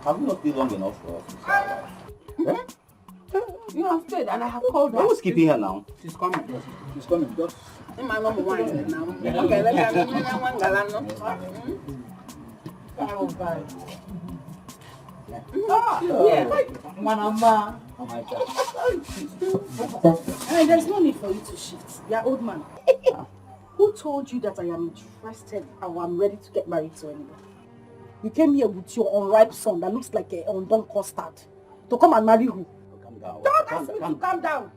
Have you not been long enough for us? You have stayed and I have called her. Who's keeping her now? She's coming. She's coming. Just My mom wants now. Okay, let's have one galano. Yeah. Manama. oh my God. There's no need for you to shift. You're old man. Who told you that I am interested or I'm ready to get married to anybody? You came here with your unripe son that looks like an undone custard to come and marry who? Calm down. Don't ask me to calm down.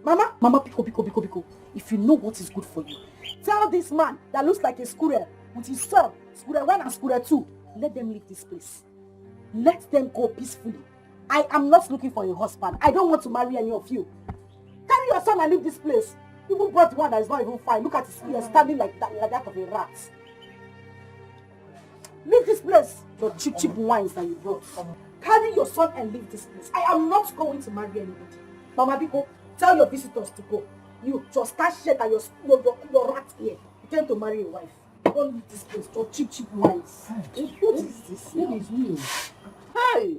Mama, Pico. If you know what is good for you, tell this man that looks like a squirrel with his son, squirrel 1 and squirrel 2, let them leave this place. Let them go peacefully. I am not looking for a husband. I don't want to marry any of you. Carry your son and leave this place. You even brought one that is not even fine. Look at his ears standing like that of a rat. Leave this place. Your cheap wines that you brought. Carry your son and leave this place. I am not going to marry anybody. Mama Biko, tell your visitors to go. You just start shit at your rat here. You came to marry a wife. Don't leave this place. Your cheap wines. What is this? It is me. Hey!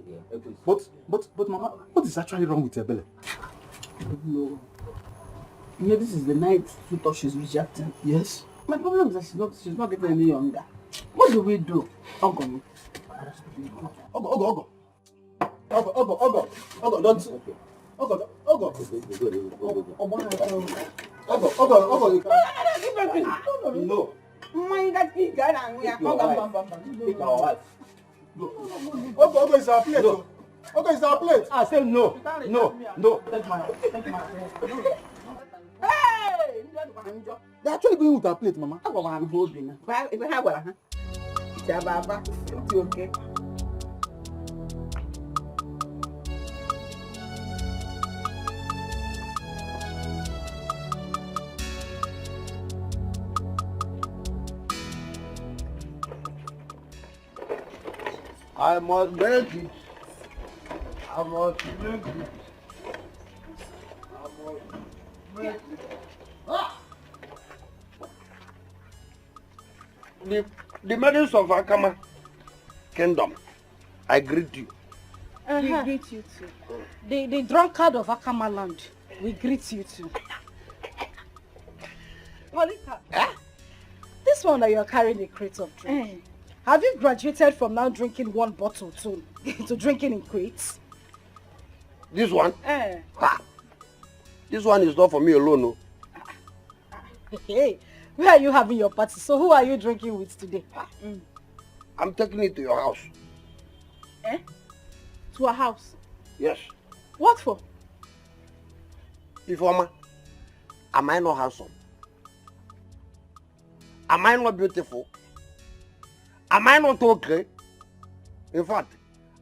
But Mama, what is actually wrong with your belly? No. You know, this is the night you thought she's rejecting. Yes. My problem is that she's not getting any younger. What do we do? Ogo, don't. Ogo, No. Ogo is our plate. No. Ogo is our plate. I say no. No. Take my Hey! They're actually going with our plate, Mama. I'm holding. If I have one, huh? It's okay. I must make it. I must make it. The maidens of Akama Kingdom, I greet you. We greet you too. The drunkard of Akama land, we greet you too. Polika, this one that you're carrying a crate of drink. Have you graduated from now drinking one bottle to drinking in crates? This one? This one is not for me alone, no. Hey, where are you having your party? So who are you drinking with today? I'm taking it to your house. To a house? Yes. What for? Ifeoma, am I not handsome? Am I not beautiful? Am I not okay? In fact,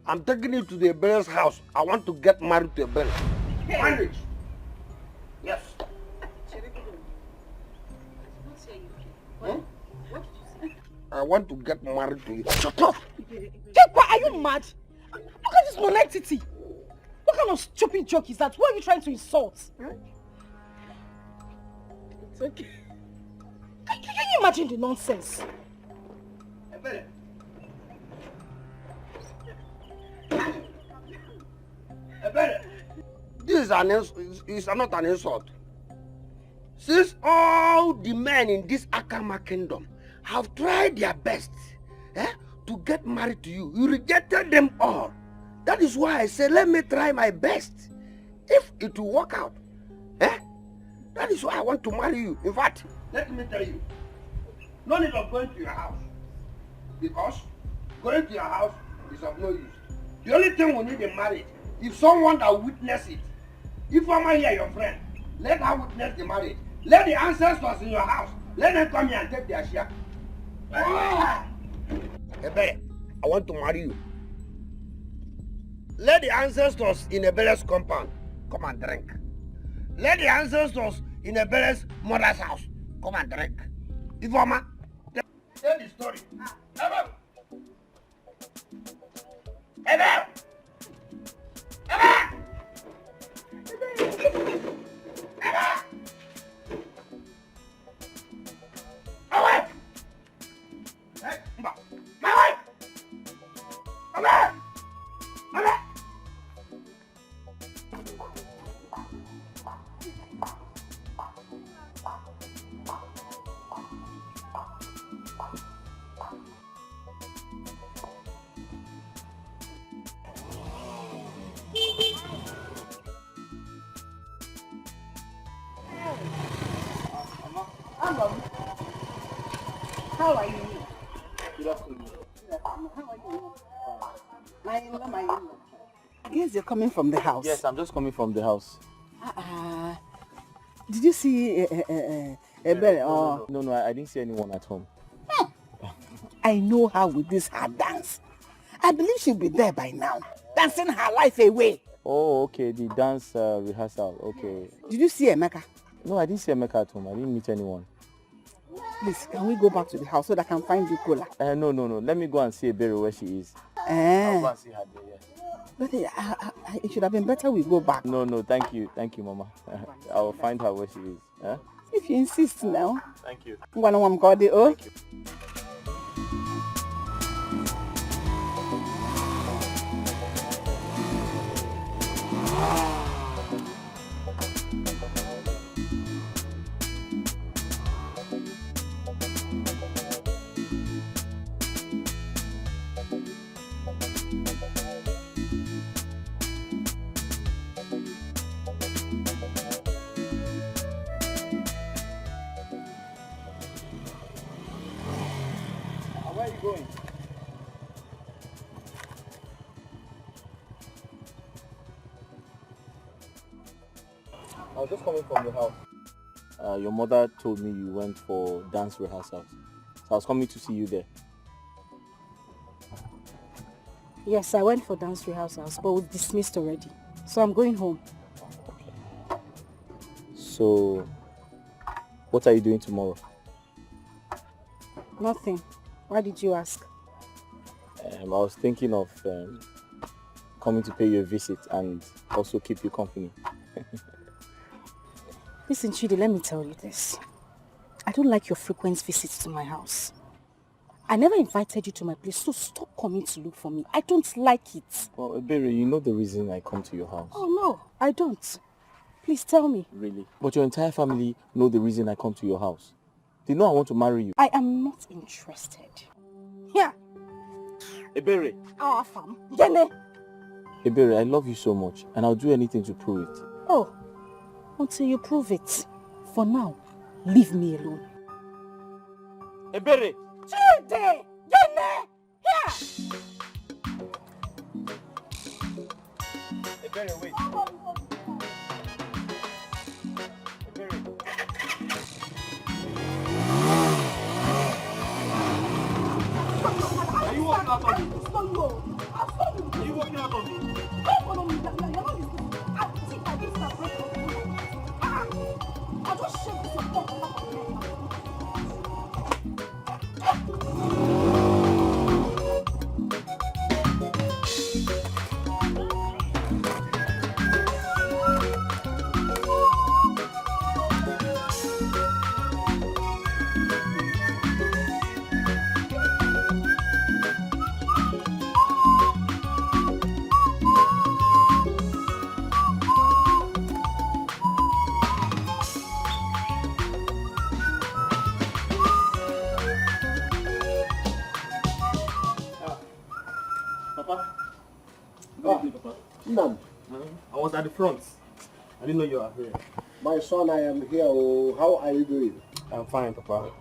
I'm taking you to the Ebele's house. I want to get married to Ebele. Marriage. Yes. I want to get married to you. Shut up! Kekwa, are you mad? Look at this non-entity. What kind of stupid joke is that? Who are you trying to insult? It's okay. Can you imagine the nonsense? This is not an insult. Since all the men in this Akama kingdom have tried their best to get married to you, you rejected them all. That is why I said, let me try my best. If it will work out, that is why I want to marry you. In fact, let me tell you, no need of going to your house. Because going to your house is of no use. The only thing we need in marriage is someone that witness it. If I'm here, your friend, let her witness the marriage. Let the ancestors in your house, let them come here and take their share. Ebele, I want to marry you. Let the ancestors in Ebele's compound come and drink. Let the ancestors in Ebele's mother's house come and drink. Ifeoma, tell the story. Ebele! Ebele! Ebele! Ebele! My wife! Hey, my wife! Ebele! Ebele! How are you? Good afternoon. How are you? My in-law. I guess you're coming from the house. Yes, I'm just coming from the house. Did you see Ebele? No, I didn't see anyone at home. I know her with this her dance. I believe she'll be there by now, dancing her life away. Oh, okay, the dance rehearsal, okay. Did you see Emeka? No, I didn't see Emeka at home. I didn't meet anyone. Please, can we go back to the house so that I can find you cola? No. Let me go and see Ebere where she is. I'll go and see her there, yeah. But it should have been better we go back. No, thank you, Mama. I will find her where she is. If you insist now. Thank you. Thank you. Where are you going? I was just coming from the house. Your mother told me you went for dance rehearsals. So I was coming to see you there. Yes, I went for dance rehearsals, but was dismissed already. So I'm going home. Okay. So, what are you doing tomorrow? Nothing. Why did you ask? I was thinking of coming to pay you a visit and also keep you company. Listen, Chidi, let me tell you this. I don't like your frequent visits to my house. I never invited you to my place, so stop coming to look for me. I don't like it. Well, Ebere, you know the reason I come to your house. Oh, no, I don't. Please tell me. Really? But your entire family know the reason I come to your house. They know I want to marry you. I am not interested. Here. Ebere. Our farm. Yene. Ebere, I love you so much, and I'll do anything to prove it. Oh, until you prove it. For now, leave me alone. Ebere! Chidi! Yene! Here! Ebere, wait. Are you walking out on me? Are you walking out on me? Don't follow me. You're not listening. I think I did separate from you. I just shake this your phone up on your head. Philmond. I was at the front. I didn't know you were here. My son, I am here. Oh, how are you doing? I'm fine, Papa.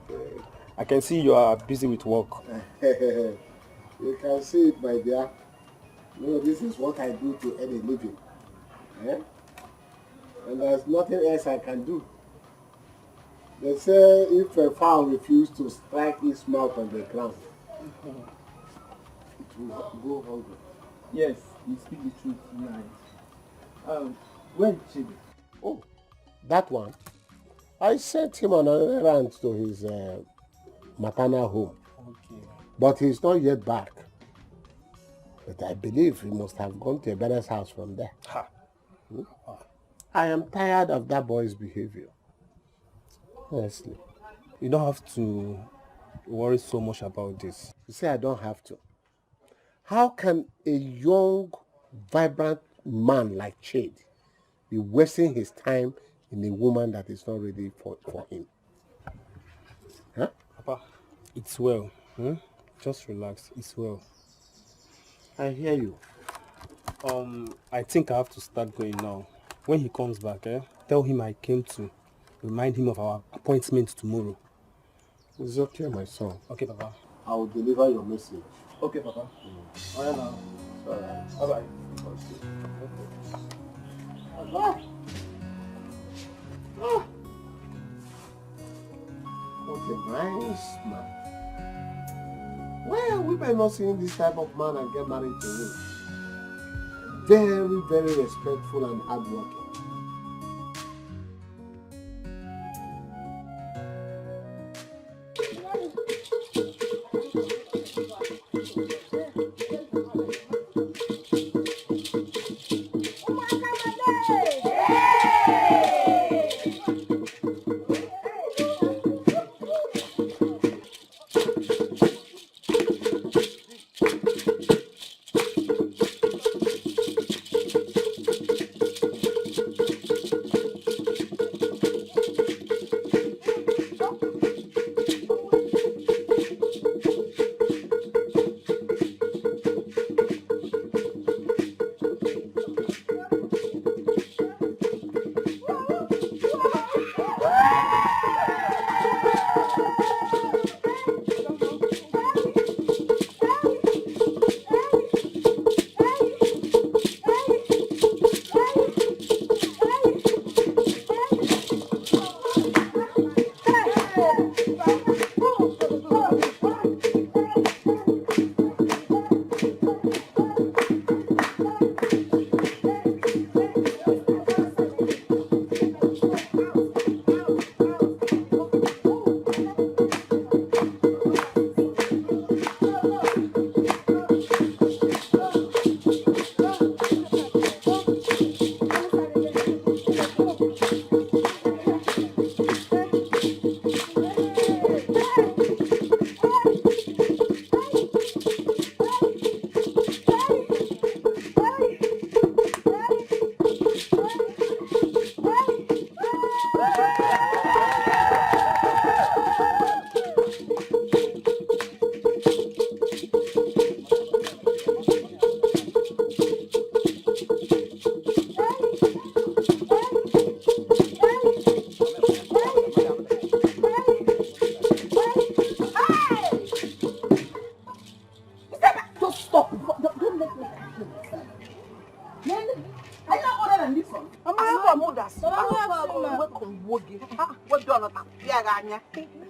I can see you are busy with work. You can see it, my dear. No, this is what I do to earn a living. Eh? And there's nothing else I can do. They say if a fowl refuses to strike its mouth on the ground, it will go hungry. Yes, you speak the truth tonight. Where did she be? Oh, that one. I sent him on an errand to his maternal home. Okay. But he's not yet back. But I believe he must have gone to a better house from there. Ha. I am tired of that boy's behavior. Honestly. You don't have to worry so much about this. You say I don't have to. How can a young, vibrant man like Chade be wasting his time in a woman that is not ready for him? Huh? Papa, it's well. Just relax. It's well. I hear you. I think I have to start going now. When he comes back, tell him I came to remind him of our appointment tomorrow. It's okay, my son. Okay, Papa. I will deliver your message. Okay, Papa. All right now. All right. Bye-bye. What a nice man. Why are women not seeing this type of man and get married to him? Very, very respectful and hardworking.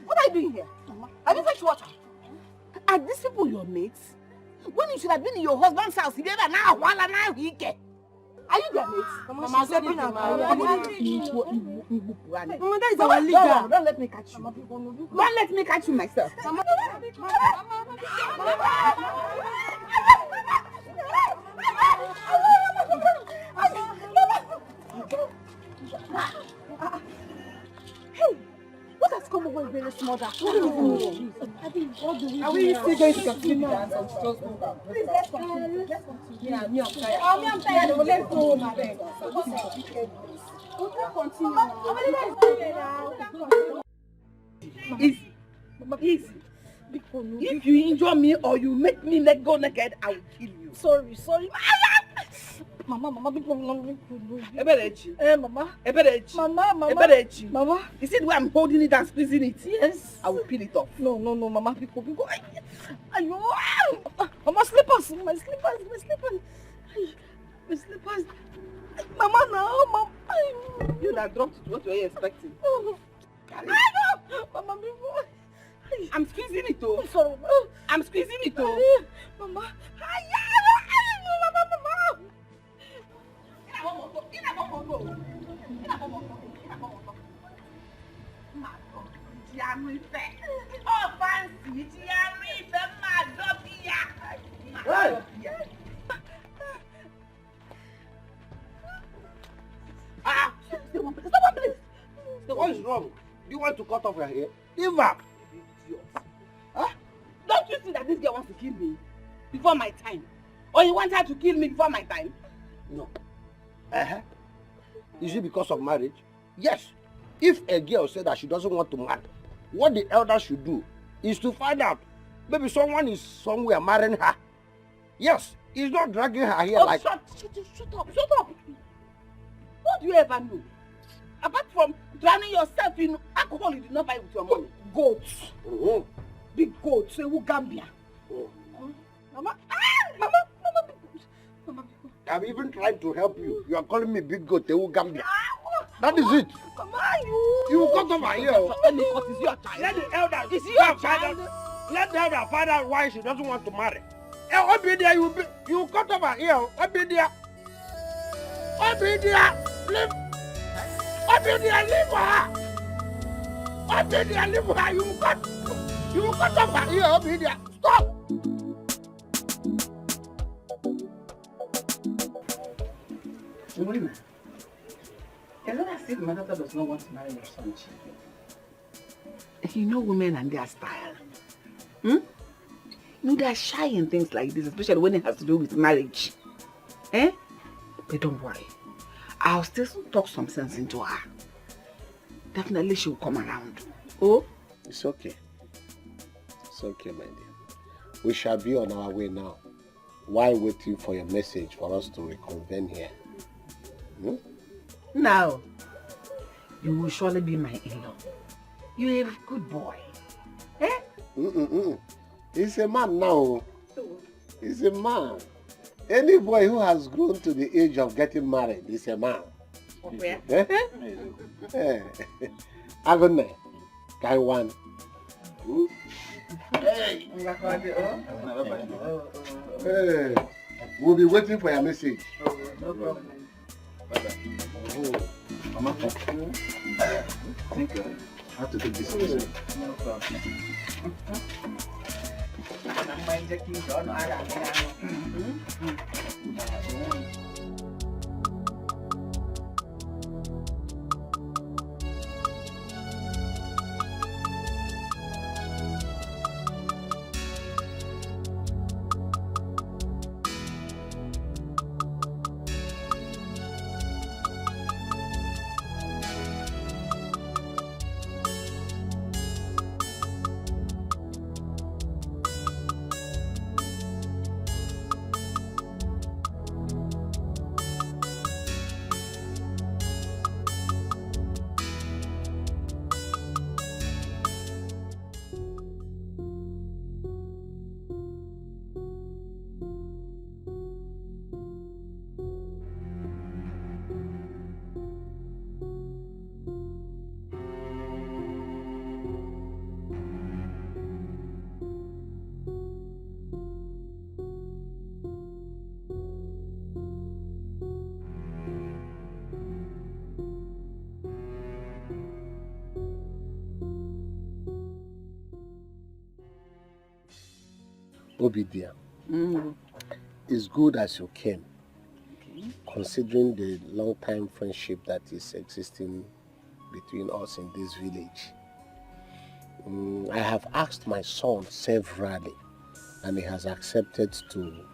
What are you doing here? Have you fetched water? Are these people your mates? When you should have been in your husband's house, you never now. Are you their mates? Mama said it. Mama, that is our leader. Don't let me catch you. Don't let me catch you myself. Hey, what has come over very small? Are we still going to continue dance or just move out? Please, let's continue. Let's continue. Yeah, me, I'm tired. I'm tired. Let's go home, I beg. We can't continue. Easy. Easy. If you injure me or you make me let go naked, I will kill you. Sorry. Mama, big mama. Eberechi. Mama. Eberechi. Mama. Eberechi. Mama. You see the way I'm holding it and squeezing it? Yes. I will peel it off. No, Mama, pick up. Ayo. Mama, slippers. My slippers. My slippers. Mama, now, Mama. You that dropped it. What were you expecting? Mama, before. I'm squeezing it, oh. Sorry. I'm squeezing it, oh. Mama. What is wrong? Do you want to cut off your hair? Give up. Huh? Don't you see that this girl wants to kill me before my time? Or you want her to kill me before my time? No. Is it because of marriage? Yes. If a girl said that she doesn't want to marry, what the elders should do is to find out. Maybe someone is somewhere marrying her. Yes. He's not dragging her here like... Shut up. What do you ever know? Apart from drowning yourself in alcohol, you did not buy with your money. Goats. Mm-hmm. Big goats. Gambia. Mama. Mama. I'm even trying to help you. You are calling me big goat, Gambia. That is it. Mama, You cut off her ear. Let me cut. Is your child? Let the elder. Is your child? Let the elder find out why she doesn't want to marry. Obidia, you cut off her ear. Obidia, leave. Obidia, leave her. Obidia, leave her. You cut off her ear, Obidia. Stop. Women. It's not as if my daughter does not want to marry your son, Chief. You know women and their style. You know, they're shy in things like this, especially when it has to do with marriage. But don't worry. I'll still talk some sense into her. Definitely she will come around. Oh? It's okay. It's okay, my dear. We shall be on our way now. While waiting for your message for us to reconvene here. Now, you will surely be my in-law. You're a good boy. He's a man now. He's a man. Any boy who has grown to the age of getting married is a man. Okay. Agunne, Kaiwan. Hey. Hey, we'll be waiting for your message. No problem. Mama, I think I have to take this easy. No problem. Obidia, it's good as you came, considering the long-time friendship that is existing between us in this village. I have asked my son severally, and he has accepted to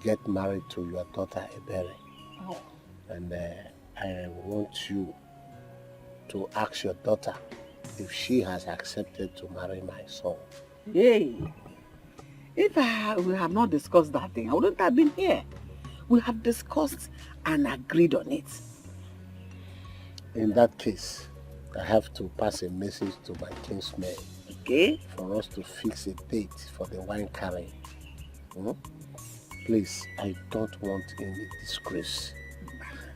get married to your daughter Ebere. Oh. And I want you to ask your daughter if she has accepted to marry my son. Hey. If I would have not discussed that thing, I wouldn't have been here. We have discussed and agreed on it. In that case, I have to pass a message to my kinsmen. Okay? For us to fix a date for the wine carrying. Please, I don't want any disgrace.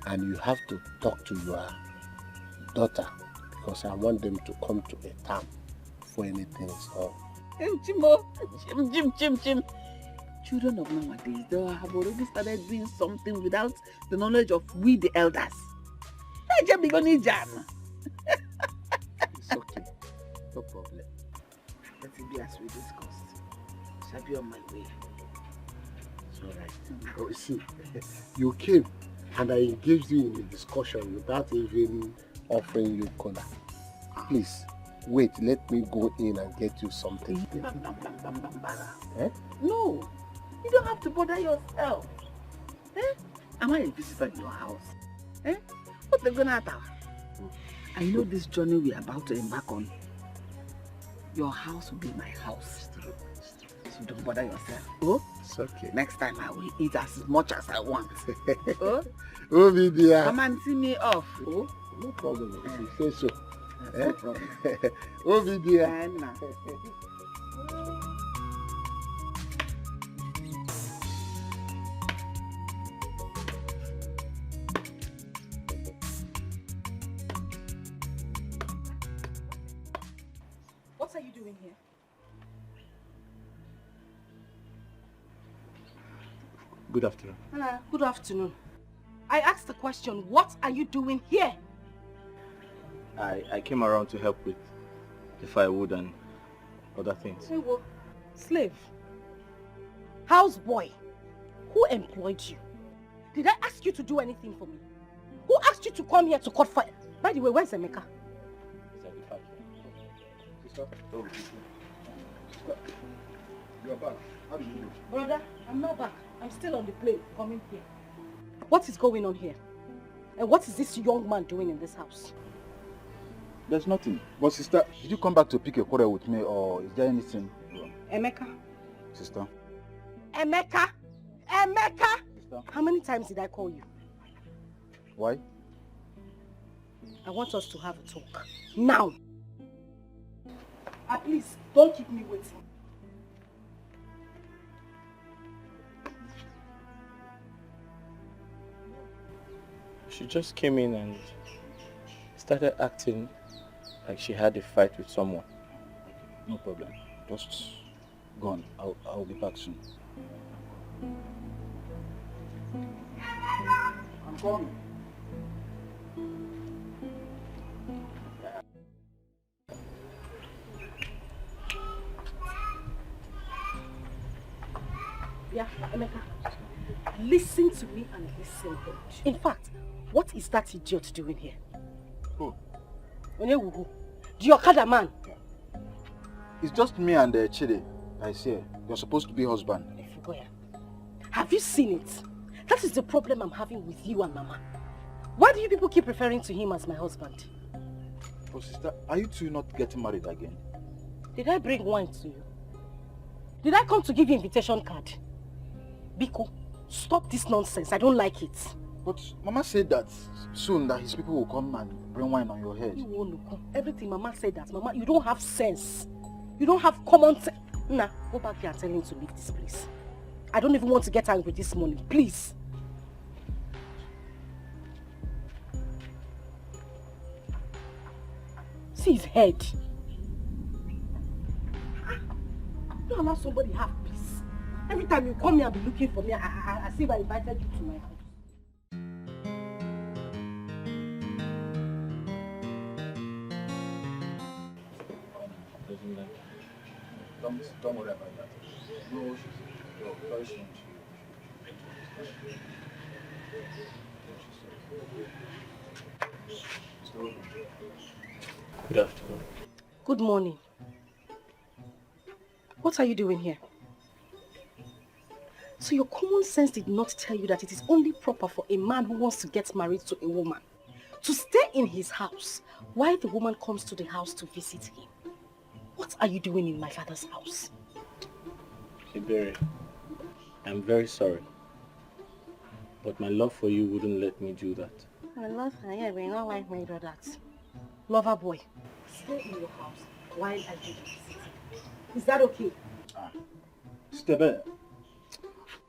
And you have to talk to your daughter because I want them to come to a term before anything is done. Jim. Children of nowadays, they have already started doing something without the knowledge of we the elders. It's okay. No problem. Let it be as we discussed. Shall be on my way. It's alright. Oh, see, you came and I engaged you in a discussion without even offering you cola. Please, wait, let me go in and get you something. Eh? No, you don't have to bother yourself. Am I a visitor in your house? What's the gonna happen? I know this journey we are about to embark on. Your house will be my house. So don't bother yourself. Oh? It's okay. Next time I will eat as much as I want. Oh? Oh, dear. Come and see me off. Oh? No problem. You say so. No problem. Oh, dear. What are you doing here? Good afternoon. Good afternoon. I asked the question, what are you doing here? I came around to help with the firewood and other things. Hey, what? Slave? Houseboy? Who employed you? Did I ask you to do anything for me? Who asked you to come here to cut fire? By the way, where's Emeka? You're back. How do you do? Brother, I'm not back. I'm still on the plane, coming here. What is going on here? And what is this young man doing in this house? There's nothing. But sister, did you come back to pick a quarrel with me or is there anything wrong? Emeka? Sister? Emeka! Emeka! Sister? How many times did I call you? Why? I want us to have a talk. Now! Please, don't keep me waiting. She just came in and started acting like she had a fight with someone. No problem. Just go on. I'll be back soon. I'm coming. Yeah, Emeka. Listen to me and listen good. In fact, what is that idiot doing here? Who? Who? The Okada man. It's just me and Chide. I say, you're supposed to be husband. Have you seen it? That is the problem I'm having with you and Mama. Why do you people keep referring to him as my husband? Oh sister, are you two not getting married again? Did I bring wine to you? Did I come to give you invitation card? Biko, stop this nonsense. I don't like it. But Mama said that soon that his people will come and bring wine on your head. You won't look. Everything Mama said that. Mama, you don't have sense. You don't have common sense. Nah, go back here and tell him to leave this place. I don't even want to get angry this morning. Please. See his head. Don't allow somebody have peace. Every time you come here and be looking for me, I see if I invited you to my house. Don't worry about that. No issues. Very soon. Good afternoon. Good morning. What are you doing here? So your common sense did not tell you that it is only proper for a man who wants to get married to a woman to stay in his house while the woman comes to the house to visit him. What are you doing in my father's house? Iberi, I'm very sorry. But my love for you wouldn't let me do that. I love her, yeah, but you don't like me do that. Lover boy, stay in your house while I do the city. Is that okay? Sister Bella,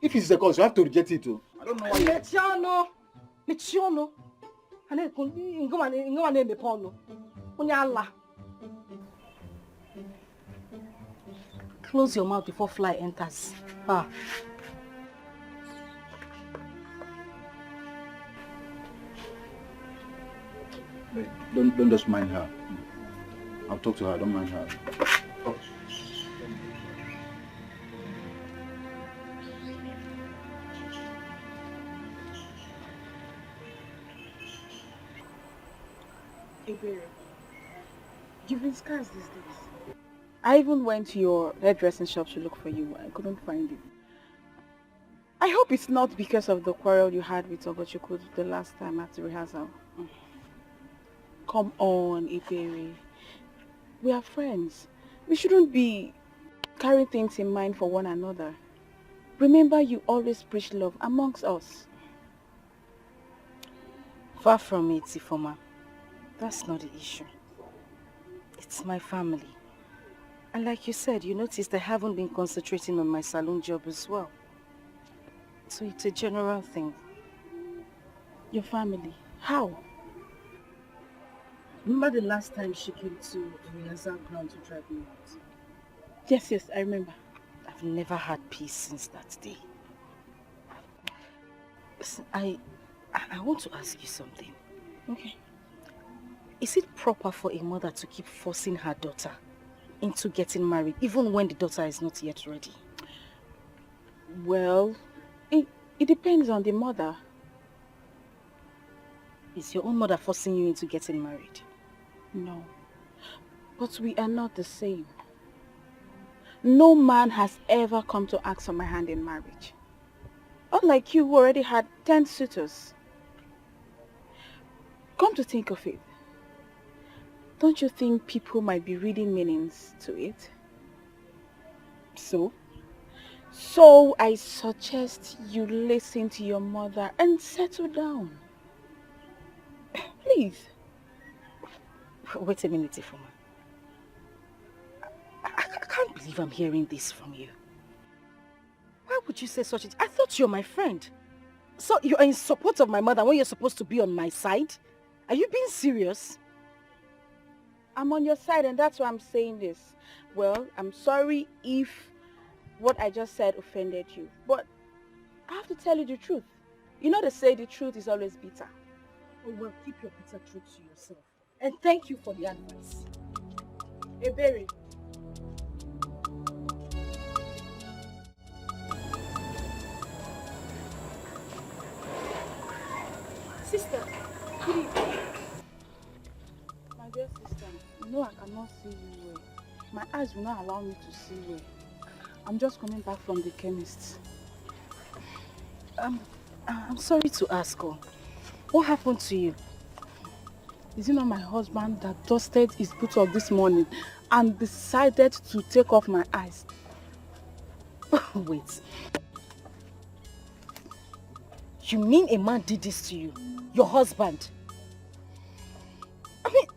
if it's a cause, you have to reject it too. I don't know why you... Mechiano. Close your mouth before fly enters. Ah. Wait, don't just mind her. I'll talk to her, don't mind her. Oh. Iberi, you've been scarce these days. I even went to your hairdressing shop to look for you. I couldn't find you. I hope it's not because of the quarrel you had with Ogochukwu the last time at the rehearsal. Come on, Iberi. We are friends. We shouldn't be carrying things in mind for one another. Remember, you always preach love amongst us. Far from it, Ifoma. That's not the issue. It's my family. And like you said, you noticed I haven't been concentrating on my salon job as well. So it's a general thing. Your family? How? Remember the last time she came to the rehearsal ground to drive me out? Yes, I remember. I've never had peace since that day. Listen, I want to ask you something. Okay. Is it proper for a mother to keep forcing her daughter into getting married, even when the daughter is not yet ready? Well, it depends on the mother. Is your own mother forcing you into getting married? No. But we are not the same. No man has ever come to ask for my hand in marriage. Unlike you who already had 10 suitors. Come to think of it, don't you think people might be reading meanings to it? So I suggest you listen to your mother and settle down. Please. Wait a minute, Ifoma. I can't believe I'm hearing this from you. Why would you say such a thing? I thought you're my friend. So you're in support of my mother when you're supposed to be on my side? Are you being serious? I'm on your side and that's why I'm saying this. Well, I'm sorry if what I just said offended you, but I have to tell you the truth. You know they say the truth is always bitter. Oh, well, keep your bitter truth to yourself. And thank you for the advice. Ebere. Sister, good evening. My dear sister, you know I cannot see you well. My eyes will not allow me to see well. I'm just coming back from the chemist. I'm sorry to ask, what happened to you? Is it not my husband that dusted his boot up this morning and decided to take off my eyes? Wait. You mean a man did this to you? Your husband? I mean,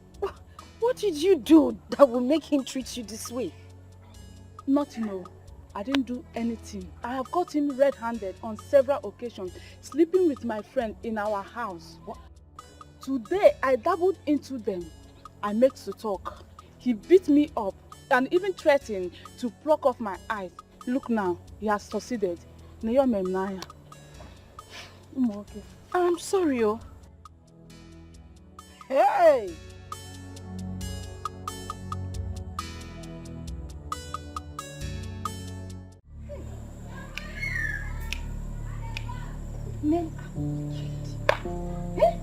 what did you do that will make him treat you this way? Nothing, no. I didn't do anything. I have caught him red-handed on several occasions, sleeping with my friend in our house. What? Today, I dabbled into them. I made to talk. He beat me up and even threatened to pluck off my eyes. Look now, he has succeeded. I'm sorry, Hey! Men are wicked. Eh?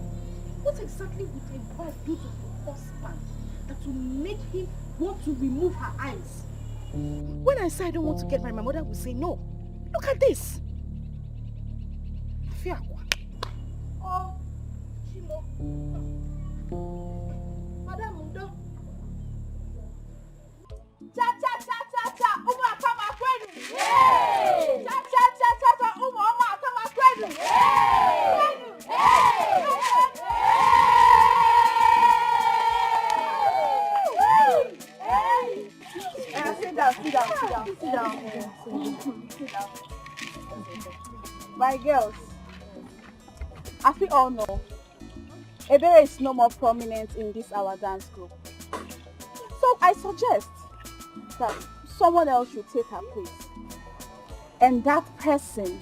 What exactly would a wife do to her husband that will make him want to remove her eyes? When I say I don't want to get married, my mother will say no. Look at this. Oh, Chimo. Madam Mundo. Cha cha cha cha cha. Uma kama kwenu. Cha cha cha cha cha. Uma kama kwenu. My girls, as we all know, Ebere is no more prominent in this our dance group. So I suggest that someone else should take her place. And that person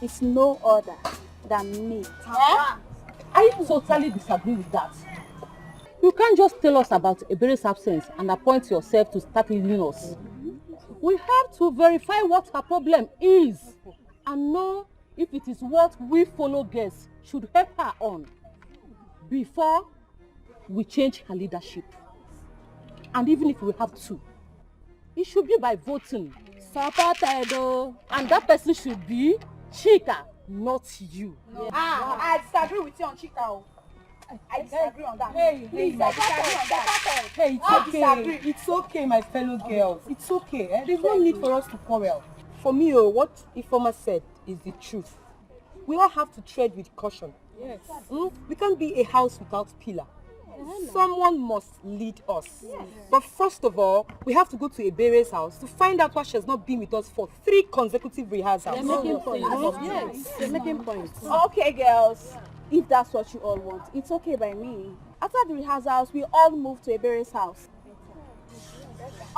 is no other than me. I totally disagree with that. You can't just tell us about Ebere's absence and appoint yourself to start leading us. We have to verify what her problem is and know if it is what we fellow guests should help her on before we change her leadership. And even if we have to, it should be by voting. And that person should be Chika, not you. I disagree with you on Chika. I disagree on that. Please, I disagree on that. Hey, it's okay. It's okay, my fellow girls. It's okay. There's no need for us to quarrel. For me, what Ifoma said is the truth. We all have to tread with caution. Yes. We can't be a house without pillar. Someone must lead us. Yes. But first of all, we have to go to Ebere's house to find out why she has not been with us for 3 consecutive rehearsals. They're making points. Yes, they're making points. Okay, girls. If that's what you all want, it's okay by me. After the rehearsals, we all move to Ebere's house.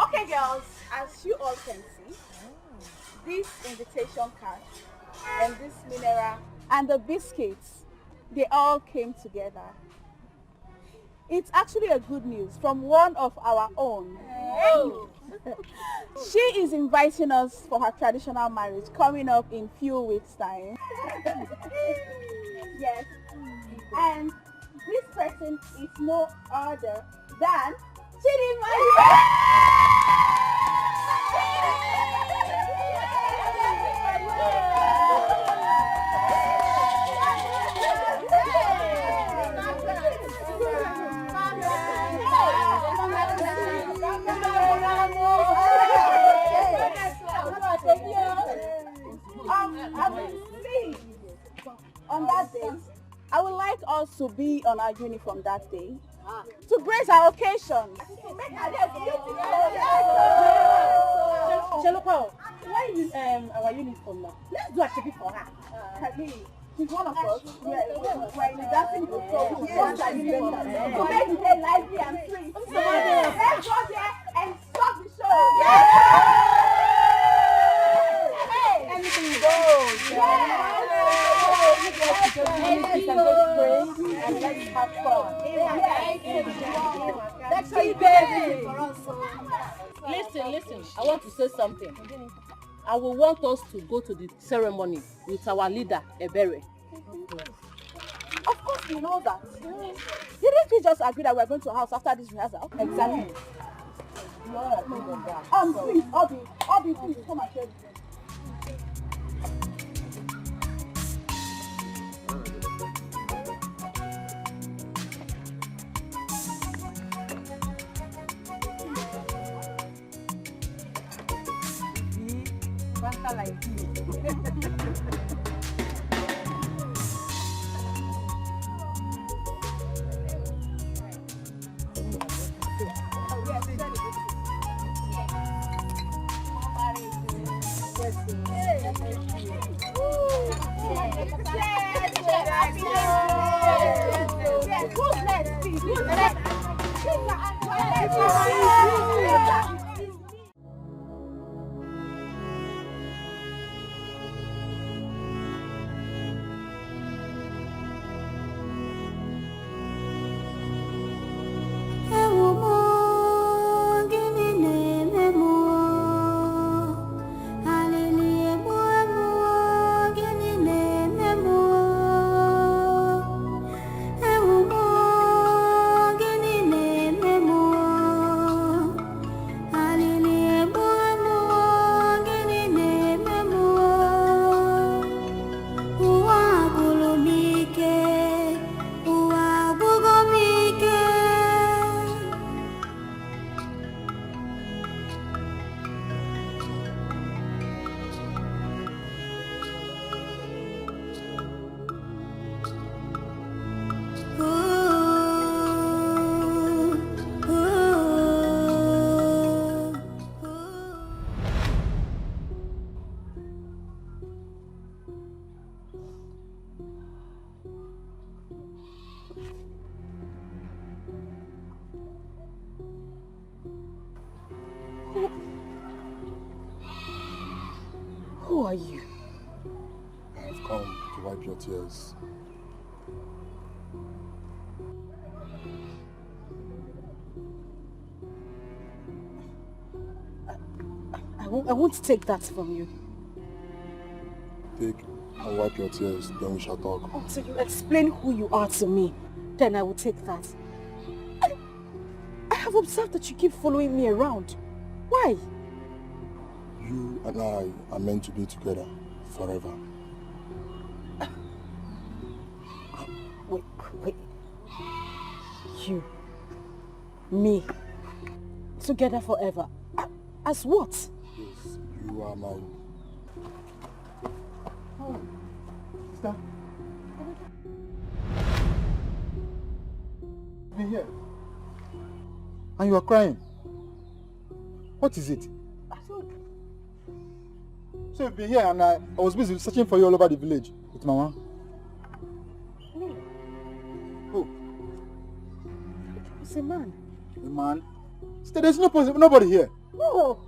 Okay, girls. As you all can see, this invitation card and this mineral and the biscuits, they all came together. It's actually a good news from one of our own. She is inviting us for her traditional marriage coming up in few weeks' time. Yes. And this person is no other than on that day, I would like us to be on our uniform that day to grace our occasion. Why is our uniform now? Let's do a check for her. She's one of us. We're in the dancing group, so we want our uniform. So make the day lively and free. Let's go there and stop the show. Anything goes. And let's have fun. Listen, I want to say something. I will want us to go to the ceremony with our leader, Ebere. Of course we know that. Didn't we just agree that we're going to a house after this rehearsal? Exactly. Please, Obi, please come and share this. Like you. are you? I've come to wipe your tears. I won't take that from you. Take and wipe your tears, then we shall talk. Until you explain who you are to me, then I will take that. I have observed that you keep following me around. Why? You and I are meant to be together forever. Wait. You, me, together forever. As what? Yes, you are my... Oh, sister. You've been here. And you are crying. What is it? So you've been here and I was busy searching for you all over the village with Mama. Who? It's a man. A man? Sister, there's nobody here. No.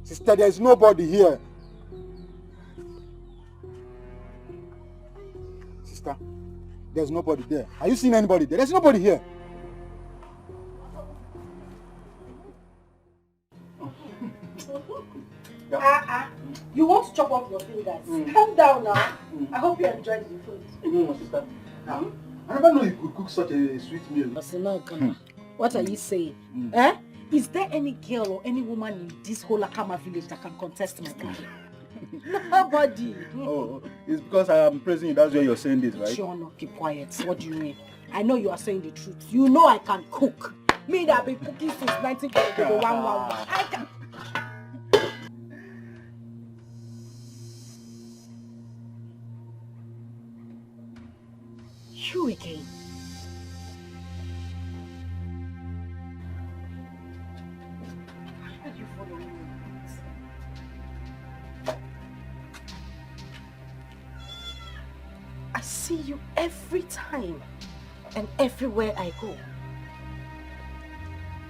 Sister, there's nobody here. Sister, there's nobody there. Are you seeing anybody there? There's nobody here. You want to chop off your fingers? Calm down now. I hope you enjoyed the food. Sister. I never know you could cook such a sweet meal. What are you saying? Eh? Is there any girl or any woman in this whole Akama village that can contest my cooking? Nobody. Oh, it's because I am praising you. That's why you're saying this, right? Sure, no, keep quiet. What do you mean? I know you are saying the truth. You know I can cook. Me that have been cooking since 1921. I can. You again. Why are you following me? I see you every time and everywhere I go.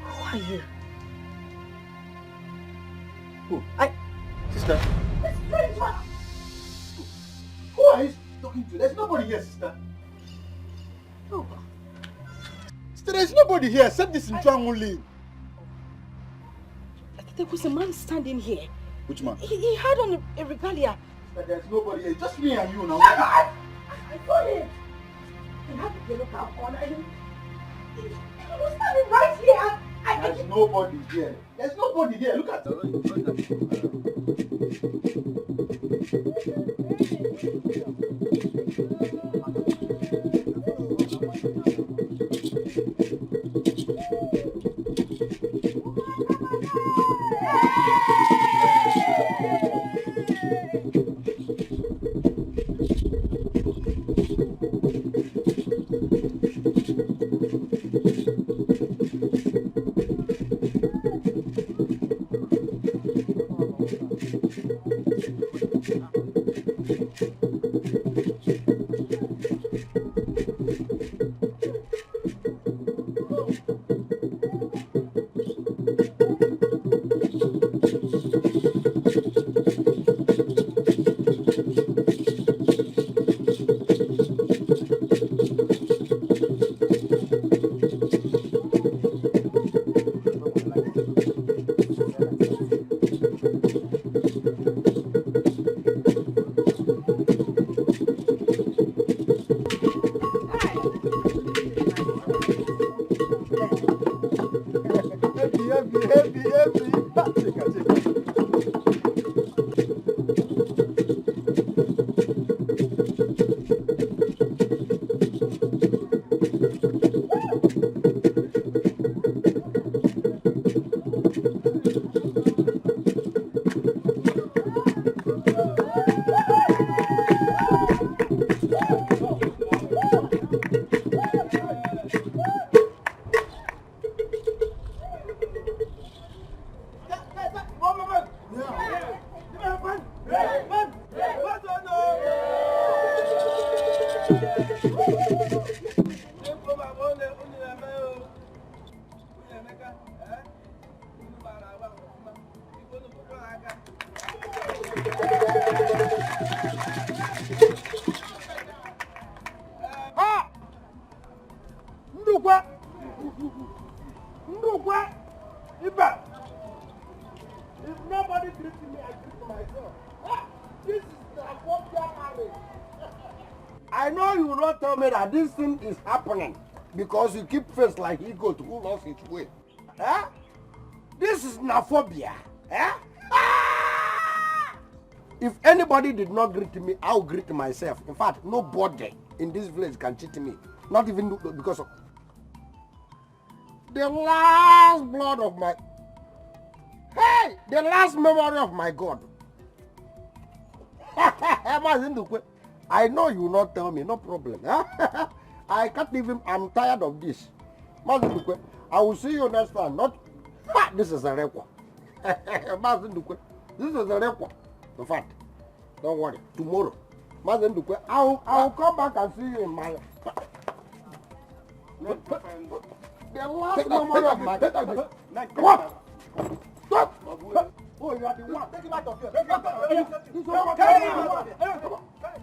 Who are you? Who? Sister. Sister. Who are you talking to? There's nobody here, sister. Oh. Sister, there's nobody here except this only. There was a man standing here. Which man? He had on a regalia. Sister, there's nobody here. Just me and you now. I saw him. He had the yellow cap on and he was standing right here. There's nobody here. There's nobody here. Look at If nobody treats me, I treat myself. This is the fourth-year marriage. I know you will not tell me that this thing is happening because you keep face like he goat who lost his way. This is naphobia. If anybody did not greet me, I will greet myself. In fact, nobody in this village can cheat me. Not even because of the last blood of my... Hey! The last memory of my God. I know you will not tell me, no problem. I can't even, I'm tired of this. I will see you next time. Not, this is a record. This is a record. In fact, don't worry. Tomorrow, I'll come back and see you in my... The last memory of my... What? Stop! Oh, you are the one. Take him out of here.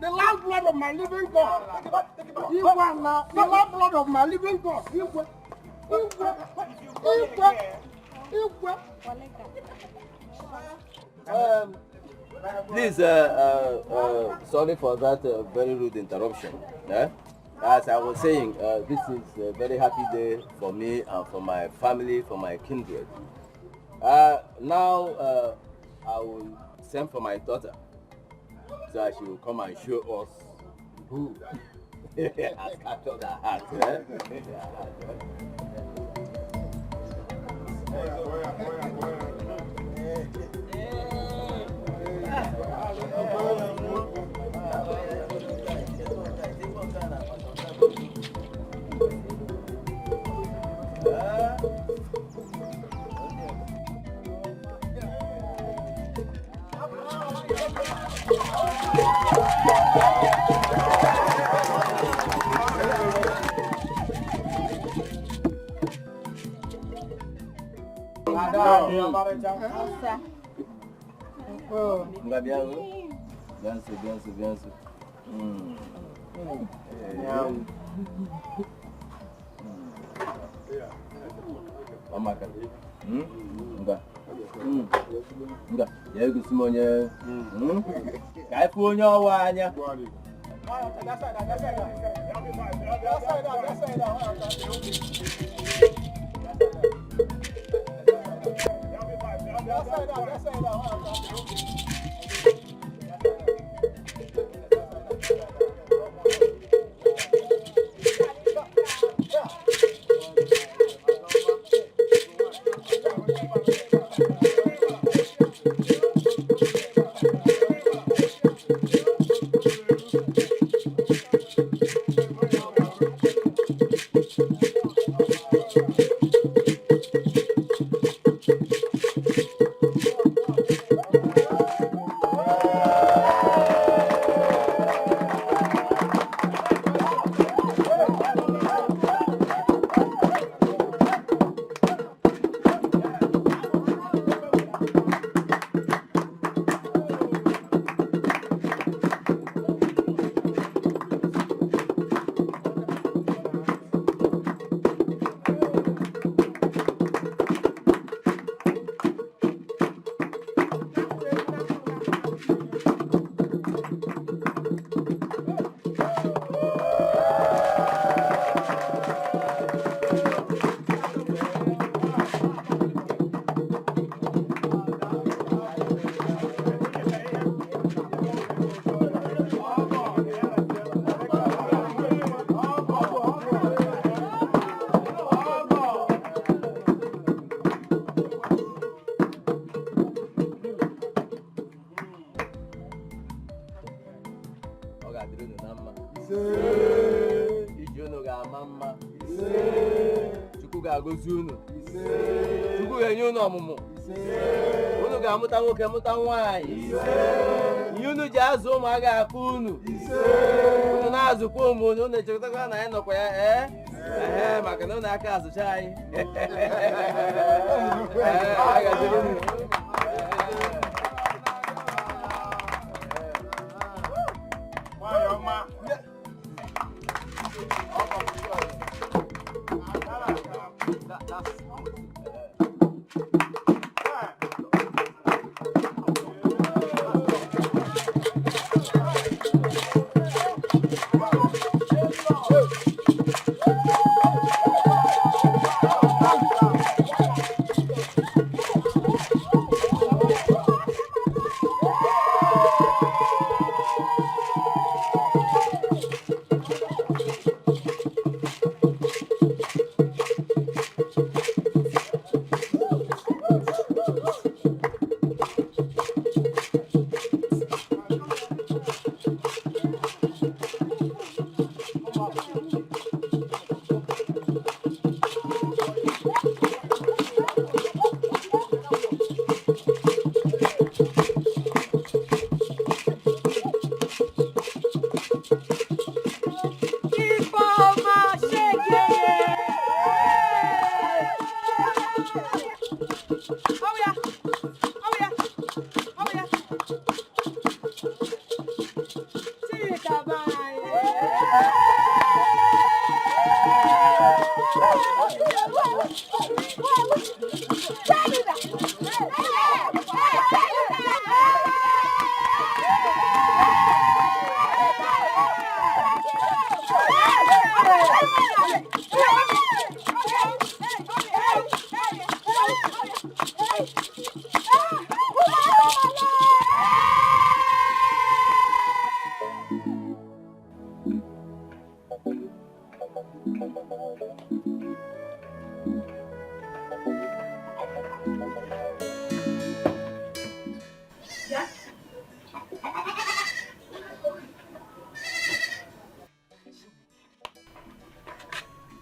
The last blood of my living God. The last blood of my living God. Please, sorry for that very rude interruption. As I was saying, this is a very happy day for me and for my family, for my kindred. Now, I will send for my daughter so that she will come and show us who has captured her heart.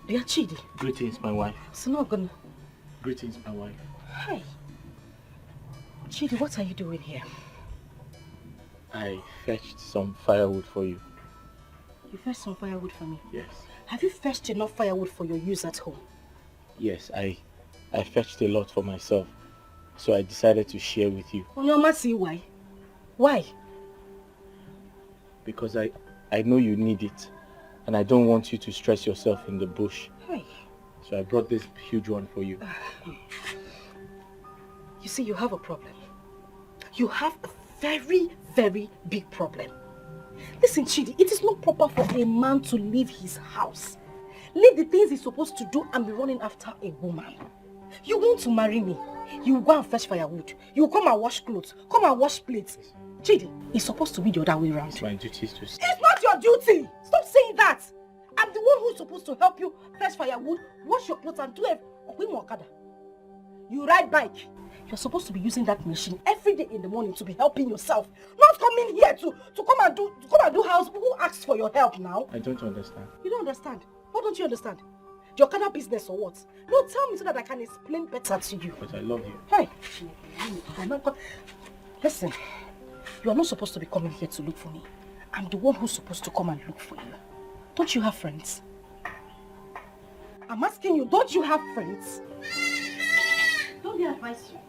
Dear Chidi. Greetings, my wife. It's not gonna... Greetings, my wife. Hey. Chidi, what are you doing here? I fetched some firewood for you. You fetched some firewood for me? Yes. Have you fetched enough firewood for your use at home? Yes, I fetched a lot for myself. So I decided to share with you. Onyoma, see why? Why? Because I know you need it. And I don't want you to stress yourself in the bush. Hey. So I brought this huge one for you. You see, you have a problem. You have a very, very big problem. Listen, Chidi, it is not proper for a man to leave his house, leave the things he's supposed to do and be running after a woman. You want to marry me, you will go and fetch firewood. You will come and wash clothes, come and wash plates. Chidi, it's supposed to be the other way around. It's my duty to... It's not your duty! Stop saying that! I'm the one who's supposed to help you fetch firewood, wash your clothes and do everything. You ride bike. You're supposed to be using that machine every day in the morning to be helping yourself. Not coming here to come and do house. Who asks for your help now? I don't understand. You don't understand? What don't you understand? The Okada business or what? No, tell me so that I can explain better to you. But I love you. Hey, listen, you are not supposed to be coming here to look for me. I'm the one who's supposed to come and look for you. Don't you have friends? I'm asking you, don't you have friends? Don't they advise you?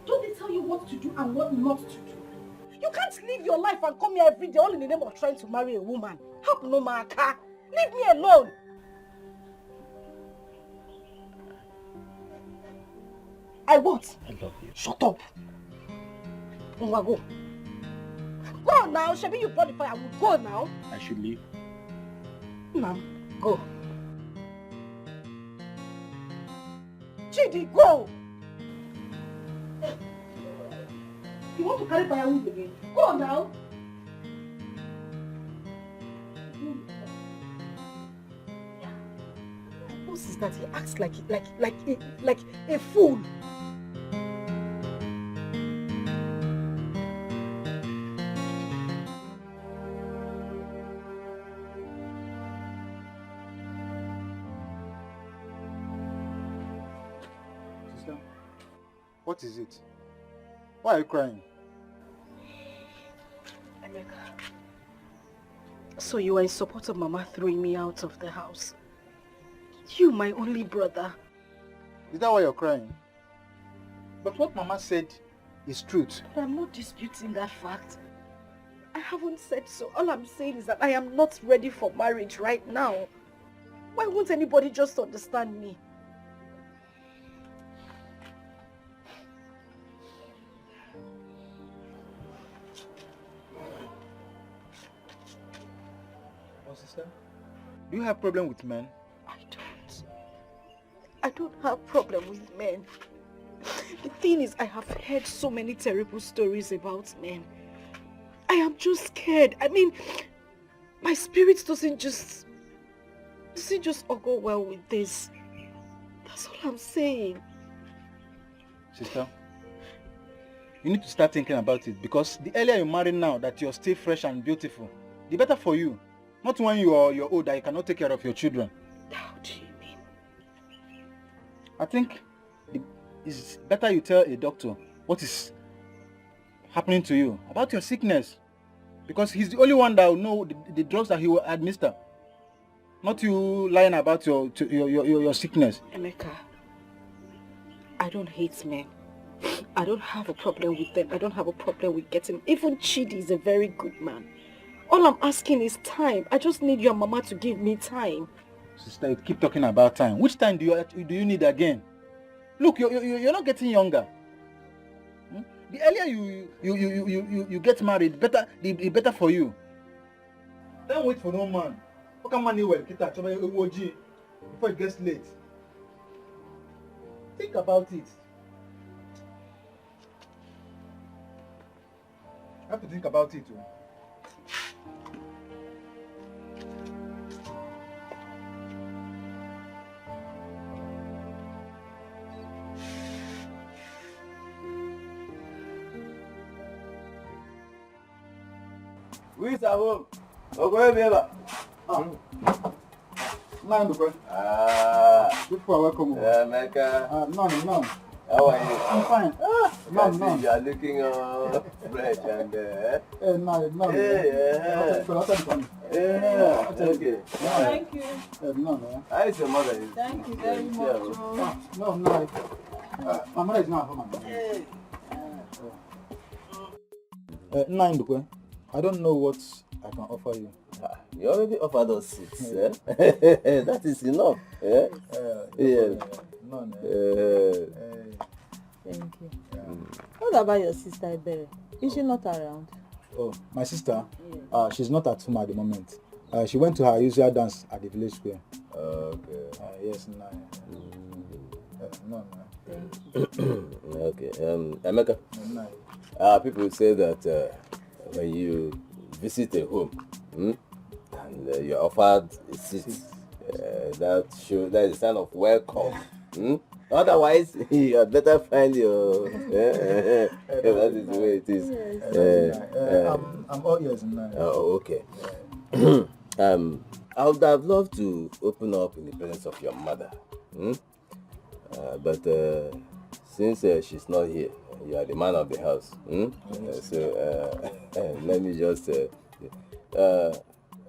Don't they tell you what to do and what not to do? You can't live your life and come here every day all in the name of trying to marry a woman. Help no maka. Leave me alone. I what? I love you. Shut up. Unwa, go. Go now. Shabi, you brought the firewood. Go now. I should leave. Ma'am, go. Chidi, go. You want to carry firewood again? Go now. What is that? He acts like a fool. Sister, what is it? Why are you crying? Emeka, so you are in support of Mama throwing me out of the house? You, my only brother. Is that why you're crying? But what Mama said is truth. But I'm not disputing that fact. I haven't said so. All I'm saying is that I am not ready for marriage right now. Why won't anybody just understand me? Oh, sister, do you have problem with men? I don't have problem with men. The thing is, I have heard so many terrible stories about men. I am just scared. I mean, my spirit doesn't just go well with this. That's all I'm saying. Sister, you need to start thinking about it, because the earlier you marry now that you're still fresh and beautiful, the better for you. Not when you're old that you cannot take care of your children. How do you mean? I think it's better you tell a doctor what is happening to you, about your sickness. Because he's the only one that will know the drugs that he will administer. Not you lying about your sickness. Emeka, I don't hate men. I don't have a problem with them. I don't have a problem with getting... Even Chidi is a very good man. All I'm asking is time. I just need your mama to give me time. Sister, you keep talking about time. Which time do you need again? Look, you're not getting younger. The earlier you get married, the better for you. Don't wait for no man. How come man well before it gets late? Think about it. You have to think about it. Who is at home? Okoli, baby. People are welcome. Mecca. None. How are you? I'm fine. You are looking fresh and None. Yeah. Okay. Thank you. How is your mother? Thank you very much. No. My mother is not home. I don't know what I can offer you. You already offered us seats. That is enough. Thank you. What about your sister Ebere? Is she not around? Oh, my sister? She's not at home at the moment. She went to her usual dance at the village square. Okay. Yes, no. Okay. Emeka. People say that when you visit a home and you're offered a seat, that is a sign of welcome. Otherwise, you better find your. That is the way it is. Yes. I'm all ears now. Oh, okay. I would have loved to open up in the presence of your mother, but since she's not here, you are the man of the house. So let me just.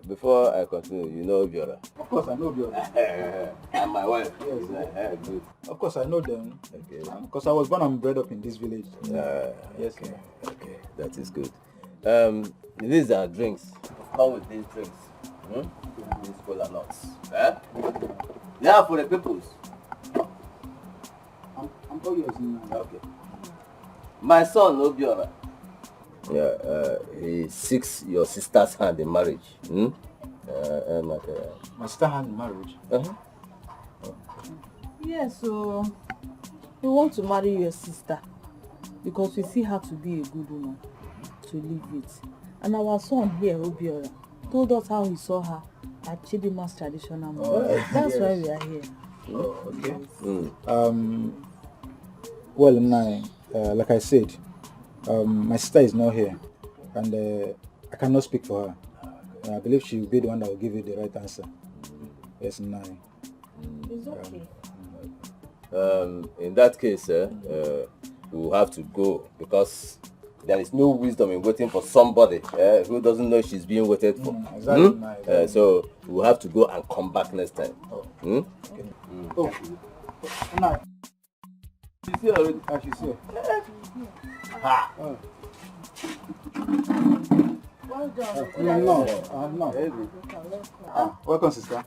Before I continue, you know Biora? Of course I know Biora. And my wife? Yes. Good. Of course I know them. Okay. Because I was born and bred up in this village. Yes. Okay, that is good. These are drinks. Come with these drinks. These cola nuts. They are for the peoples. I'm all yours now. Okay. My son, Obiora. He seeks your sister's hand in marriage. My sister's hand in marriage? Yes, so we want to marry your sister because we see her to be a good woman to live with. And our son here, Obiora, told us how he saw her at Chidima's traditional marriage. That's why we are here. Okay. Well, like I said, my sister is not here, and I cannot speak for her. I believe she will be the one that will give you the right answer. Yes, Nai. It's okay. In that case, we will have to go because there is no wisdom in waiting for somebody who doesn't know she's being waited for. Exactly. So we will have to go and come back next time. Okay. Nai. She's here already. She's here. Well done. No. Welcome, sister.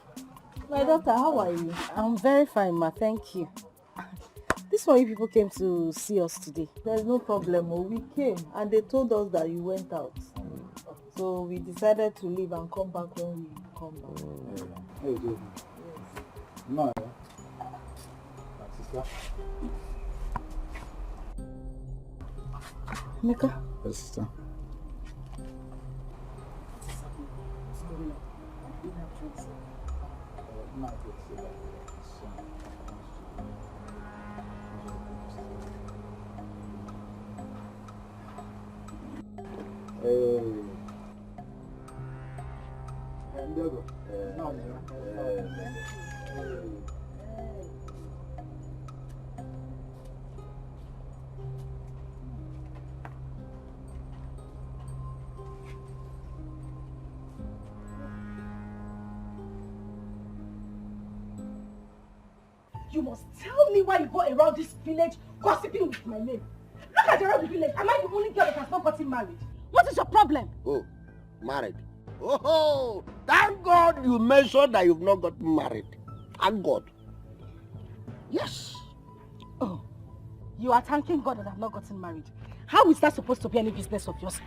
My daughter, how are you? I'm very fine, ma. Thank you. This one you people came to see us today. There's no problem. We came and they told us that you went out. So we decided to leave and come back when we come back. No. Sister. Mika? Yes, sister. You must tell me why you go around this village gossiping with my name. Look at around the village. Am I the only girl that has not gotten married? What is your problem? Oh, married. Oh, thank God you mentioned that you've not gotten married. Thank God. Yes. Oh, you are thanking God that I've not gotten married. How is that supposed to be any business of yours?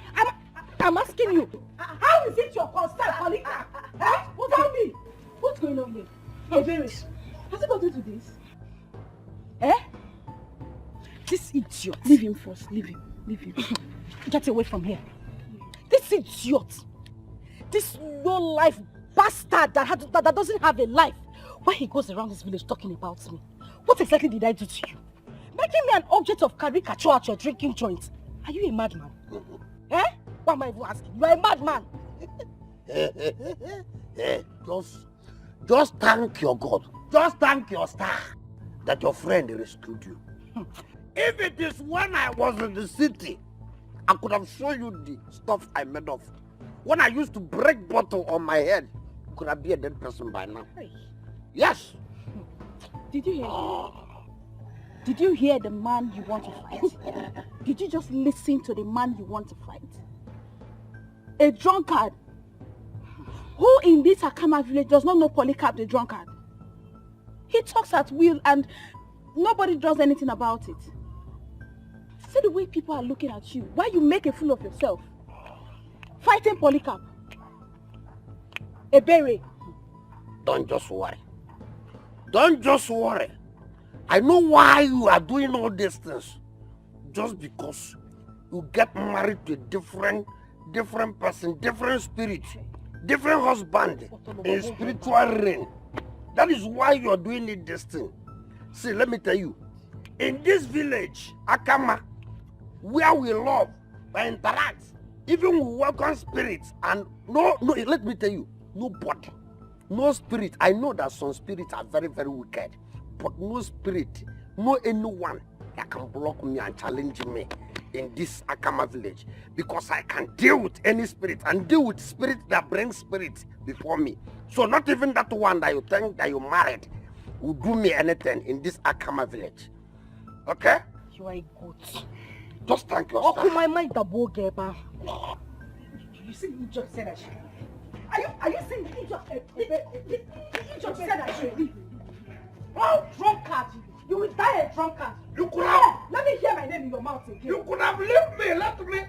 I'm asking you. How is it your concern, Colika? Tell me. What's going on here? Hey, Beres, has it got into this? Eh? This idiot. Leave him first. Leave him. Leave him. Get away from here. This idiot. This low-life bastard that doesn't have a life. Why he goes around this village talking about me? What exactly did I do to you? Making me an object of caricature at your drinking joint. Are you a madman? Eh? What am I even asking? You are a madman. Just thank your God. Just thank your star that your friend rescued you. If it is when I was in the city, I could have shown you the stuff I made of. When I used to break bottle on my head, could have been a dead person by now. Hey. Yes. Did you hear? Did you hear the man you want to fight? Did you just listen to the man you want to fight? A drunkard who in this Akama village does not know Polycarp the drunkard. He talks at will and nobody does anything about it. See the way people are looking at you. Why you make a fool of yourself? Fighting Polycarp. Ebere. Don't just worry. Don't just worry. I know why you are doing all these things. Just because you get married to a different person, different spirit, different husband in spiritual realm. That is why you are doing this thing. See, let me tell you. In this village, Akama, where we love, we interact, even we welcome spirits, and no, let me tell you, nobody, no spirit. I know that some spirits are very, very wicked, but no spirit, no anyone that can block me and challenge me in this Akama village, because I can deal with any spirit and deal with spirit that brings spirit before me. So not even that one that you think that you married will do me anything in this Akama village. Okay? You are a goat. Just thank yourself. Oh, my mind the bogepa. You see, you just said I should. Are you saying you just said I should leave? Oh, drunkard! You will die a drunkard. You could have. Let me hear my name in your mouth again. You could have left me.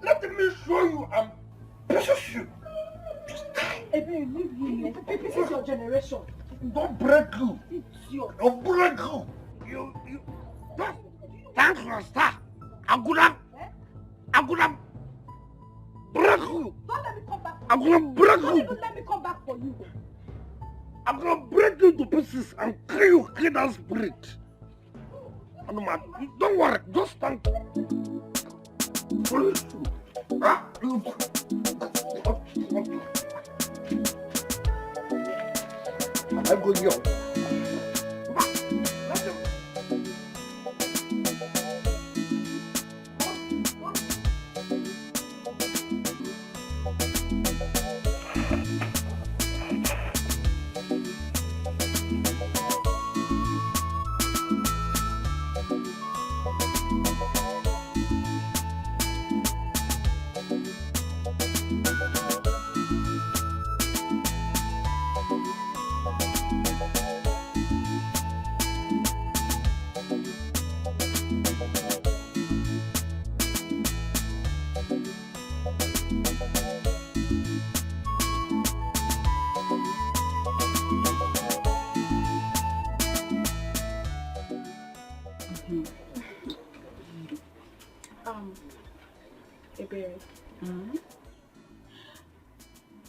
Let me show you and push you. Just die. Leave me. This is your generation. Don't break you. Idiot. Don't break you. You just thank your star. I'm gonna break you. Don't let me come back. I'm gonna break Don't you. even let me come back for you. I'm gonna break you to pieces and kill that spirit. Don't worry, just thank you. I go young. Ebere.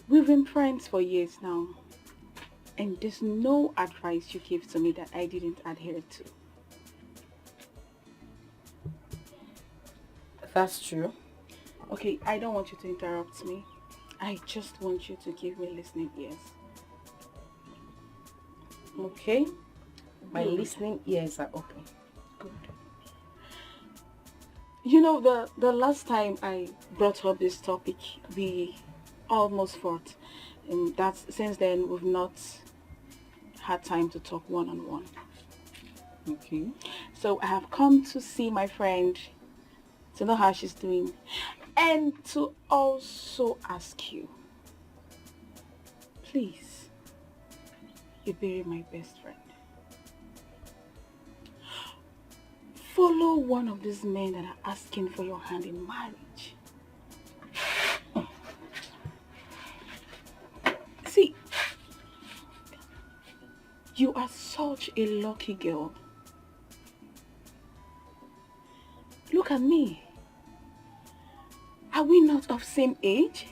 We've been friends for years now, and there's no advice you gave to me that I didn't adhere to. That's true. Okay, I don't want you to interrupt me. I just want you to give me listening ears. Okay. My Good. listening ears are open. Good. You know, the last time I brought up this topic, we almost fought. And since then, we've not had time to talk one-on-one. Okay. So I have come to see my friend, to know how she's doing, and to also ask you, Please, you bury my best friend. Follow one of these men that are asking for your hand in marriage. See, you are such a lucky girl. Look at me. Are we not of same age?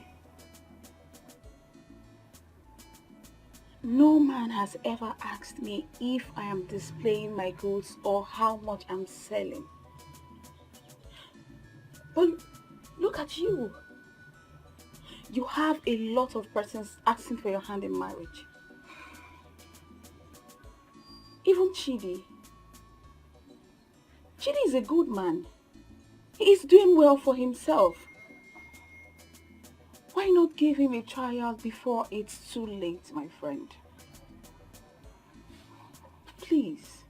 No man has ever asked me if I am displaying my goods or how much I'm selling. But look at you. You have a lot of persons asking for your hand in marriage. Even Chidi. Chidi is a good man. He is doing well for himself. Why not give him a trial before it's too late, my friend? Please.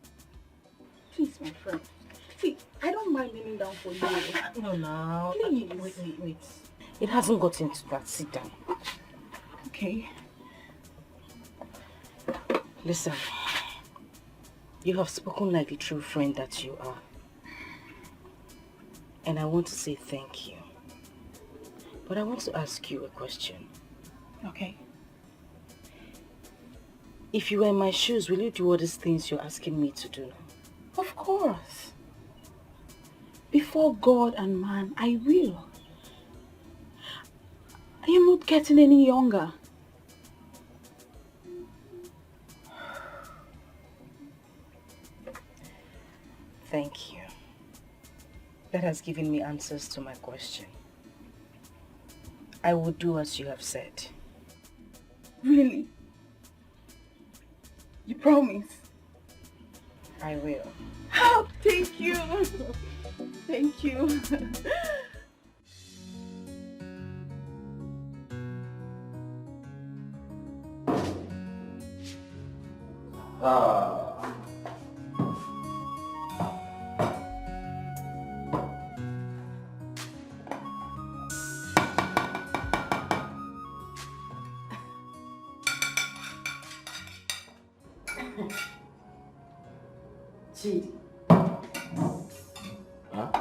Please, my friend. See, I don't mind kneeling down for you. No. Please. Wait. It hasn't gotten to that. Sit down. Okay. Listen. You have spoken like the true friend that you are. And I want to say thank you. But I want to ask you a question. Okay. If you were in my shoes, will you do all these things you're asking me to do? Of course. Before God and man, I will. I am not getting any younger. Thank you. That has given me answers to my question. I will do as you have said. Really? You promise? I will. Oh, thank you. Thank you. Chidi. Huh?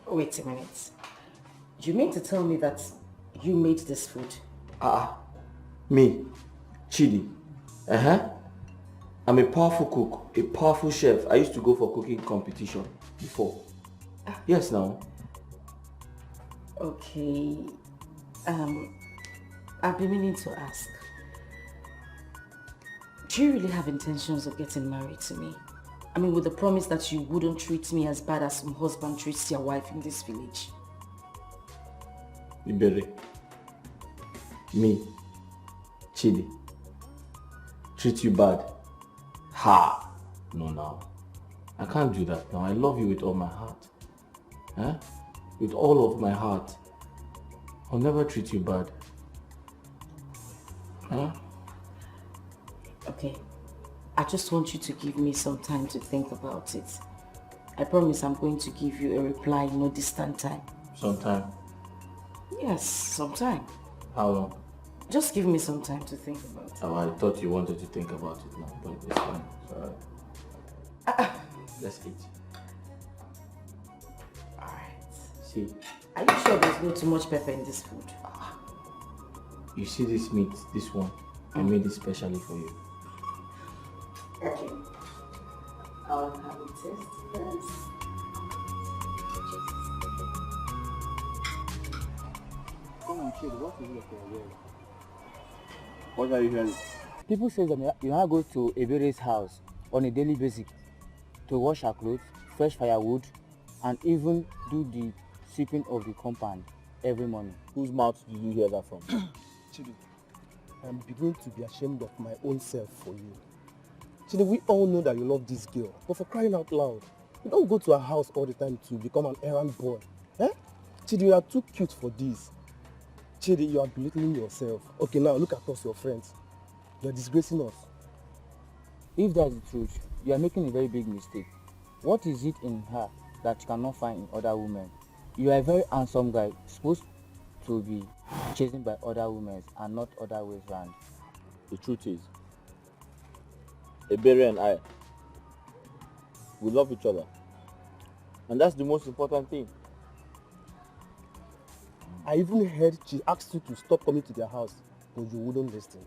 Wait a minute. You mean to tell me that you made this food? Me, Chidi. I'm a powerful cook, a powerful chef. I used to go for cooking competition before. Yes, now. Okay. I've been meaning to ask. Do you really have intentions of getting married to me? I mean, with the promise that you wouldn't treat me as bad as some husband treats your wife in this village. Ibere. Me, Chidi. Treat you bad. Ha! No, now. I can't do that now. I love you with all my heart. With all of my heart. I'll never treat you bad. Okay. I just want you to give me some time to think about it. I promise I'm going to give you a reply in no distant time. Sometime? Yes, sometime. How long? Just give me some time to think about it. Oh, I thought you wanted to think about it now, but it's fine. It's alright. Let's eat. Alright. See? Are you sure there's not too much pepper in this food? You see this meat, this one? I made it specially for you. Okay. I'll have a taste first. Come on, kid, what is it you're wearing? What are you hearing? People say that you now go to Ebere's house on a daily basis to wash her clothes, fetch firewood, and even do the sweeping of the compound every morning. Whose mouth did you hear that from? Chidi, I'm beginning to be ashamed of my own self for you. Chidi, we all know that you love this girl, but for crying out loud, you don't go to her house all the time to become an errand boy. Chidi, you are too cute for this. Chidi, you are belittling yourself. Okay, now look at us, your friends. You are disgracing us. If that's the truth, you are making a very big mistake. What is it in her that you cannot find in other women? You are a very handsome guy, supposed to be chasing by other women and not other ways round. The truth is, Ebere and I, we love each other. And that's the most important thing. I even heard she asked you to stop coming to their house, but you wouldn't listen.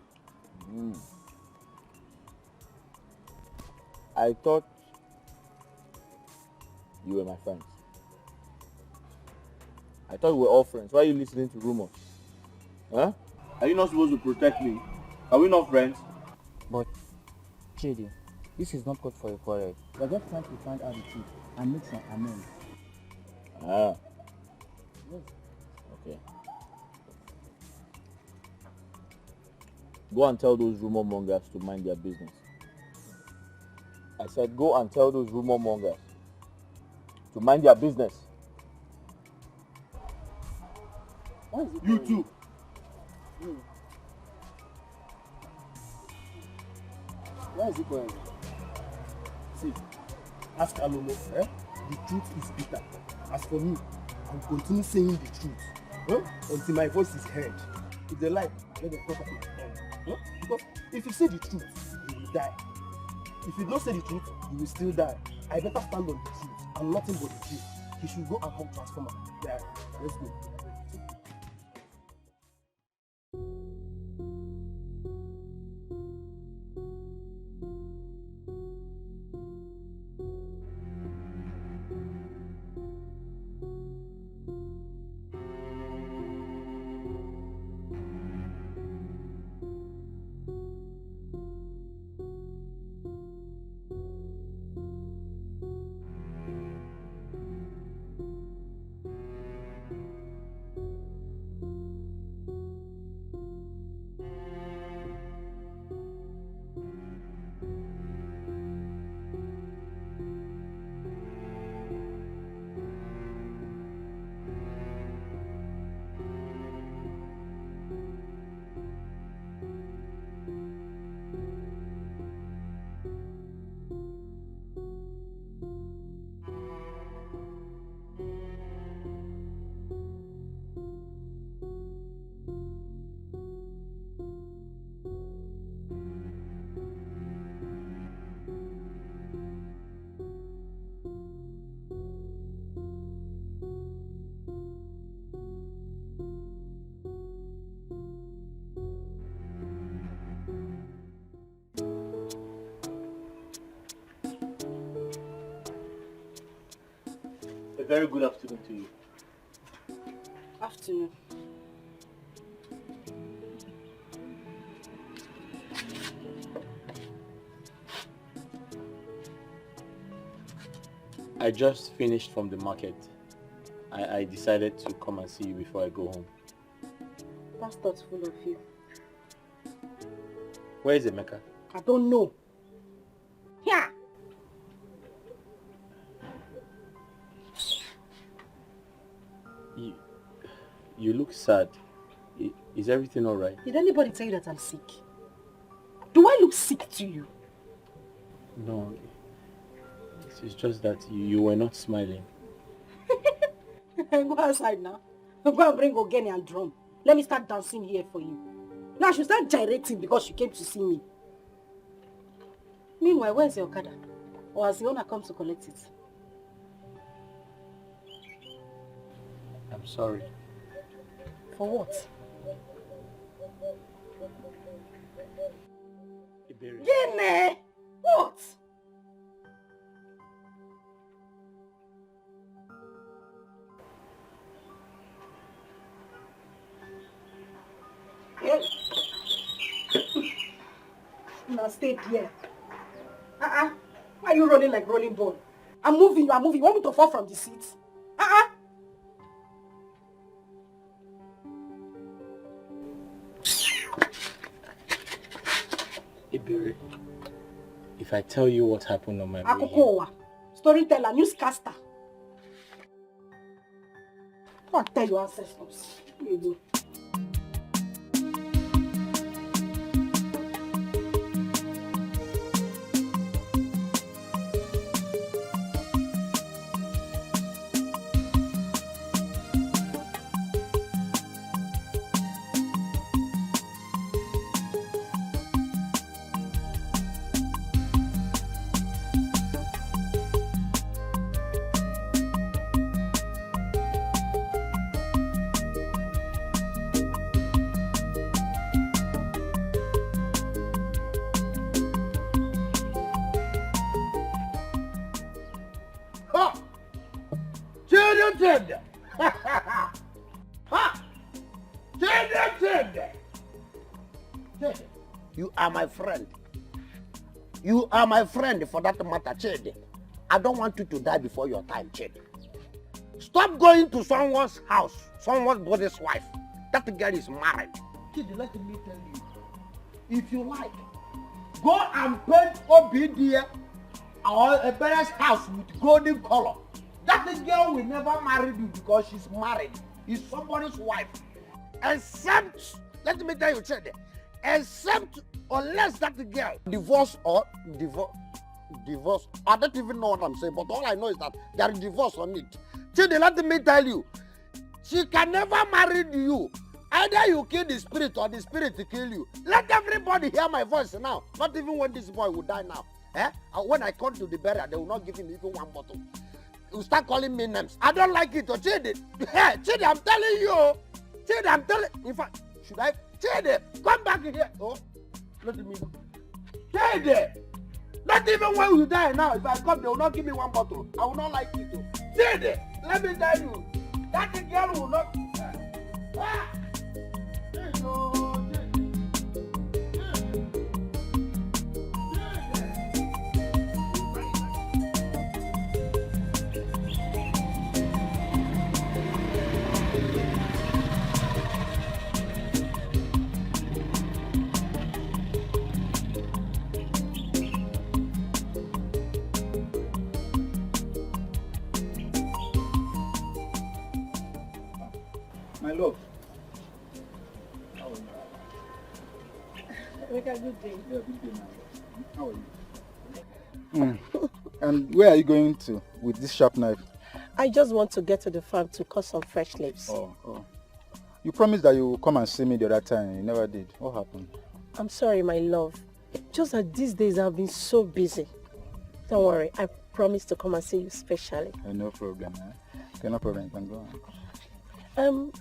I thought you were my friends. I thought we were all friends. Why are you listening to rumors? Huh? Are you not supposed to protect me? Are we not friends? But, Chidi, this is not called for a quarrel. We're just trying to find out the truth and make some amends. Ah. Yes. Okay. Go and tell those rumor mongers to mind their business. I said go and tell those rumor mongers to mind their business. You too. Where is it going? See, ask Alomo, eh? The truth is bitter. As for me, I'll continue saying the truth, until my voice is heard. If they like, let them cut off my head. Because if you say the truth, you will die. If you don't say the truth, you will still die. I better stand on the truth and nothing but the truth. He should go and help Transformer. Yeah, let's go. A very good afternoon to you. Afternoon. I just finished from the market. I decided to come and see you before I go home. That's thoughtful of you. Where is Emeka? I don't know. Here. You look sad. Is everything alright? Did anybody tell you that I'm sick? Do I look sick to you? No. It's just that you were not smiling. Go outside now. Go and bring Ogene and drum. Let me start dancing here for you. Now I should start gyrating because you came to see me. Meanwhile, where's your Okada? Or has the owner come to collect it? I'm sorry. For what? Gene! What? Now stay here. Why are you rolling like rolling ball? I'm moving, you are moving. You want me to fall from the seat? Iberi, if I tell you what happened on my way here... Storyteller, newscaster. Go and tell your ancestors. Here you go. Chede. Ha! Chede. You are my friend. You are my friend for that matter, Chede. I don't want you to die before your time, Chede. Stop going to someone's house, someone's brother's wife. That girl is married. Chede, let me tell you. If you like, go and paint OBD or a parent's house with golden color. That girl will never marry you because she's married. She's somebody's wife. Except, let me tell you, Chede, except unless that girl divorce. I don't even know what I'm saying, but all I know is that there is divorce on it. Chede, let me tell you, she can never marry you. Either you kill the spirit or the spirit to kill you. Let everybody hear my voice now. Not even when this boy will die now. When I come to the burial, they will not give him even one bottle. You start calling me names. I don't like it. Chede, Chede, I'm telling you. Chede, I'm telling. In fact, should I? Chede, come back here. Oh, let me. Chede, not even when you die now. If I come, they will not give me one bottle. I will not like it. Chede, let me tell you, that girl will not. My love. Make a good day. Yeah, good day, my love. How are you? And where are you going to with this sharp knife? I just want to get to the farm to cut some fresh leaves. Oh. You promised that you will come and see me the other time. You never did. What happened? I'm sorry, my love. Just that these days I've been so busy. Don't worry, I promise to come and see you specially. No problem. Okay, no problem. You can go on.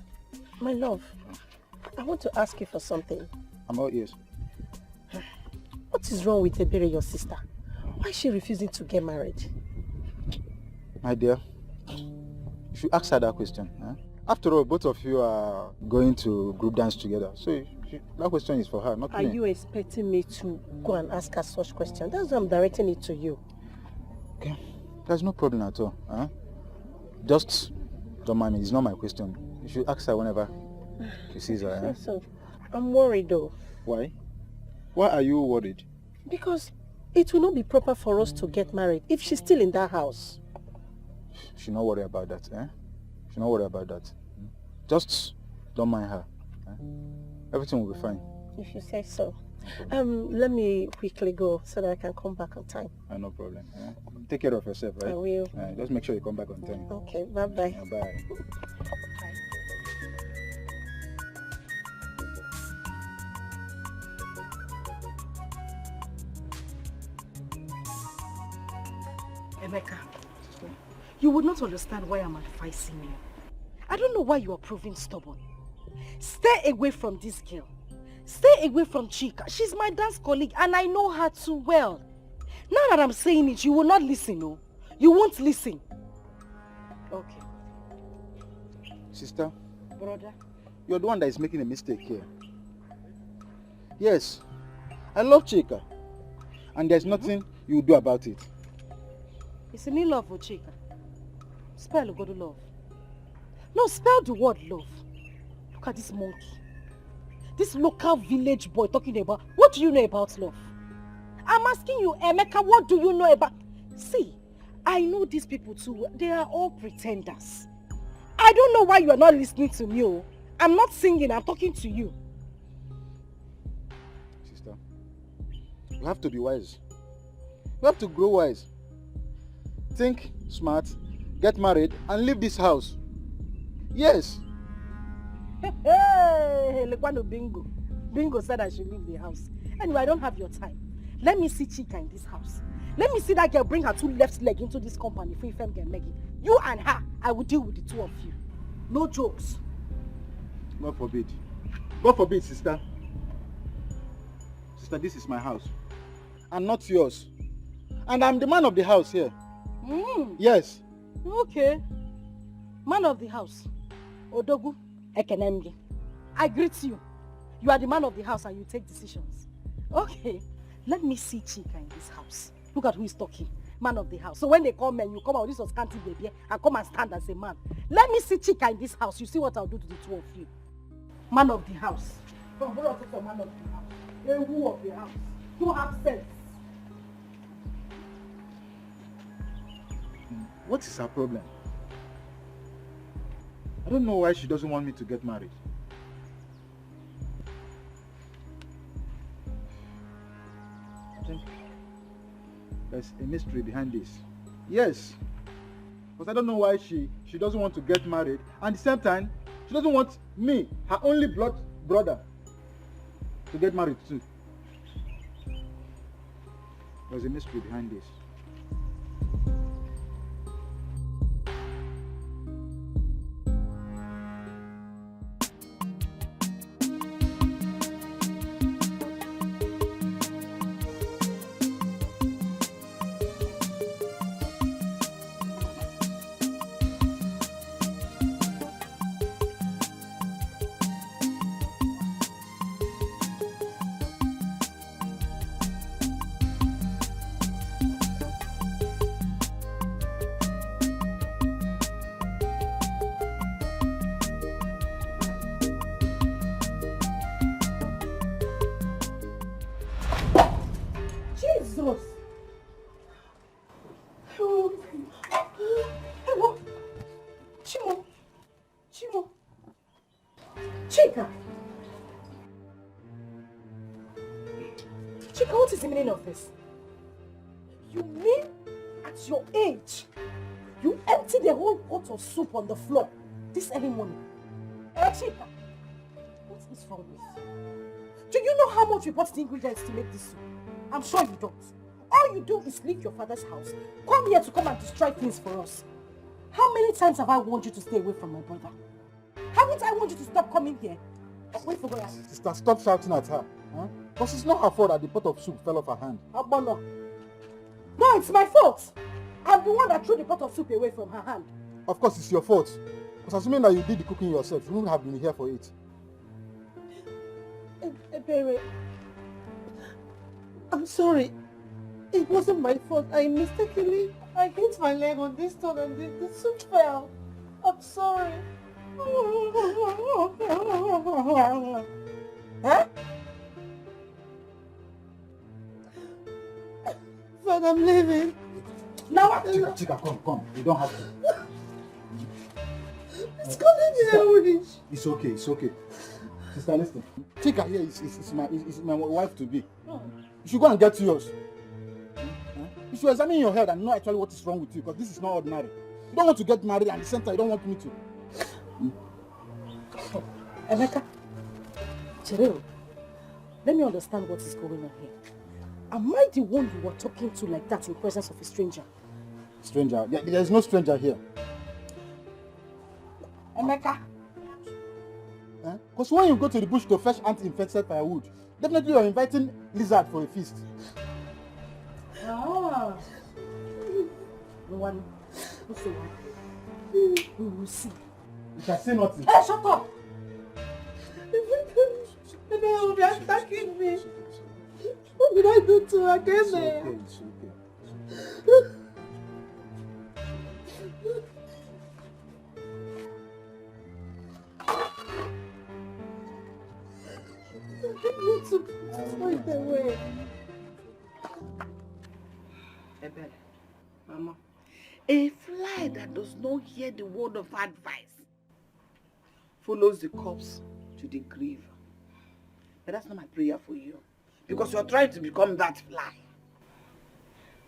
My love, I want to ask you for something. I'm all ears. What is wrong with Ebere, your sister? Why is she refusing to get married? My dear, you should ask her that question. After all, both of you are going to group dance together. So that question is for her, not me. Are you expecting me to go and ask her such questions? That's why I'm directing it to you. Okay, there's no problem at all. Just don't mind me, it's not my question. You should ask her whenever she sees her. So, I'm worried though. Why? Why are you worried? Because it will not be proper for us to get married if she's still in that house. She should not worry about that. She should not worry about that. Just don't mind her. Everything will be fine. If you say so. Let me quickly go so that I can come back on time. No problem. Take care of yourself, right? I will. Just make sure you come back on time. Okay, bye-bye. Bye. Emeka, you would not understand why I'm advising you. I don't know why you are proving stubborn. Stay away from this girl. Stay away from Chika. She's my dance colleague and I know her too well. Now that I'm saying it, you will not listen, no? You won't listen. Okay. Sister? Brother? You're the one that is making a mistake here. Yes, I love Chika. And there's nothing you do about it. It's a new love for Chika. Spell good love. No, spell the word love. Look at this monkey. This local village boy talking about, what do you know about love? I'm asking you, Emeka, what do you know about... See, I know these people too well. They are all pretenders. I don't know why you are not listening to me. Oh. I'm not singing, I'm talking to you. Sister, you have to be wise. You have to grow wise. Think smart, get married, and leave this house. Yes. Hey, Lekwano Bingo. Bingo said I should leave the house. Anyway, I don't have your time. Let me see Chika in this house. Let me see that girl bring her two left leg into this company if Ifem can make it. You and her, I will deal with the two of you. No jokes. God forbid. God forbid, sister. Sister, this is my house. And not yours. And I'm the man of the house here. Yes. Okay. Man of the house, Odogu Ekenemgi, I greet you. You are the man of the house and you take decisions. Okay, let me see Chika in this house. Look at who is talking. Man of the house. So when they call men, you come out, this was scanty baby, and come and stand as a man. Let me see Chika in this house. You see what I'll do to the two of you. Man of the house. From man of the house. A who of the house. You have sense. What is her problem? I don't know why she doesn't want me to get married. I think there's a mystery behind this. Yes. But I don't know why she doesn't want to get married, and at the same time, she doesn't want me, her only blood brother, to get married too. There's a mystery behind this. Jesus! Chimo! Chimo! Chika! Chika, what is the meaning of this? You mean at your age, you empty the whole pot of soup on the floor this early morning? Chika, what is wrong with you? Do you know how much we bought the ingredients to make this soup? I'm sure you don't. All you do is leave your father's house, come here to come and destroy things for us. How many times have I warned you to stay away from my brother? Haven't I warned you to stop coming here? Wait for God. Sister, stop shouting at her. Huh? Because it's not her fault that the pot of soup fell off her hand. Abono. No, it's my fault. I'm the one that threw the pot of soup away from her hand. Of course, it's your fault. Because assuming that you did the cooking yourself, you wouldn't have been here for it. Ebere, I'm sorry. It wasn't my fault. I hit my leg on this stone and the soup fell. I'm sorry. Huh? But I'm leaving. Now what? Chika, come. You don't have to. It's calling me a witch. It's okay. Sister, listen. Chika here is my wife to be. You should go and get yours. You should examine your head and know actually what is wrong with you, because this is not ordinary. You don't want to get married and at the same time you don't want me to. Emeka, Chereo, let me understand what is going on here. Am I the one you were talking to like that in presence of a stranger? Stranger? There is no stranger here. Emeka. Because when you go to the bush to fetch anti-infected firewood, definitely you're inviting lizard for a feast. Ah. No one. We will see. You can say nothing. Hey, shut up! They will be attacking me. What did I do to her? It's okay. Point away. Ebele, Mama, a fly that does not hear the word of advice follows the corpse to the grave. But that's not my prayer for you, because you're trying to become that fly.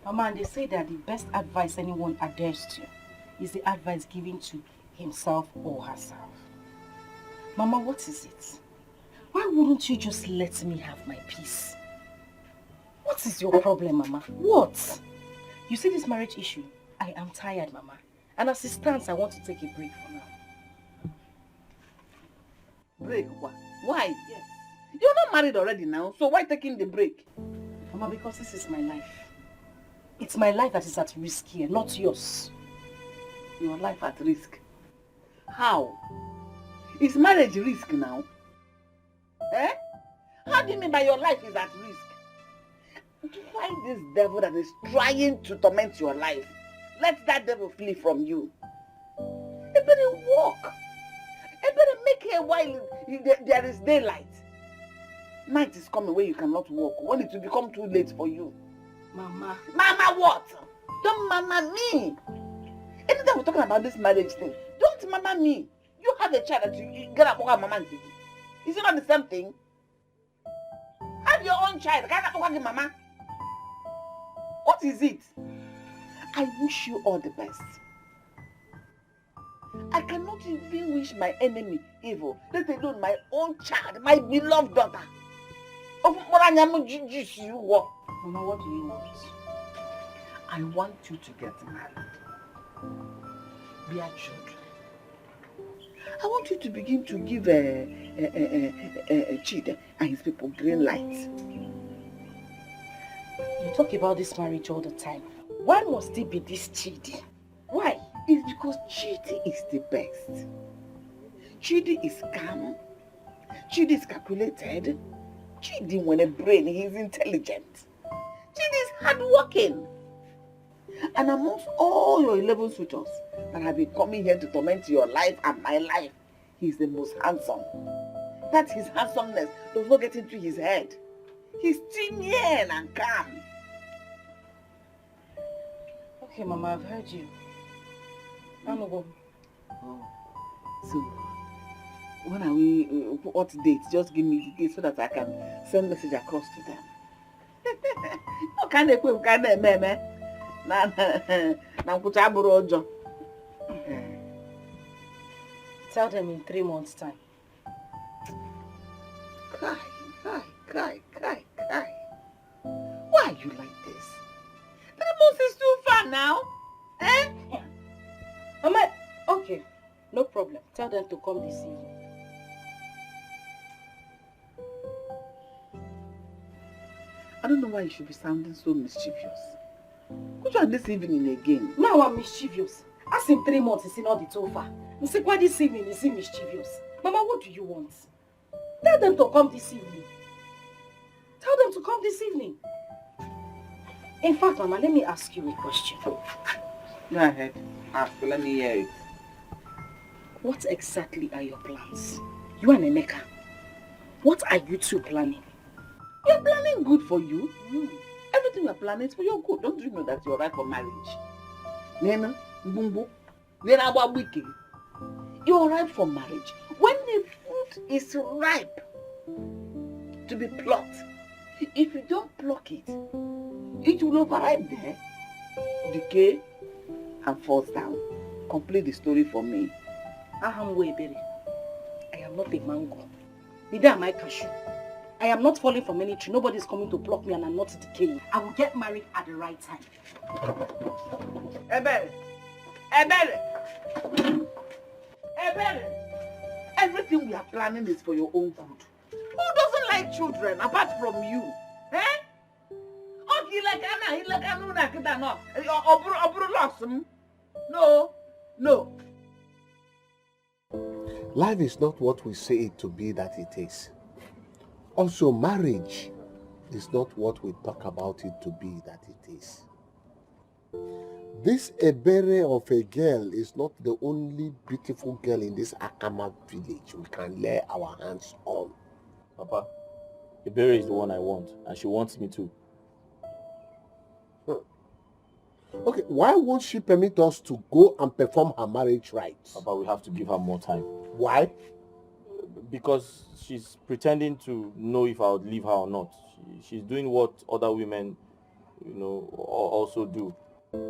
Mama, and they say that the best advice anyone adheres to is the advice given to himself or herself. Mama, what is it? Why wouldn't you just let me have my peace? What is your problem, Mama? What? You see this marriage issue? I am tired, Mama. And as it stands, I want to take a break for now. Break? Why? Yes. You're not married already now, so why taking the break? Mama, because this is my life. It's my life that is at risk here, not yours. Your life at risk? How? Is marriage risk now? Eh? How do you mean by your life is at risk? To find this devil that is trying to torment your life, let that devil flee from you. You better walk. You better make it while there is daylight. Night is coming where you cannot walk, when it will become too late for you. Mama. Mama what? Don't mama me. Anytime we're talking about this marriage thing, don't mama me. You have a child that you get up mama and take it. Is it not the same thing? Have your own child. Can't have mama. What is it? I wish you all the best. I cannot even wish my enemy evil, let alone my own child, my beloved daughter. Mama, what do you want? I want you to get married. Bear children. I want you to begin to give Chidi and his people green light. You talk about this marriage all the time. Why must it be this Chidi? Why? It's because Chidi is the best. Chidi is calm. Chidi is calculated. Chidi, when a brain, he's intelligent. Chidi is hardworking. And amongst all your 11 suitors that have been coming here to torment your life and my life, he's the most handsome. That his handsomeness does not get into his head. He's tinian and calm. Okay, Mama, I've heard you. I'm gonna go. Oh. So, when are we, what date? Just give me the date so that I can send message across to them. No kind of quick, kind of meme. Tell them in 3 months' time. Kai. Why are you like this? 3 months is too far now. Eh? Mama, okay, no problem. Tell them to come this evening. I don't know why you should be sounding so mischievous. Could you this evening again? Now I'm mischievous. As in 3 months, it's not the too far. You see, why this evening is mischievous? Mama, what do you want? Tell them to come this evening. Tell them to come this evening. In fact, Mama, let me ask you a question. Go ahead. Ask, let me hear it. What exactly are your plans? You and Emeka, what are you two planning? We are planning good for you. Everything we are planning is for your good. Don't you know that you're right for marriage? Nena, Mbumbu, Nena Wabwiki. You're ripe for marriage. When the fruit is ripe to be plucked, if you don't pluck it, it will overripe there, decay, and falls down. Complete the story for me. I am not a mango. Neither am I cashew. I am not falling from any tree. Nobody is coming to pluck me and I'm not decaying. I will get married at the right time. Ebere! Everything we are planning is for your own good. Who doesn't like children apart from you? Eh? No. Life is not what we say it to be that it is. Also, marriage is not what we talk about it to be that it is. This Ebere of a girl is not the only beautiful girl in this Akama village we can lay our hands on. Papa, Ebere is the one I want, and she wants me too. Okay, why won't she permit us to go and perform her marriage rites? Papa, we have to give her more time. Why? Because she's pretending to know if I would leave her or not. She's doing what other women, also do.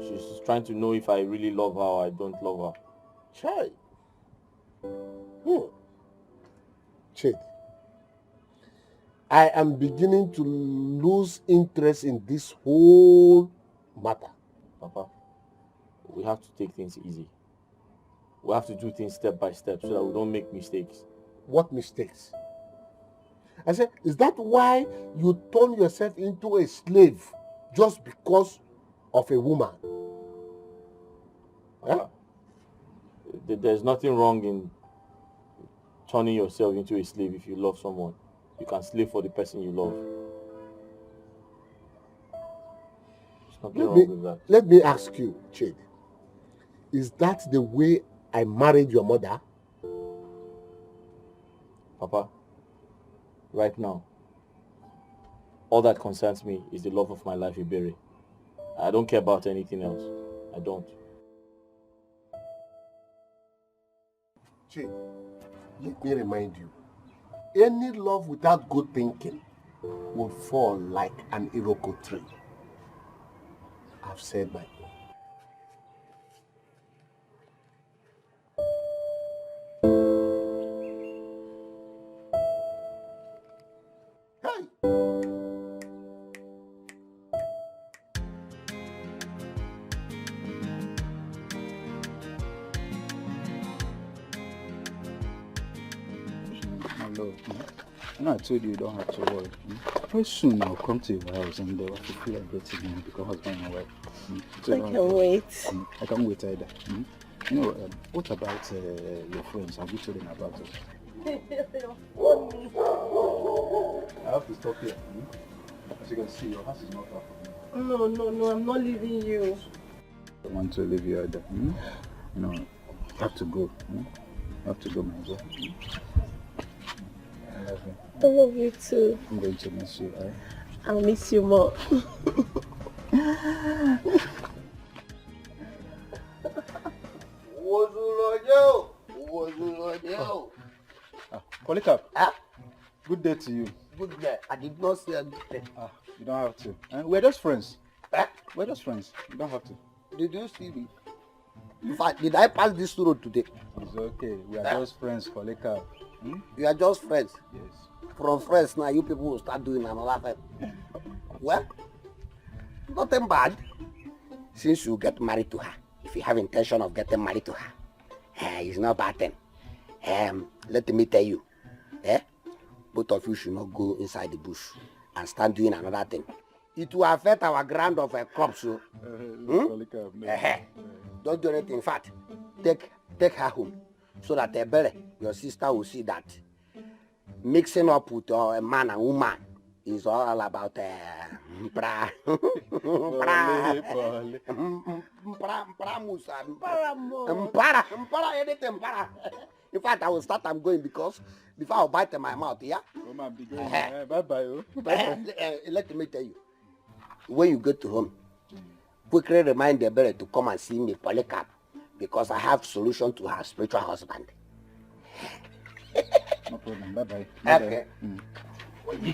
She's trying to know if I really love her or I don't love her. Chai. Chid, I am beginning to lose interest in this whole matter. Papa, we have to take things easy. We have to do things step by step so that we don't make mistakes. What mistakes? I said, is that why you turn yourself into a slave just because of a woman? Papa, there's nothing wrong in turning yourself into a slave if you love someone. You can slave for the person you love. There's nothing wrong with that. Let me ask you, Chidi. Is that the way I married your mother? Papa, right now, all that concerns me is the love of my life, Iberi. I don't care about anything else. I don't. Chidi, let me remind you, any love without good thinking will fall like an iroko tree. I've said my own. I told you don't have to worry. Very soon I'll come to your house and we'll feel like getting you become husband and wife. So I can't wait. I can't wait either. You know, what about your friends? Have you told them about it? I have to stop here. As you can see, your house is not far from me. No, I'm not leaving you. I don't want to leave you either. You know, you have to go. You have to go, my boy. I love you. I love you too. I'm going to miss you, right? I'll miss you more. Polycarp. Good day to you. Good day. I did not say a good day. You don't have to. We're just friends. We're just friends. You don't have to. Did you see me? In fact, did I pass this road today? It's okay. We are just friends, Polycarp. You are just friends? Yes. From friends now, you people will start doing another thing. Well, nothing bad. Since you get married to her, if you have intention of getting married to her, it's not bad then. Let me tell you, both of you should not go inside the bush and start doing another thing. It will affect our ground of crops. So. Don't do anything. In fact, take her home so that your sister will see that mixing up with a man and woman is all about In fact, I will start. I'm going because before I'll bite in my mouth. Yeah. Bye bye. Let me tell you. When you get to home, quickly remind the belly to come and see me, Polycarp, because I have solution to her spiritual husband. No problem. Bye bye. Okay. My dear,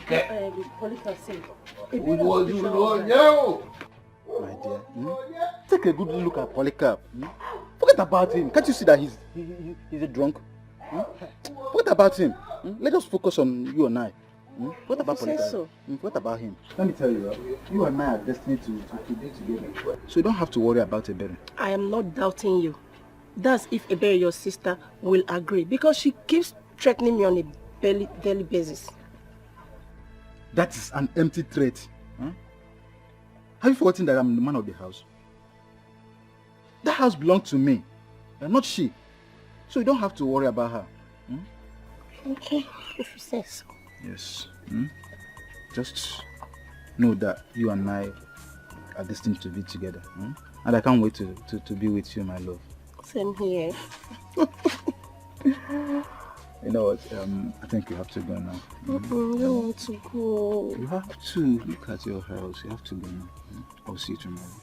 take a good look at Polycarp. Forget about him. Can't you see that he's a drunk? Forget about him. Let us focus on you and I. What about Polycarp? So? What about him? Let me tell you, you and I are destined to be together. So you don't have to worry about Ebere. I am not doubting you. That's if Ebere, your sister, will agree, because she keeps threatening me on a daily basis. That is an empty threat. Have you forgotten that I'm the man of the house? That house belongs to me, and not she. So you don't have to worry about her. Okay, if you say so. Yes. Just know that you and I are destined to be together. And I can't wait to be with you, my love. Same here. You know what? I think you have to go now. I don't want to go. You have to. Look at your house. You have to go now. I'll see you tomorrow.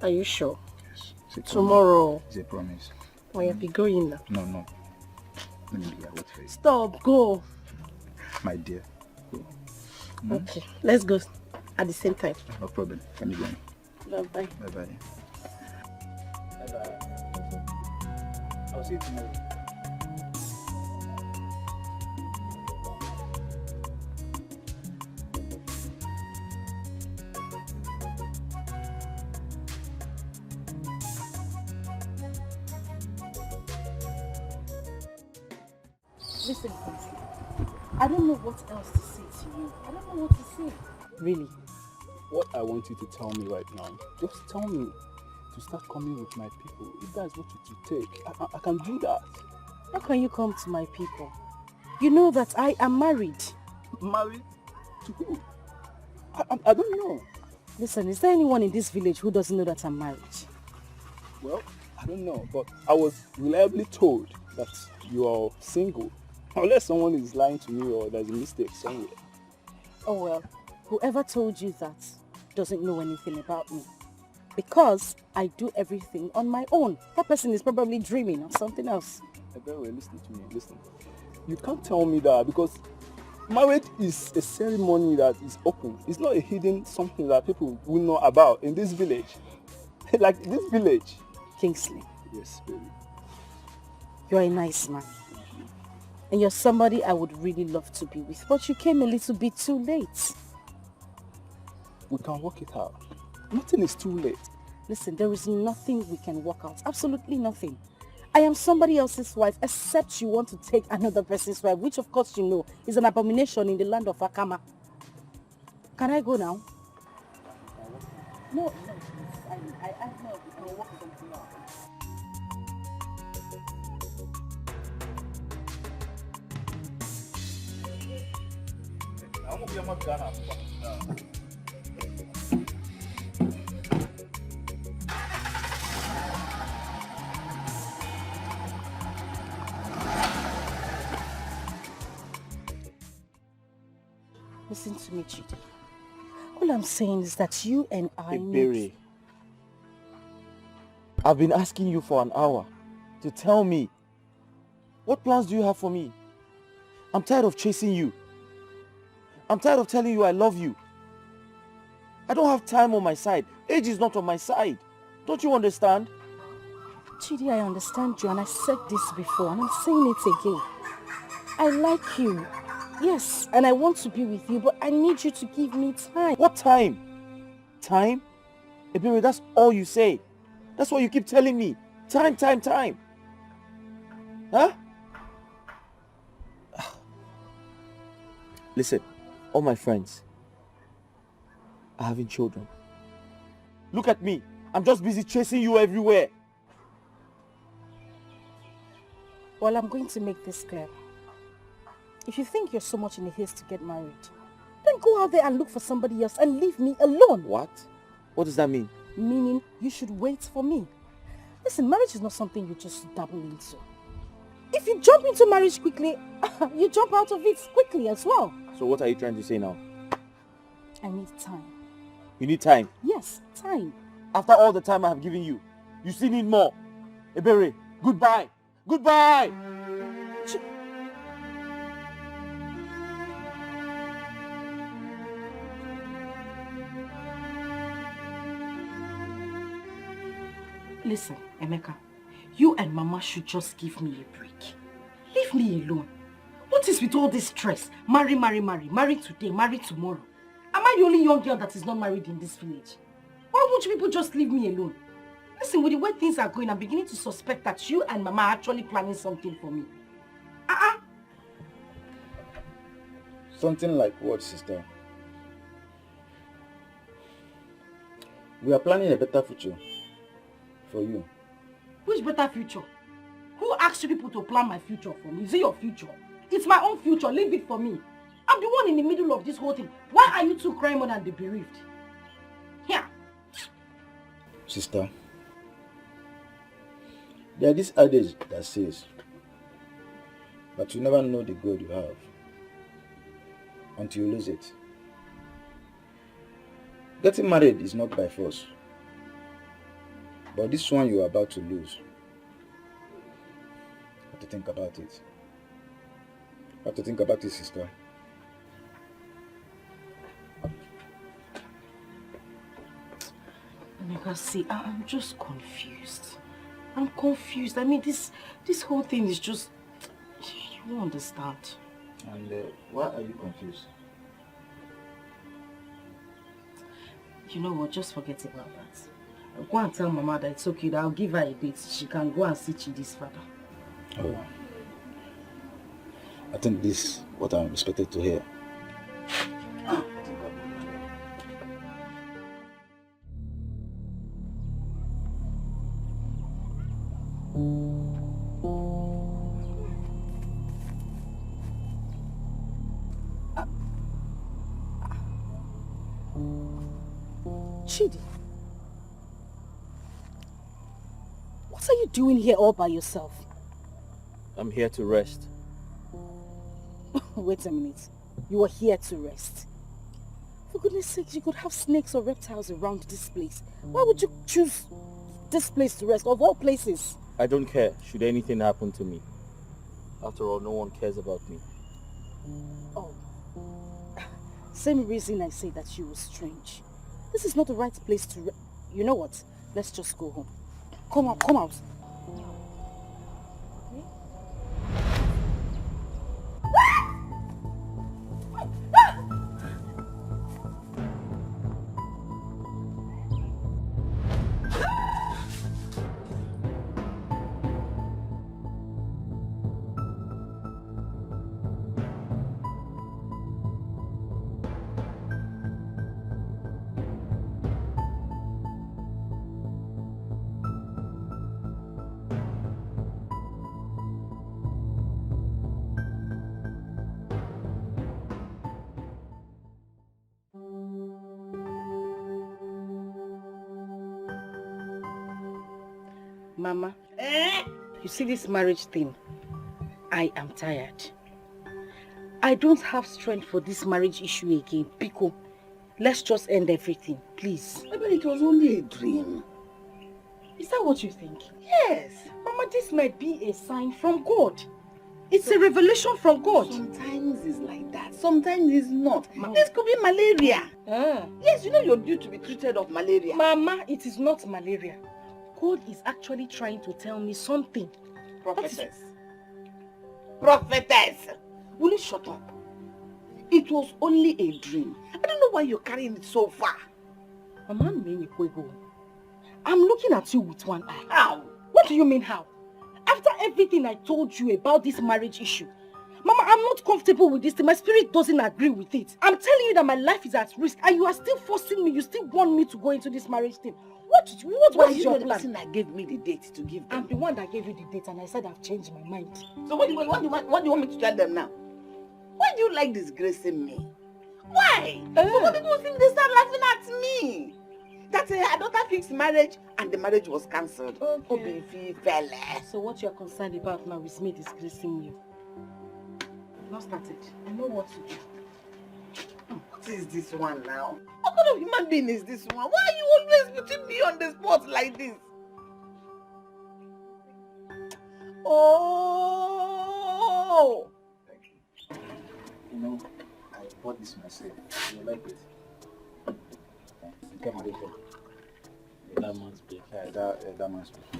Are you sure? Yes. Tomorrow? It's a promise. Oh, you'll be going now. No. Let me wait for you. Stop, go. My dear. Go. Okay, let's go at the same time. No problem. Let me go. Bye-bye. Bye-bye. Bye-bye. I'll see you tomorrow. Listen, I don't know what else to say to you. I don't know what to say. Really? What I want you to tell me right now, just tell me. to start coming with my people. If that's what it will take, I can do that. How can you come to my people? You know that I am married. Married? To who? I don't know. Listen, is there anyone in this village who doesn't know that I'm married? Well, I don't know, but I was reliably told that you are single. Unless someone is lying to me or there's a mistake somewhere. Oh well, whoever told you that doesn't know anything about me. Because I do everything on my own. That person is probably dreaming of something else. Very well, listen to me, listen. You can't tell me that because marriage is a ceremony that is open. It's not a hidden something that people will know about in this village. Like this village. Kingsley. Yes, baby. You're a nice man. And you're somebody I would really love to be with. But you came a little bit too late. We can work it out. Nothing is too late. Listen, there is nothing we can work out. Absolutely nothing. I am somebody else's wife, except you want to take another person's wife, which of course you know is an abomination in the land of Akama. Can I go now? No, please. I know we can work something out. Listen to me, Chidi. All I'm saying is that you and I Ebere, I've been asking you for an hour to tell me, what plans do you have for me? I'm tired of chasing you. I'm tired of telling you I love you. I don't have time on my side. Age is not on my side. Don't you understand? Chidi, I understand you, and I said this before, and I'm saying it again. I like you. Yes, and I want to be with you, but I need you to give me time. What time? Time? Ebere, that's all you say. That's what you keep telling me. Time, time, time. Huh? Listen, all my friends are having children. Look at me. I'm just busy chasing you everywhere. Well, I'm going to make this clear. If you think you're so much in a haste to get married, then go out there and look for somebody else and leave me alone. What? What does that mean? Meaning you should wait for me. Listen, marriage is not something you just dabble into. If you jump into marriage quickly, you jump out of it quickly as well. So what are you trying to say now? I need time. You need time? Yes, time. After all the time I have given you, you still need more. Ebere, goodbye. Goodbye! Listen, Emeka, you and Mama should just give me a break. Leave me alone. What is with all this stress? Marry, marry, marry. Marry today, marry tomorrow. Am I the only young girl that is not married in this village? Why won't you people just leave me alone? Listen, with the way things are going, I'm beginning to suspect that you and Mama are actually planning something for me. Something like what, sister? We are planning a better future for you. Which better future? Who asked you people to plan my future for me? Is it your future? It's my own future. Leave it for me. I'm the one in the middle of this whole thing. Why are you two crying more than the bereaved? Here. Sister, there is this adage that says that you never know the gold you have until you lose it. Getting married is not by force. But this one you are about to lose. You have to think about it. You have to think about it, sister. Emeka, see, I'm just confused. I'm confused. I mean, this whole thing is just... You won't understand. And why are you confused? You know what? Just forget about that. I'll go and tell Mama that it's okay, that I'll give her a date. She can go and see Chidi's father. Oh. I think this is what I'm expected to hear. What are you doing here all by yourself? I'm here to rest. Wait a minute. You are here to rest. For goodness sake, you could have snakes or reptiles around this place. Why would you choose this place to rest, of all places? I don't care should anything happen to me. After all, no one cares about me. Oh. Same reason I say that you were strange. This is not the right place to rest. You know what? Let's just go home. Come out, come out. Mama, you see this marriage thing? I am tired. I don't have strength for this marriage issue again. Pico, let's just end everything, please. But it was only a dream. Is that what you think? Yes. Mama, this might be a sign from God. It's a revelation from God. Sometimes it's like that. Sometimes it's not. Mama. This could be malaria. Yes, you know you're due to be treated of malaria. Mama, it is not malaria. God is actually trying to tell me something. Prophetess. Prophetess! Will you shut up? It was only a dream. I don't know why you're carrying it so far. Mama, I'm looking at you with one eye. How? What do you mean how? After everything I told you about this marriage issue, Mama, I'm not comfortable with this thing. My spirit doesn't agree with it. I'm telling you that my life is at risk and you are still forcing me. You still want me to go into this marriage thing. What is your plan? The person that gave me the date to give them? I'm the one that gave you the date and I said I've changed my mind. So what do you want me to tell them now? Why do you like disgracing me? Why? What people think they start laughing at me? That her daughter fixed marriage and the marriage was cancelled. Okay. So what you're concerned about now is me disgracing you. Not started. I know what to do. What is this one now? What kind of human being is this one? Why are you always putting me on the spot like this? Oh! Thank you. You know, I bought this myself. You like it? Come on, That man's place. That man's place.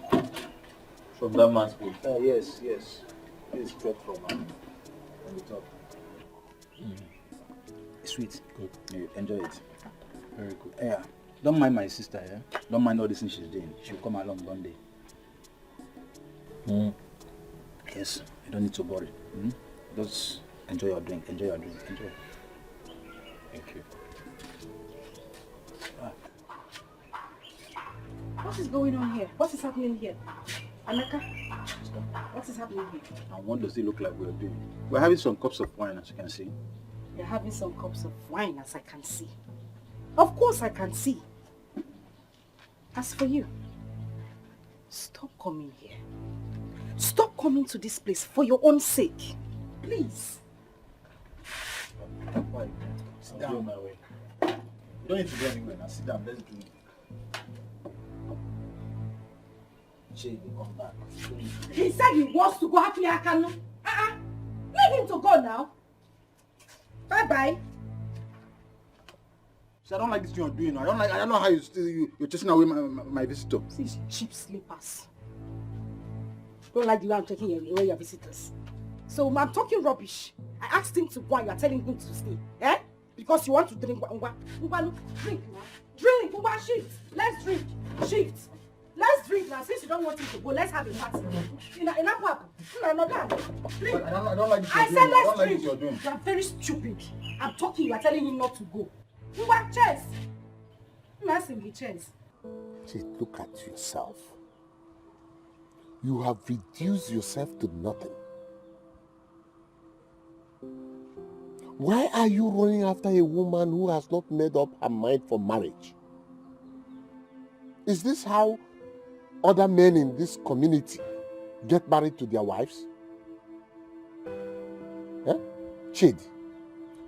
From that man's place? Yes. This is straight from the top. It's sweet. Good. You enjoy it. Very good. Yeah. Don't mind my sister, yeah? Don't mind all the things she's doing. She'll come along one day. Yes, you don't need to worry. Just enjoy your drink. Enjoy. Thank you. What is going on here? What is happening here? Anaka, what is happening here? And what does it look like we're doing? We're having some cups of wine, as you can see. You're having some cups of wine, as I can see. Of course I can see. As for you, stop coming here. Stop coming to this place for your own sake. Please. Why? Sit down. On my way. You don't need to go anywhere now. Sit down. Let's do it. Jay, come back. He said he wants to go happily. I cannot. Leave him to go now. Bye-bye. So I don't like this thing you're doing. I don't know how you're chasing away my visitor. These cheap slippers. Don't like the way I'm taking away your visitors. So I'm talking rubbish. I asked him to go and you're telling him to stay. Eh? Because you want to drink. Drink. Drink. Shift. Let's drink. Shift. Let's drink now. Since you don't want him to go, let's have a party. Drink. I don't like this. I said let's drink. You're very stupid. I'm talking, you're telling him not to go. You want chairs? Massively chairs. See, look at yourself. You have reduced yourself to nothing. Why are you running after a woman who has not made up her mind for marriage? Is this how other men in this community get married to their wives? Eh? Chidi,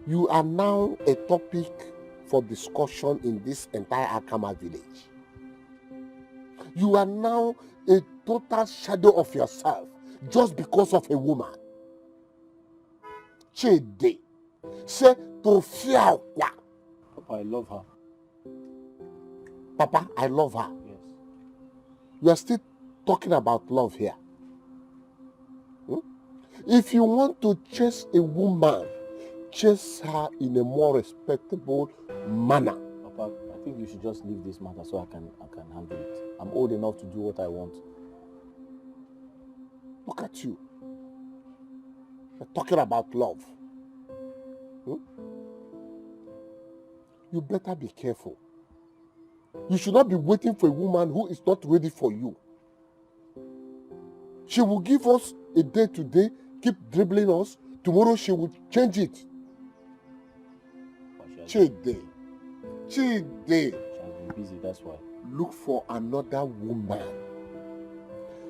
you are now a topic for discussion in this entire Akama village. You are now a total shadow of yourself just because of a woman. Chidi, say to fear what? Papa, I love her. Papa, I love her. Yes. You are still talking about love here. If you want to chase a woman, chase her in a more respectable manner. Papa, I think you should just leave this matter so I can handle it. I'm old enough to do what I want. Look at you. You're talking about love. You better be careful. You should not be waiting for a woman who is not ready for you. She will give us a day today, keep dribbling us. Tomorrow she will change it. Chidi. She has been busy, that's why. Look for another woman.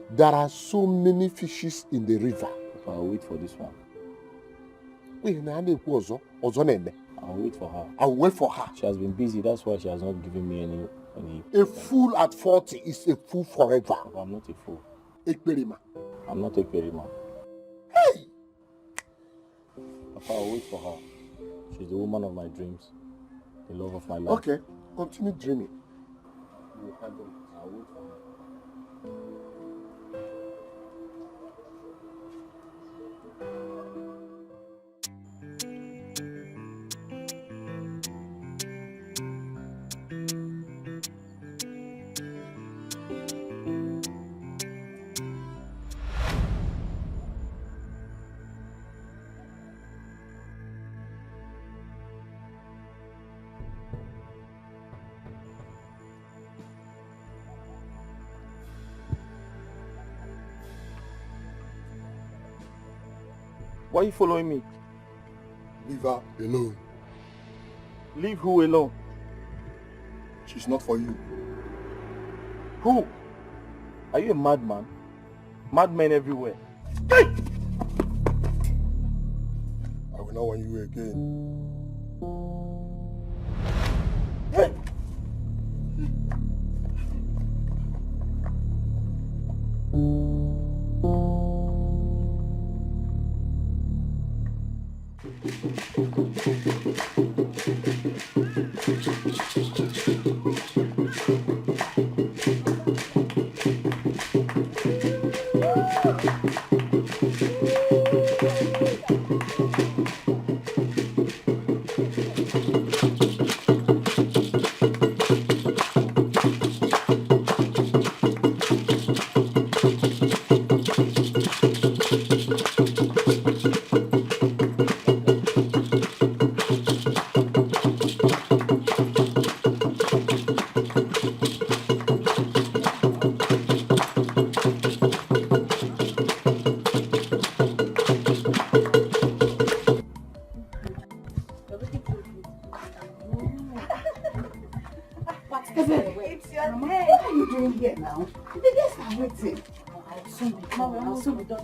There are so many fishes in the river. Papa, I'll wait for this one. I'll wait for her. I'll wait for her. She has been busy, that's why she has not given me any... A fool at 40 is a fool forever. Papa, I'm not a fool. Ekperima. I'm not a Perima. Hey! Papa, I'll wait for her. She's the woman of my dreams. The love of my life. Okay, continue dreaming. I'll wait for her. Why are you following me? Leave her alone. Leave who alone? She's not for you. Who? Are you a madman? Madmen everywhere. Hey! I will not want you again. Hey!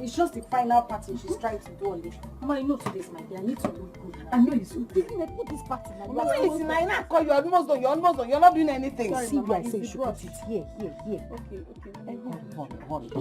It's just the final party she's trying to do on this. Mama, I know today's my day. I need to do good. I know it's good day. Put this party now. Listen, I now call you. You're almost done. You're not doing anything. Sorry, see, I say you should put it here. Okay. Hold.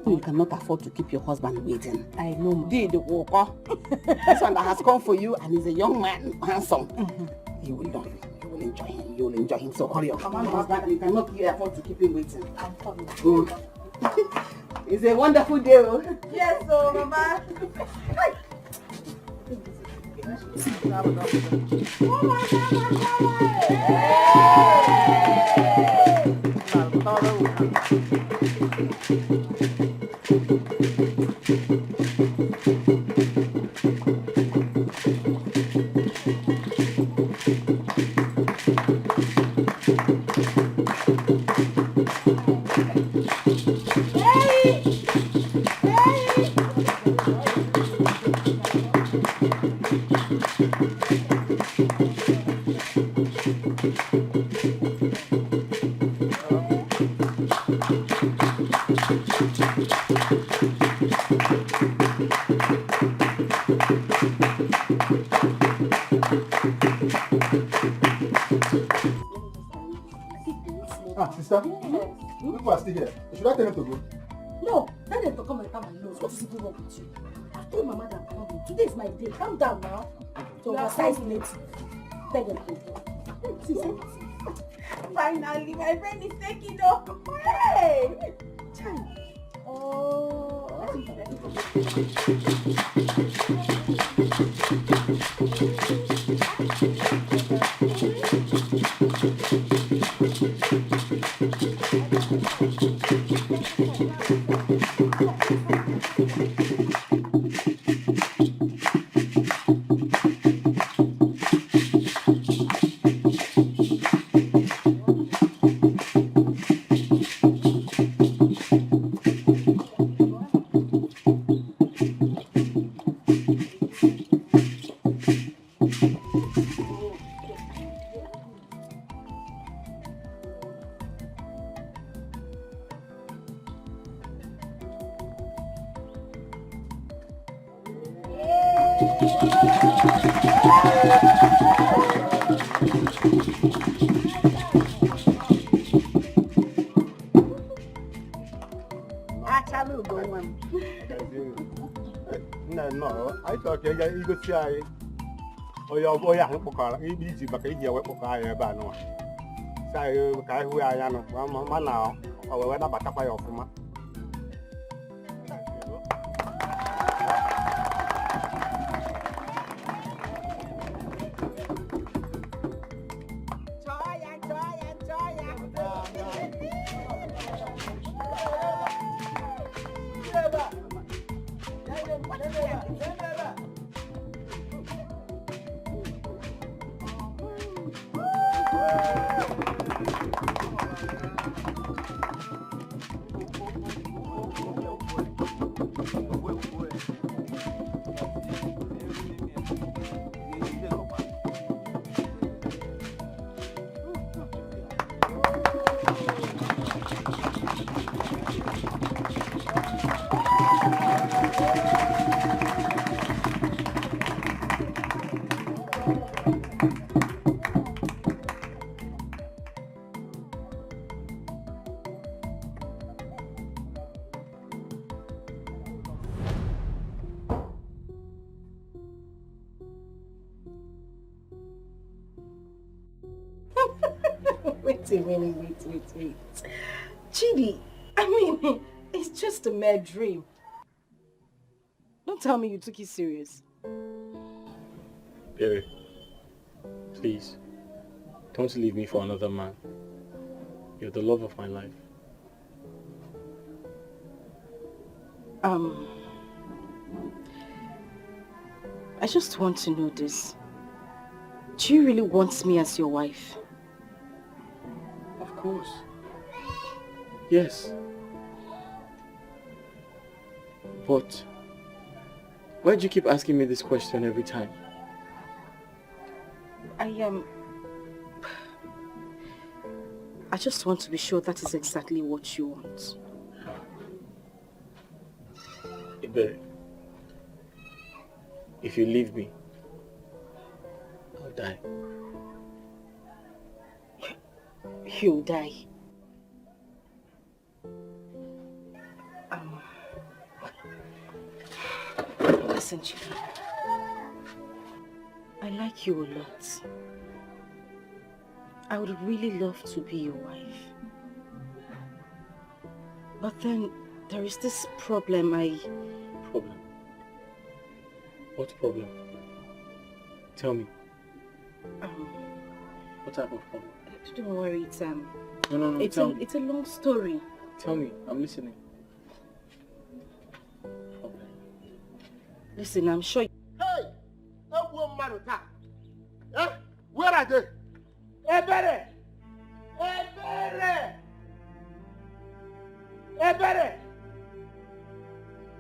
You cannot afford to keep your husband waiting. I know. The walker. This one that has come for you and is a young man, handsome. You will love him. You will enjoy him. You will enjoy him. So hurry up. Come on, husband. You cannot afford to keep him waiting. I'm coming. Good. It's a wonderful day. Yes, so Mama. sister? Yes. People are still here. Should I tell them to go? No, tell them to come and come my nose. What is even wrong with you? I told my mother I'm coming. Today is my day. Calm down now. So oversize native. Tell them to go. Finally, my friend is taking off. Hey! Chai. Oh. No, I thought you could say, oh, your boy, I hope easy, but you were okay about no. Say, okay, who I am, one now, or whether butterfly of my. Wait. Chidi, I mean, it's just a mere dream. Don't tell me you took it serious. Baby, please, don't leave me for another man. You're the love of my life. I just want to know this. Do you really want me as your wife? Of course. Yes. But why do you keep asking me this question every time? I just want to be sure that is exactly what you want. Ibe, if you leave me, I'll die. You'll die. Listen, Chidi. I like you a lot. I would really love to be your wife. But then there is this problem. Problem? What problem? Tell me. What type of problem? Don't worry, it's No, it's a long story. Tell me, I'm listening. Problem. Listen, I'm sure. Hey, that woman, Maruta. Eh? Where are they? Ebere! Ebere! Ebere!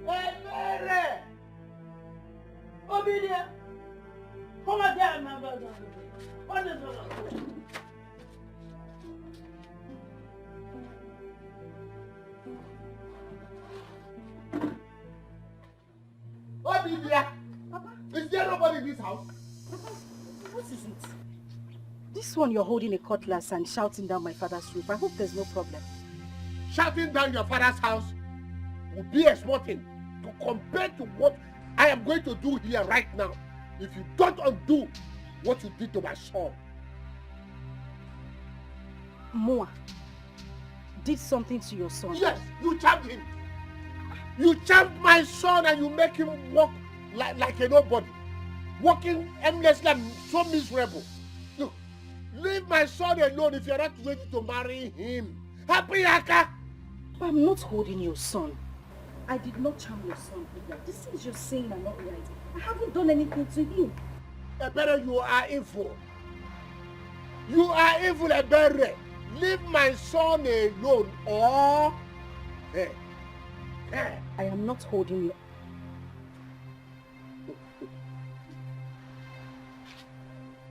Ebere! Obidia! Come on down, my brother. What is it? Obidia! Papa? Is there nobody in this house? Papa, what is it? This one you're holding a cutlass and shouting down my father's roof. I hope there's no problem. Shouting down your father's house will be a small thing to compare to what I am going to do here right now if you don't undo what you did to my son. Moa did something to your son. Yes, you charmed him. You charmed my son and you make him walk like a nobody. Walking aimlessly and so miserable. Look, leave my son alone if you're not ready to marry him. Happy Yaka! I'm not holding your son. I did not charm your son either. These things you're saying are not right. I haven't done anything to him. Ebere, you are evil. You are evil, Ebere. Leave my son alone or... Hey. Hey. I am not holding you.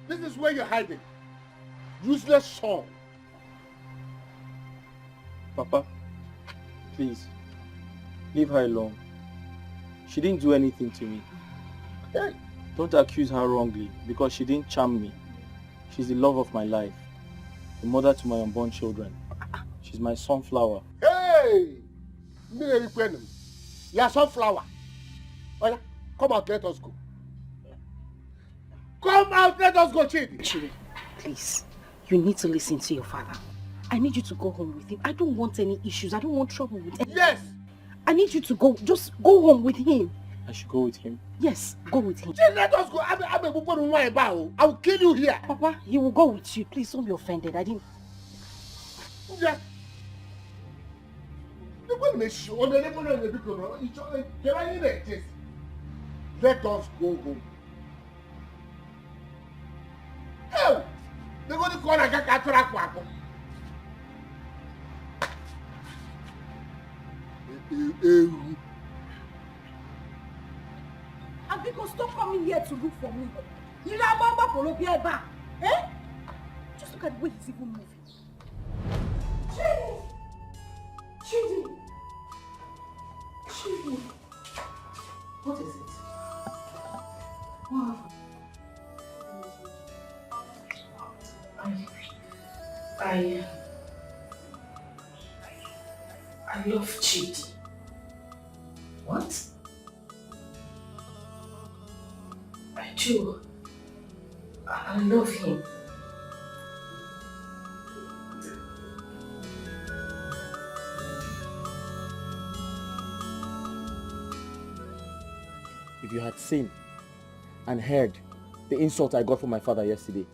This is where you're hiding. Useless son. Papa, please, leave her alone. She didn't do anything to me. Hey. Don't accuse her wrongly because she didn't charm me. She's the love of my life, the mother to my unborn children. She's my sunflower. Hey! You're sunflower. Oh, yeah. Come out, let us go. Come out, let us go, Chidi. Chidi, please, you need to listen to your father. I need you to go home with him. I don't want any issues. I don't want trouble with him. Yes! I need you to go. Just go home with him. I should go with him? Yes, go with him. Chidi, let us go. I will kill you here. Papa, he will go with you. Please don't be offended. I didn't... Yeah. Let us go home. Hell! They're going to call a Kakaturakwako. And because stop coming here to look for me. You know, Mama Polo be back. Eh? Just look at the way he's even moving. Chidi! Chidi! Chidi! What is it? Wow. I love Chidi. What? I do. I love him. If you had seen and heard the insult I got from my father yesterday,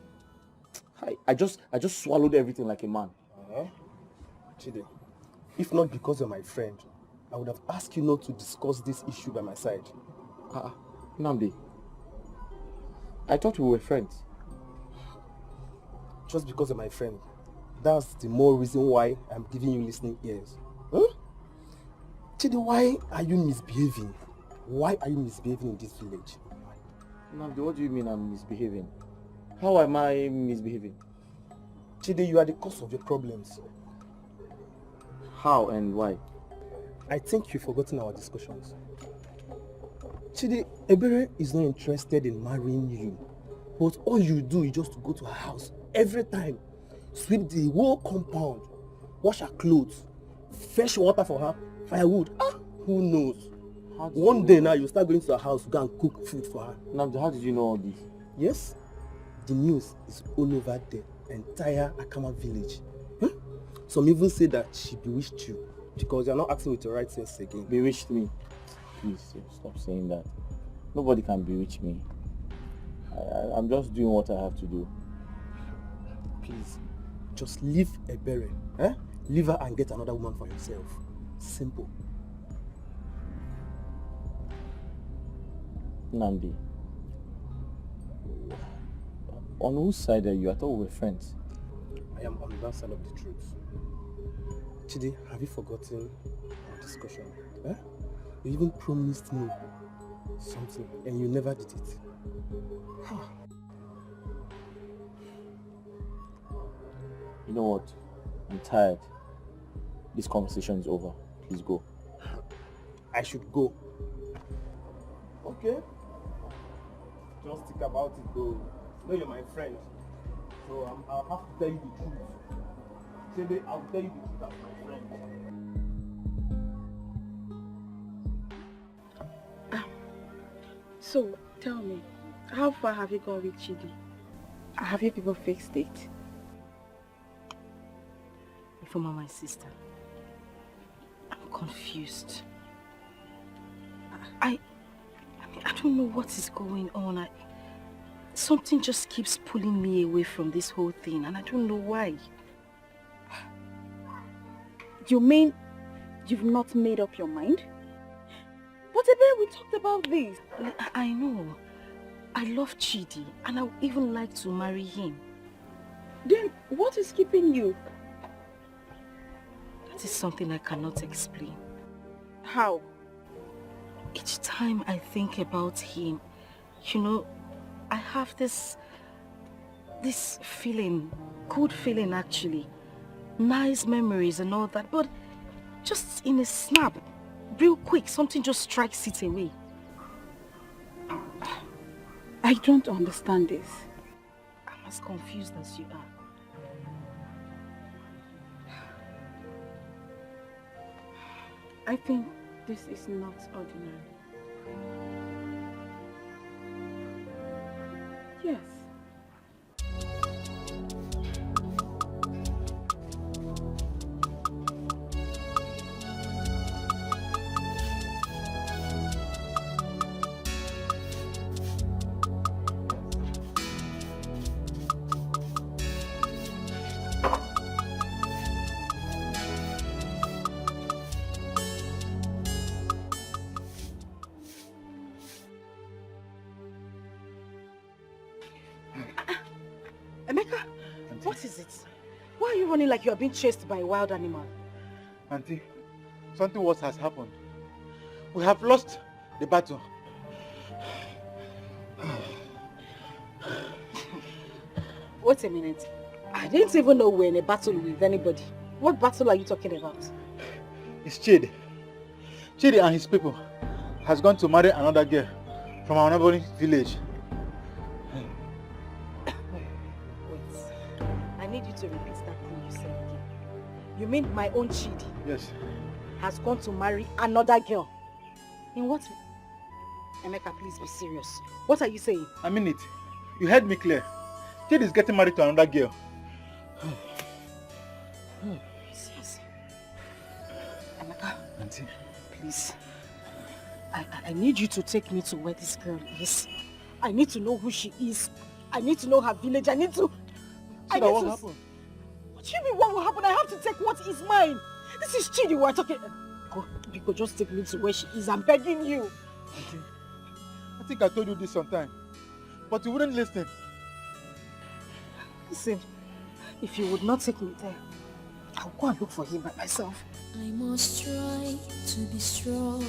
I just swallowed everything like a man. Chidi, if not because you're my friend, I would have asked you not to discuss this issue by my side. Nnamdi, I thought we were friends. Just because you're my friend, that's the more reason why I'm giving you listening ears. Huh? Chidi, why are you misbehaving? Why are you misbehaving in this village? Nnamdi, what do you mean I'm misbehaving? How am I misbehaving? Chidi, you are the cause of your problems. How and why? I think you've forgotten our discussions. Chidi, Ebere is not interested in marrying you. But all you do is just to go to her house every time, sweep the whole compound, wash her clothes, fetch water for her, firewood. Who knows? One day now you start going to her house to go and cook food for her. Nnamdi, how did you know all this? Yes, the news is all over the entire Akama village. Some even say that she bewitched you because you're not acting with your right sense again. Bewitched me? Please stop saying that. Nobody can bewitch me. I'm just doing what I have to do. Please, just leave Ebere. Leave her and get another woman for yourself. Simple. Nnamdi, on whose side are you? I thought we were friends. I am on that side of the truth. Chidi, have you forgotten our discussion? You even promised me something and you never did it. You know what? I'm tired. This conversation is over. Please go. I should go. Okay. Just think about it though. You know you're my friend. So I'll have to tell you the truth. Chidi, I'll tell you the truth as my friend. So, tell me, how far have you gone with Chidi? Have you people fixed it? Ifoma, my sister, I'm confused. I don't know what is going on. Something just keeps pulling me away from this whole thing, and I don't know why. You mean you've not made up your mind? But Ebere, we talked about this. I know. I love Chidi, and I would even like to marry him. Then what is keeping you? That is something I cannot explain. How? Each time I think about him, you know, I have this feeling, good feeling actually, nice memories and all that, but just in a snap, real quick, something just strikes it away. I don't understand this. I'm as confused as you are. I think this is not ordinary. Yes. Emeka, what is it? Why are you running like you are being chased by a wild animal? Auntie, something worse has happened. We have lost the battle. Wait a minute. I didn't even know we're in a battle with anybody. What battle are you talking about? It's Chidi. Chidi and his people has gone to marry another girl from our neighboring village. I need you to repeat that thing you said again. You mean my own Chidi? Yes. Has gone to marry another girl? In what? Emeka, please be serious. What are you saying? I mean it. You heard me clear. Chidi is getting married to another girl. Seriously? Emeka, Auntie, please. I need you to take me to where this girl is. I need to know who she is. I need to know her village. I need to... what happened? What do you mean what will happen? I have to take what is mine. This is Chidi we're talking... You could just take me to where she is. I'm begging you. Auntie, I think I told you this sometime, but you wouldn't listen. Listen, if you would not take me there, I'll go and look for him by myself. I must try to be strong.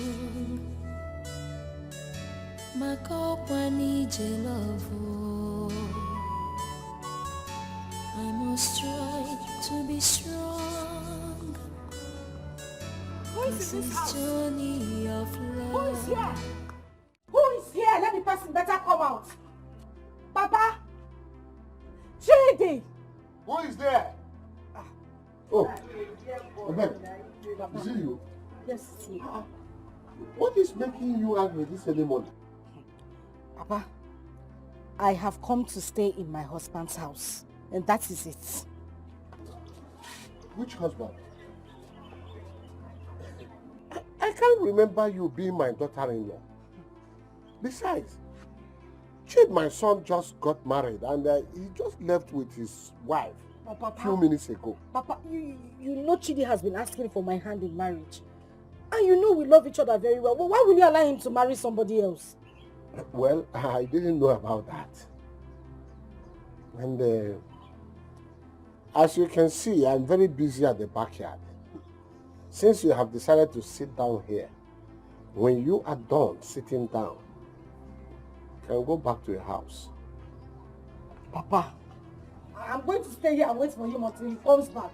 I must try to be strong. Who is in this house? Journey of love. Who is here? Who is here? Let the person better come out. Papa? Chidi! Who is there? Oh, Amen. Is it you? Yes, it's me. What is making you angry this early morning? Papa, I have come to stay in my husband's house, and that is it. Which husband? I can't remember you being my daughter-in-law. Besides, Chid, my son, just got married and he just left with his wife a few minutes ago. Papa, you know Chidi has been asking for my hand in marriage. And you know we love each other very well. Well, why will you allow him to marry somebody else? Well, I didn't know about that. And as you can see, I'm very busy at the backyard. Since you have decided to sit down here, when you are done sitting down, you can go back to your house. Papa, I'm going to stay here and wait for him until he comes back.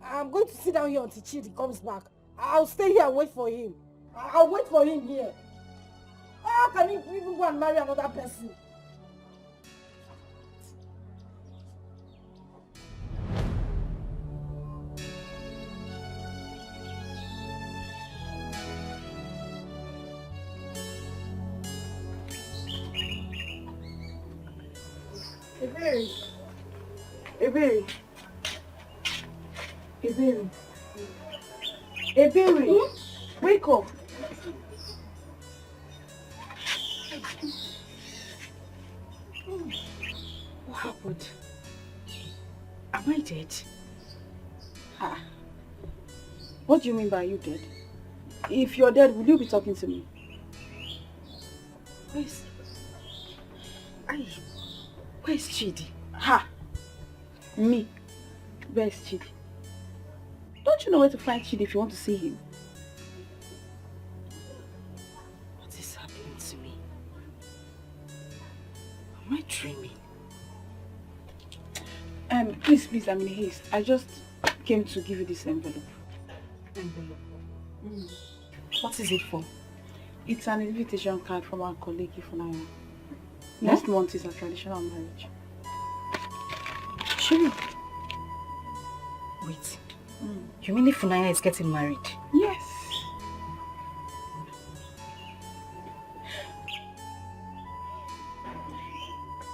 I'm going to sit down here until Chidi comes back. I'll stay here and wait for him. I'll wait for him here. How can he even go and marry another person? Ebere. Ebere. Ebere. Ebere. Wake up. What happened? Am I dead? Ah. What do you mean by you dead? If you're dead, will you be talking to me? Where's Chidi? Ha! Me? Where's Chidi? Don't you know where to find Chidi if you want to see him? What is happening to me? Am I dreaming? Please, I'm in haste. I just came to give you this envelope. Envelope? What is it for? It's an invitation card from our colleague, Ifunaya. Next month is our traditional marriage. Sure. Wait. You mean Ifunaya is getting married? Yes.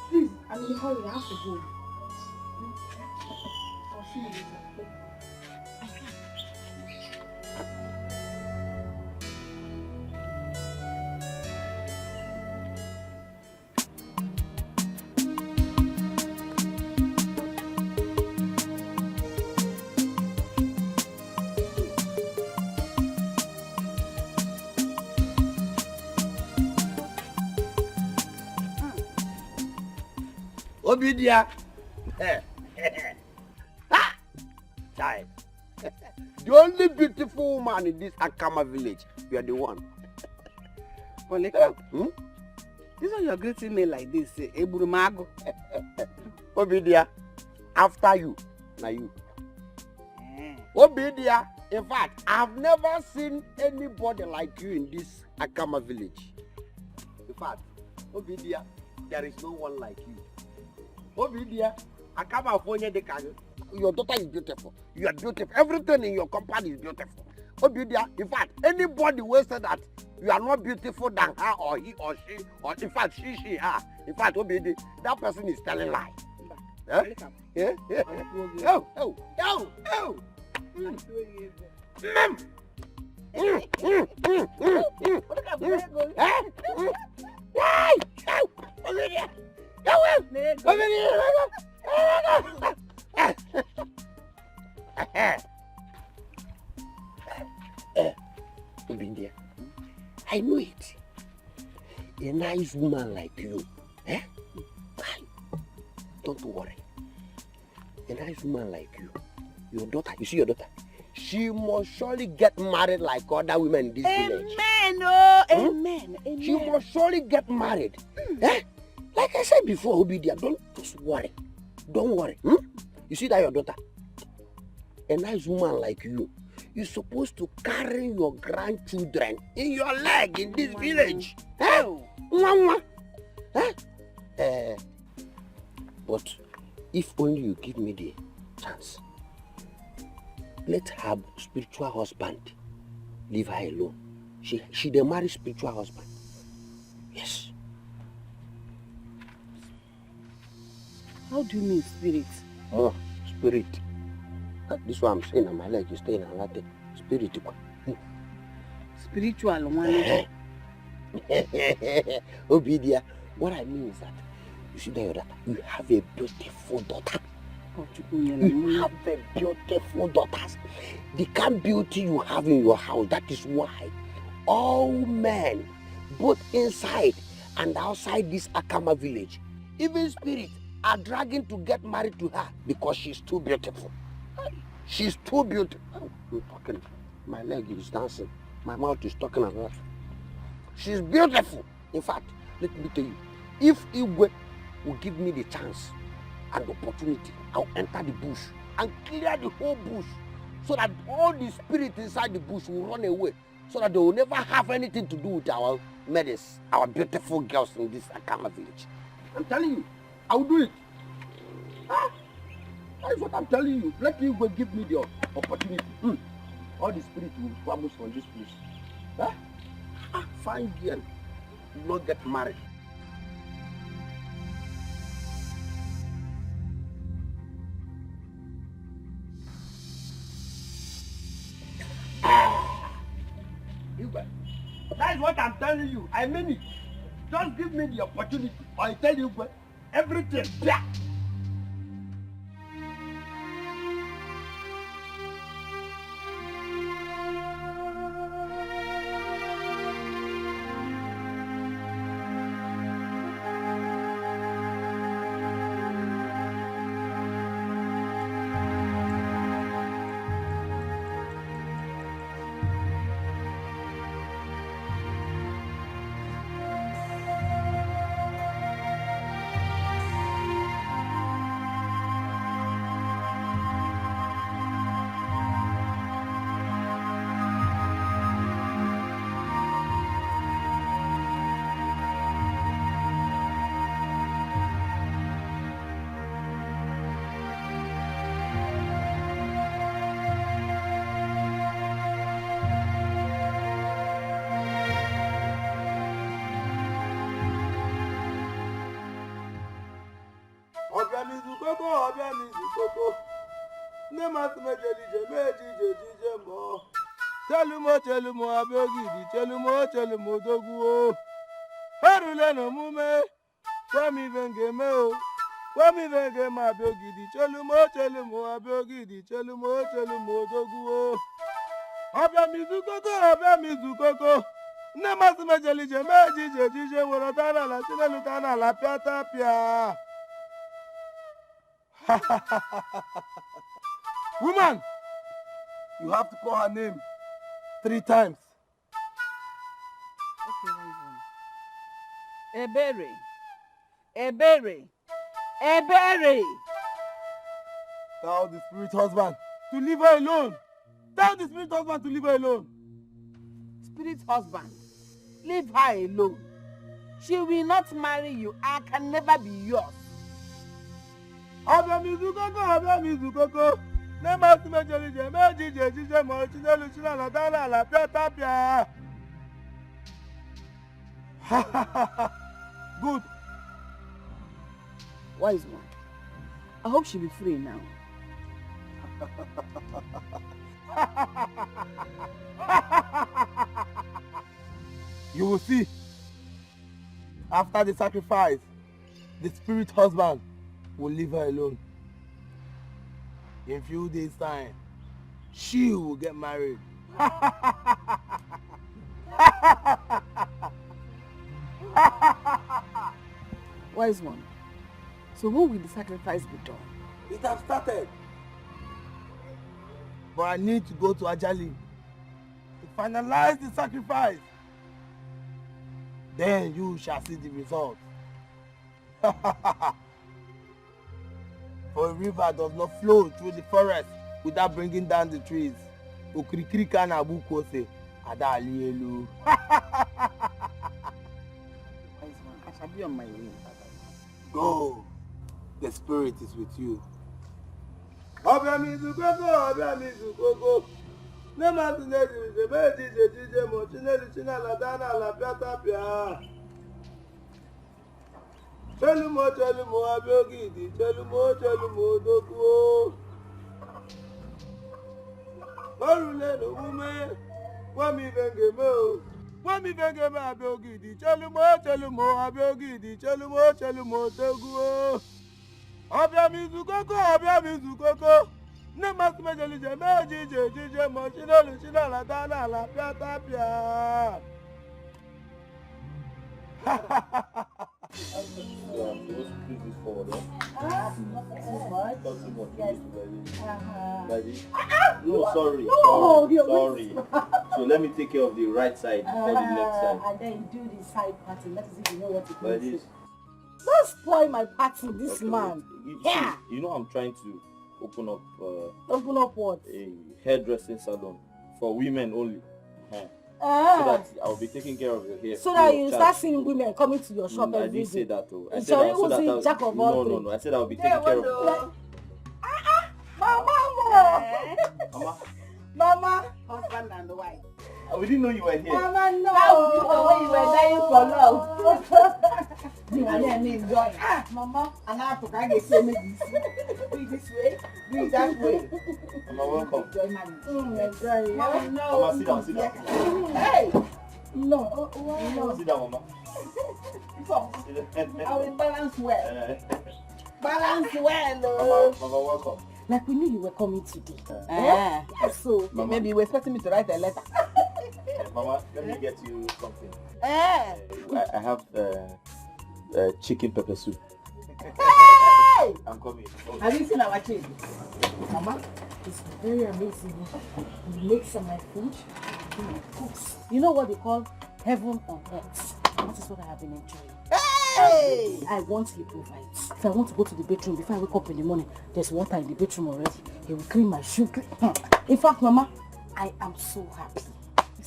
Please, I'm in a hurry. I have to go. I'll see you later. Obidia. Child. The only beautiful woman in this Akama village. You are the one. Oleka, this one you're greeting me like this, Eburumago. Obidia, after you, now you. Obidia, in fact, I've never seen anybody like you in this Akama village. In fact, Obidia, there is no one like you. Obidia, Akama Fonya de Kago. Your daughter is beautiful. You are beautiful. Everything in your company is beautiful. Obidia, in fact, anybody will say that you are not beautiful than her or he or she, or in fact, she, her. In fact, Obidia, that person is telling lies. Huh? Yeah? Oh. Obindia, I know it. A nice woman like you, don't worry. A nice woman like you, your daughter, you see your daughter, she must surely get married like other women in this village. Amen. She must surely get married. Like I said before, Obidia, don't just worry. Don't worry. You see that your daughter, a nice woman like you, you're supposed to carry your grandchildren in your leg in this village. But if only you give me the chance, let her spiritual husband leave her alone. She dey marry spiritual husband. Yes. How do you mean spirit? Oh, spirit. This one I'm saying on my leg is staying on Latin. Spirit. Spiritual one. Obidia, what I mean is that you see that your daughter, you have a beautiful daughter. You have a beautiful daughter. The kind of beauty you have in your house, that is why all men, both inside and outside this Akama village, even spirits, are dragging to get married to her because she's too beautiful. She's too beautiful. I'm talking. My leg is dancing. My mouth is talking about. She's beautiful. In fact, let me tell you, if Igwe will give me the chance and the opportunity, I'll enter the bush and clear the whole bush so that all the spirits inside the bush will run away so that they will never have anything to do with our maidens, our beautiful girls in this Akama village. I'm telling you, I will do it. That is what I'm telling you. Let you go give me the opportunity. All the spirits will vanish from this place. Fine girl, will not get married. what I'm telling you. I mean it. Just give me the opportunity. I tell you, but everything. Yeah. Chelumo abogidi, chelumo dogu. Harule no mume, kwami vengeme o. Kwami vengeme abogidi, chelumo abogidi, chelumo dogu. Abia mizukoko. Nema sumejelije meji worotana la chinelutana la piata pia. Woman, you have to call her name 3 times. Okay, Ebere. Tell the spirit husband to leave her alone. Tell the spirit husband to leave her alone. Spirit husband, leave her alone. She will not marry you and can never be yours. Abia mizukoko. Nema sumejelije meji mo chinelu la dala la piata pia. Good. Wise one. I hope she'll be free now. You will see. After the sacrifice, the spirit husband will leave her alone. In a few days' time, she will get married. Wise one. So when will the sacrifice be done? It has started. But I need to go to Ajali to finalize the sacrifice. Then you shall see the result. For a river does not flow through the forest without bringing down the trees. Okrikirika na bukose adalielu. I shall be on my way. Go. The spirit is with you. Abia mizukoko. Nema tunezi meji mo chinelu la dana la piata pia. Chelumo abogidi, chelumo dogu. Harule no mume, kwami vengeme abogidi, chelumo abogidi, chelumo dogu. Abia mizukoko. Nema sumejelije meji mo chinelu la dana la piata pia. I'm supposed to put this forward, Daddy. No, sorry. So let me take care of the right side before the left side. And then you do the side party. Let us see if you know what it Like means. this. Don't spoil my party, this Okay, man. Yeah. You know I'm trying to open up Open up what? a hairdressing salon for women only. So that I'll be taking care of your hair. So that you start seeing women coming to your shop I every didn't say day. that though. I It's said already so that was jack of all no. I said I'll be taking care of Mama. Husband and wife. We didn't know you were here. Mama, no. When you were dying for love. You are there, me enjoy. Mama, and I have to kind of say maybe do it this way, do it that way. Mama, welcome. Enjoy marriage. Enjoy. Mama, no. Mama, sit down. Hey! No. No. Sit down, Mama. I will balance well. Balance well. Mama, welcome. Like we knew you were coming today. So Mama. maybe you were expecting me to write a letter. Mama, let me get you something. Eh. I have chicken pepper soup. Hey! I'm coming. Have you seen our chicken? Mama, it's very amazing. He makes some my food. He cooks. You know what they call heaven on earth. That is what I have been enjoying. Hey! I want he provides. If I want to go to the bedroom before I wake up in the morning, there's water in the bedroom already. He will clean my shoe. In fact, Mama, I am so happy.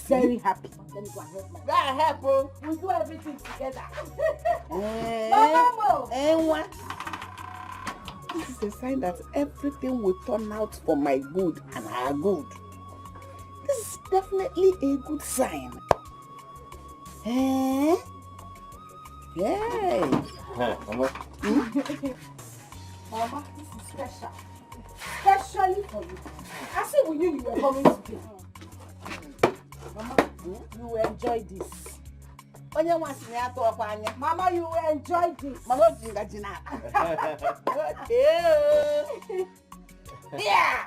Very happy. Let me go and help my Go and help, bro. We'll do everything together. Mama! And what? This is a sign that everything will turn out for my good and our good. This is definitely a good sign. Eh? Yay! Mama. Mama, this is special. Especially for you. I said we knew you were coming today. Mama, you will enjoy this. Mama, you will enjoy this. Mama, yeah!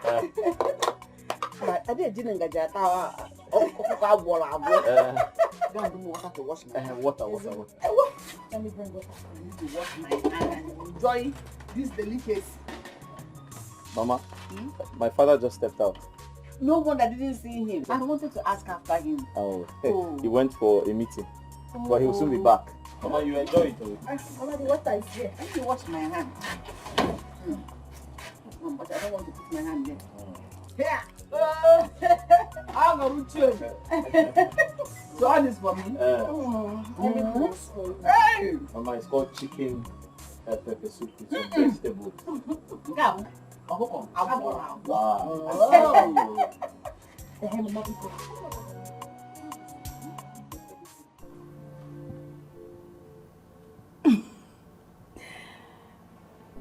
I didn't get that. Don't do water to wash my hand. Water. Let me bring water for you to wash my hand and enjoy this delicacy. Mama, my father just stepped out. No one that didn't see him. I wanted to ask after him. Oh, Oh. He went for a meeting, but he will soon be back. Mama, you enjoy it. Mama, the water is here. Let me wash my hand. But I don't want to put my hand there. Here. I'm going to so all this for me. Hey! Mama, it's called chicken pepper soup with some vegetables. Now, Wow.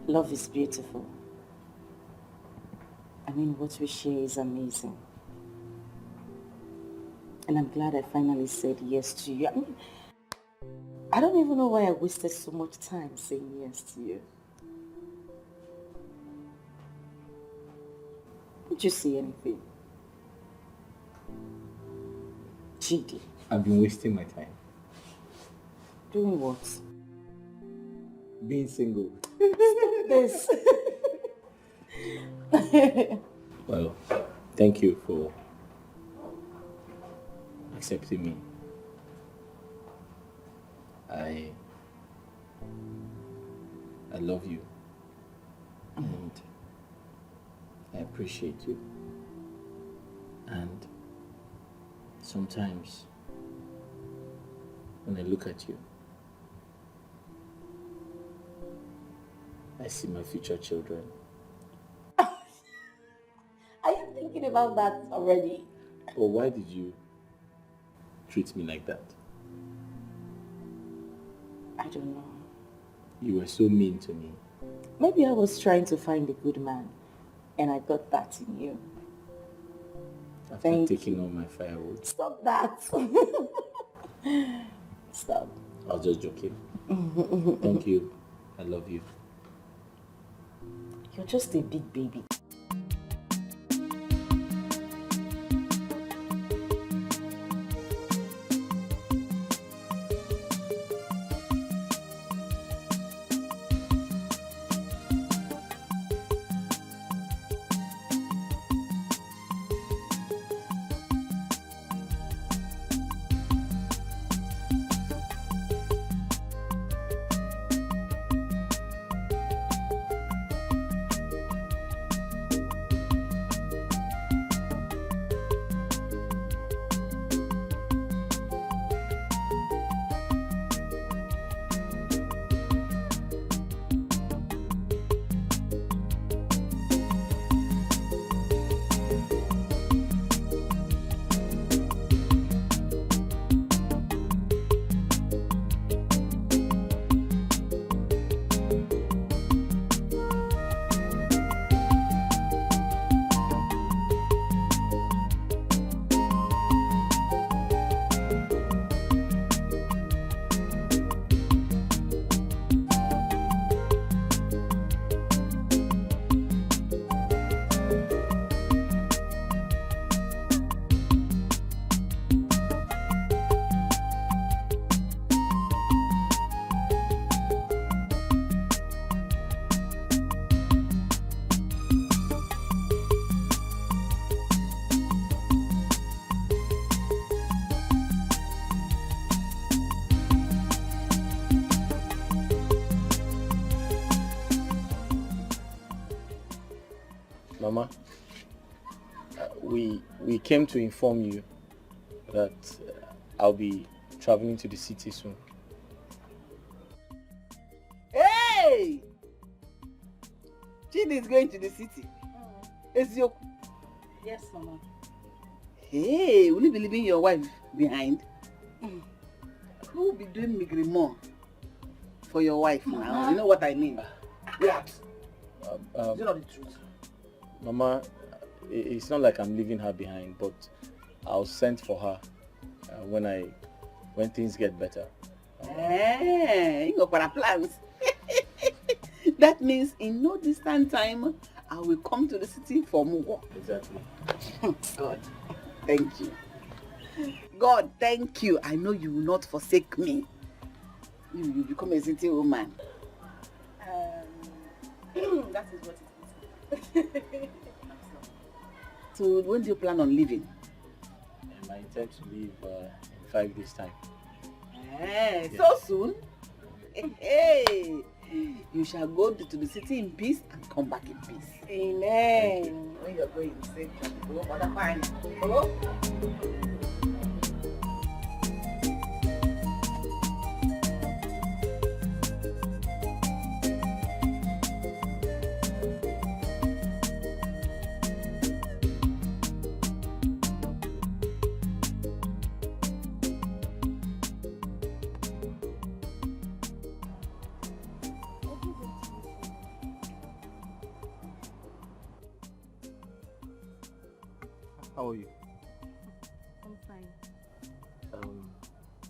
Love is beautiful. I mean, what we share is amazing. And I'm glad I finally said yes to you. I mean, I don't even know why I wasted so much time saying yes to you. Did you see anything? Chidi. I've been wasting my time. Doing what? Being single. This. Well, thank you for accepting me. I love you. And I appreciate you. And sometimes when I look at you, I see my future children. Are you thinking about that already? Or why did you treat me like that? I don't know. You were so mean to me. Maybe I was trying to find a good man, and I got that in you. After taking all my firewood. Stop that. Stop. I was just joking. Thank you. I love you. You're just a big baby. Mama, we came to inform you that I'll be traveling to the city soon. Hey! Chidi is going to the city. Ezio. Yes, Mama. Hey, will you be leaving your wife behind? Who will be doing migrimo for your wife now? You know what I mean? What? Is it not the truth? Mama, it's not like I'm leaving her behind, but I'll send for her when things get better. Hey, you got plans. That means in no distant time, I will come to the city for more. Exactly. God, thank you. God, thank you. I know you will not forsake me. You will become a city woman. That is what it is. So when do you plan on leaving? I intend to leave in 5 days' time. Hey, Yes. So soon? Hey, you shall go to the city in peace and come back in peace. Amen. When you're going, say, go for the fine. Oh. How are you? I'm fine.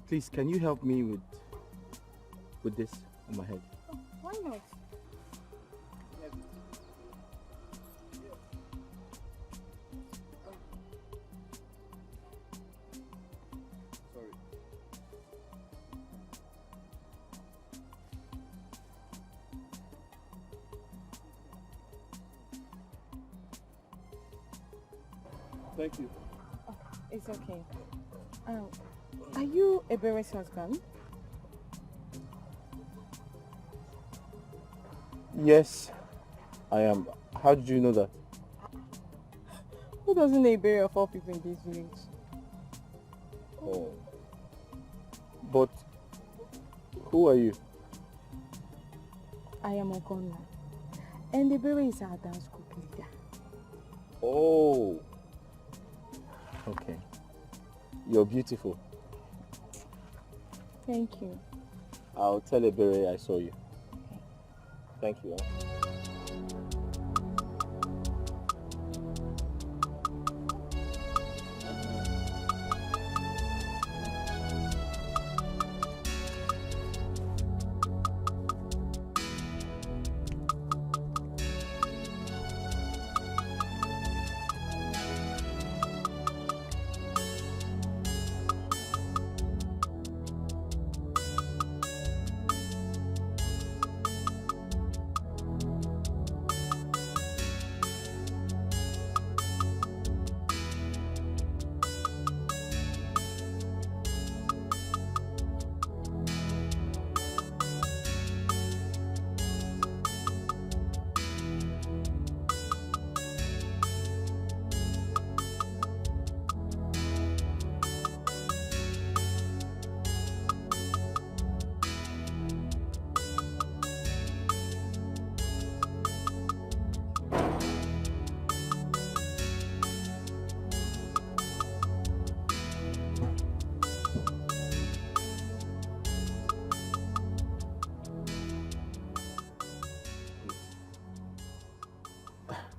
Please, can you help me with this on my head? Oh, why not? Sorry. Thank you. Oh, it's okay. Are you Ebere's husband? Yes, I am. How did you know that? Who doesn't know Ebere of all people in this village? Oh. But who are you? I am Okoli. And Ebere is our dance group leader. Oh. Okay. You're beautiful. Thank you. I'll tell Ebere I saw you. Thank you.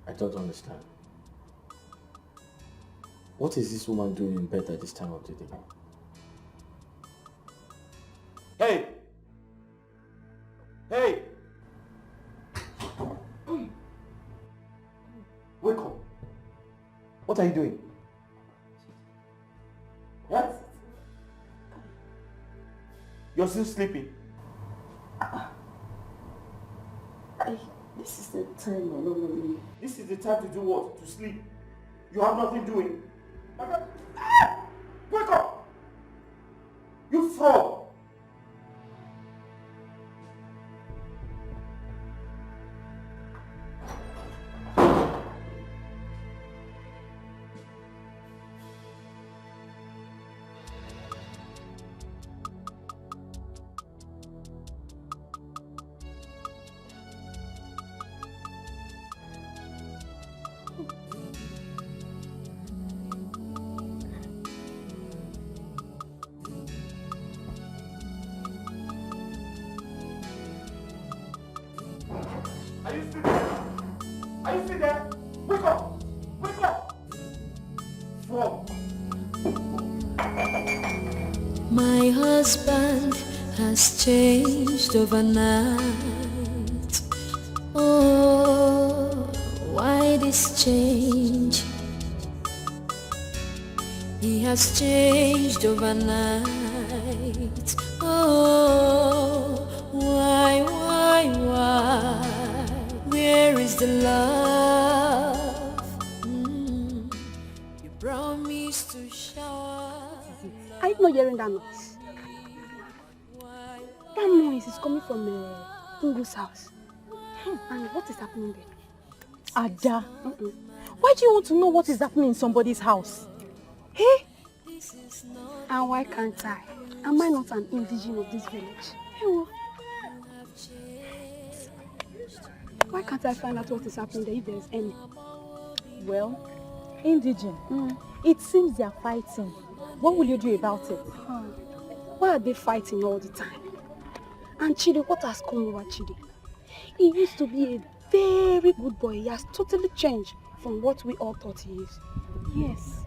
I don't understand. What is this woman doing in bed at this time of the day? Hey! Hey! Wake up! What are you doing? Yes? You're still sleeping? This is the time I normally... This is the time to do what? To sleep. You have nothing doing. Wake up! You fraud! see there? Wake up! Wake up! Fool. My husband has changed overnight. Oh, why this change? He has changed overnight. Oh, why? Where is the love? You promised to shower. Are you not hearing that noise? That noise is coming from Tungu's house. And what is happening there? Ada, why do you want to know what is happening in somebody's house? Hey? And why can't I? Am I not an indigenous of this village? Hey, well, why can't I find out what is happening there if there is any? Well, indigene. It seems they are fighting. What will you do about it? Why are they fighting all the time? And Chidi, what has come over Chidi? He used to be a very good boy. He has totally changed from what we all thought he is. Yes.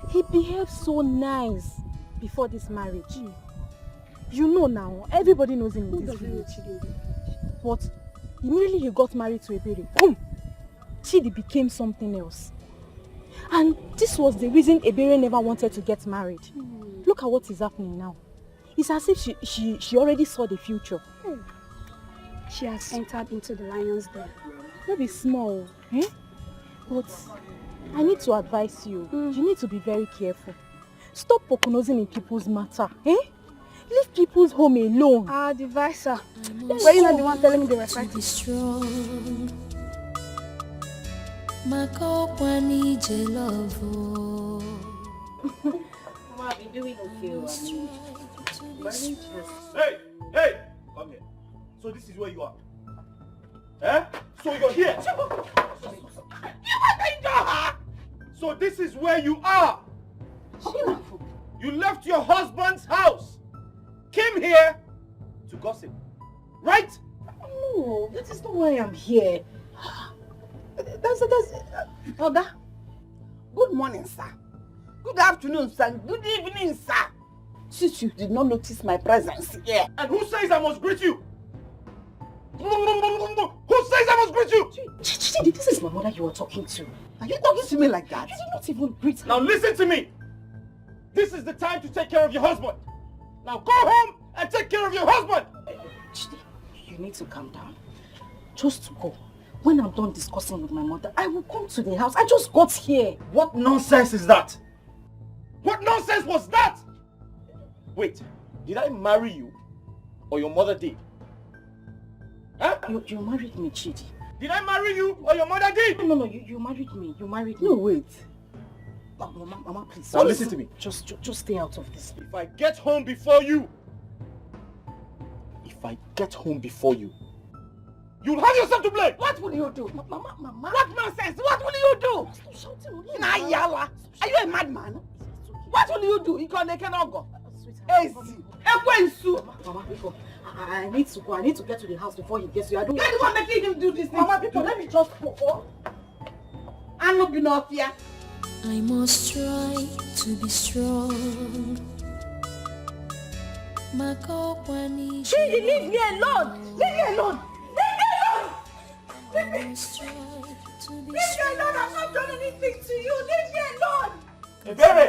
He behaved so nice before this marriage. You know now, everybody knows him in this village. But immediately he got married to Ebere, boom! Chidi became something else. And this was the reason Ebere never wanted to get married. Look at what is happening now. It's as if she already saw the future. She has entered into the lion's den. Not be small, eh? But I need to advise you. You need to be very careful. Stop poconosing in people's matter, eh? Leave people's home alone. The advisor. Were you not the one telling me they were fighting? Strong. Makokwani jelovo. Mama, be doing okay. Hey! Come here. So this is where you are. Eh? So you're here. So this is where you are. You left your husband's house. Came here to gossip. Right? No, that is not why I'm here. Oga. Good morning, sir. Good afternoon, sir. Good evening, sir. Since you did not notice my presence here. And who says I must greet you? Who says I must greet you? Chidi, this is my mother you are talking to. Are you talking to me like that? You did not even greet me. Now listen to me. This is the time to take care of your husband. Now go home and take care of your husband. Chidi, you need to calm down. Just go. When I'm done discussing with my mother, I will come to the house. I just got here. What nonsense is that? What nonsense was that? Wait, did I marry you? Or your mother did? Huh? You married me, Chidi. Did I marry you or your mother did? No, you married me. You married me. No, wait. Mama, please. Now listen to me. Just stay out of this. If I get home before you, you'll have yourself to blame. What will you do? Mama. What nonsense? What will you do? Stop shouting. Nayala. Are you a madman? What will you do? You cannot go. Mama, people, I need to go. I need to get to the house before he gets here. I don't. You're the one making him do this thing. Mama, people, let me just go. I'm not being off here. I must try to be strong. Chidi, leave me alone! Leave me alone! Leave me alone! Leave me alone! I'm not doing anything to you! Leave me alone! Ebere!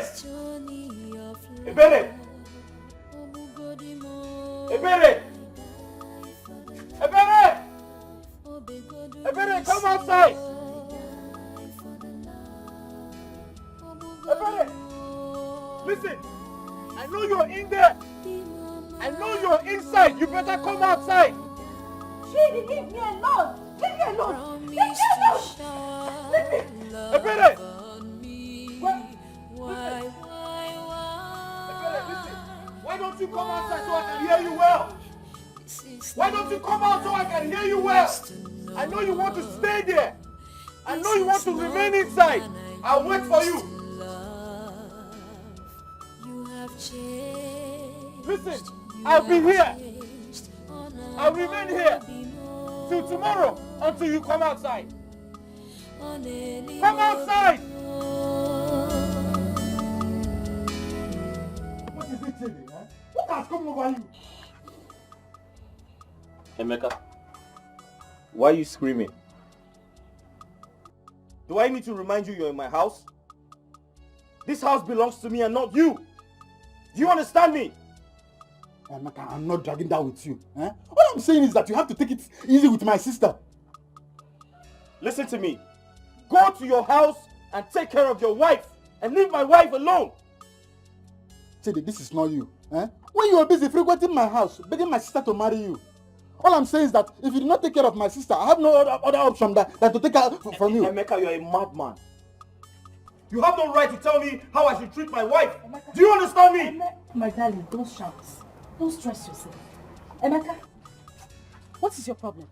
Ebere, come outside! Ebere! Listen! I know you're in there! I know you're inside! You better come outside! Chidi, leave me alone! Leave me alone! Leave me alone! Leave me! Ebere! Why don't you come outside so I can hear you well? Why don't you come out so I can hear you well? I know you want to stay there. I know you want to remain inside. I'll wait for you. Listen, I'll be here. I'll remain here till tomorrow until you come outside. Come outside! What is it, Chidi? Eh? What has come over you? Emeka, why are you screaming? Do I need to remind you you're in my house? This house belongs to me and not you. Do you understand me? Emeka, I'm not dragging that with you. Eh? All I'm saying is that you have to take it easy with my sister. Listen to me. Go to your house and take care of your wife and leave my wife alone. Chidi, this is not you. Eh? When you were busy frequenting my house, begging my sister to marry you. All I'm saying is that if you do not take care of my sister, I have no other option than to take her from you. Emeka, you're a madman. You have no right to tell me how I should treat my wife. Do you understand me? My darling, don't shout. Don't stress yourself. Emeka, what is your problem?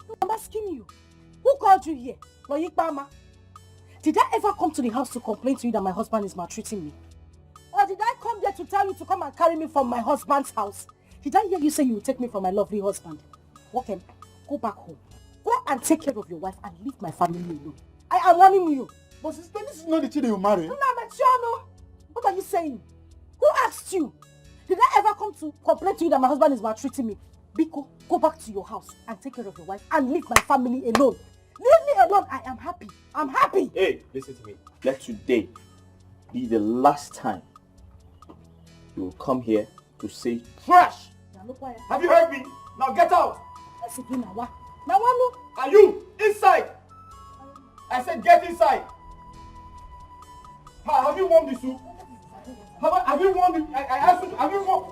No, I'm asking you. Who called you here? Loyikbama? Did I ever come to the house to complain to you that my husband is maltreating me? Or did I come there to tell you to come and carry me from my husband's house? Did I hear you say you will take me from my lovely husband? Okay, go back home. Go and take care of your wife and leave my family alone. I am warning you. But sister, this is not the child you marry. No, but you know. What are you saying? Who asked you? Did I ever come to complain to you that my husband is maltreating me? Biko, go back to your house and take care of your wife and leave my family alone. Leave me alone. I am happy. I'm happy. Hey, listen to me. Let today be the last time you will come here to say trash. Have you heard me? Now get out. Are you inside? I said get inside. Have you warmed the soup? Have you warmed it? I asked you, have you warmed?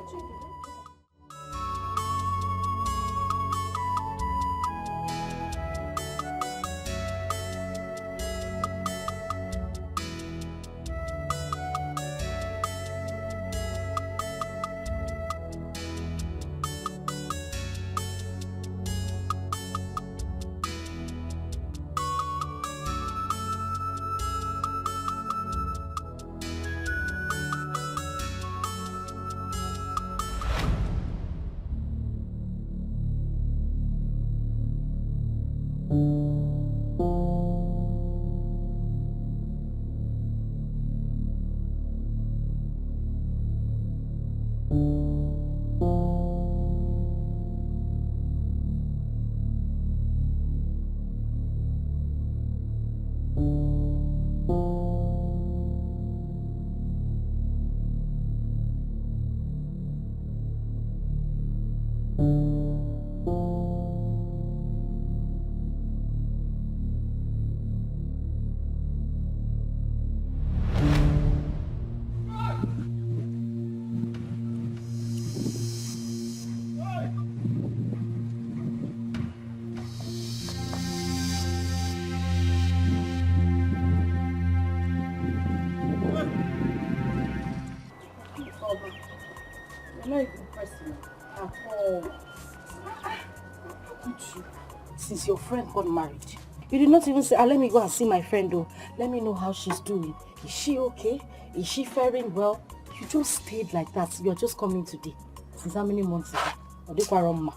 Since your friend got married, you did not even say, let me go and see my friend though. Let me know how she's doing. Is she okay? Is she faring well? You just stayed like that. You're just coming today. Since how many months ago?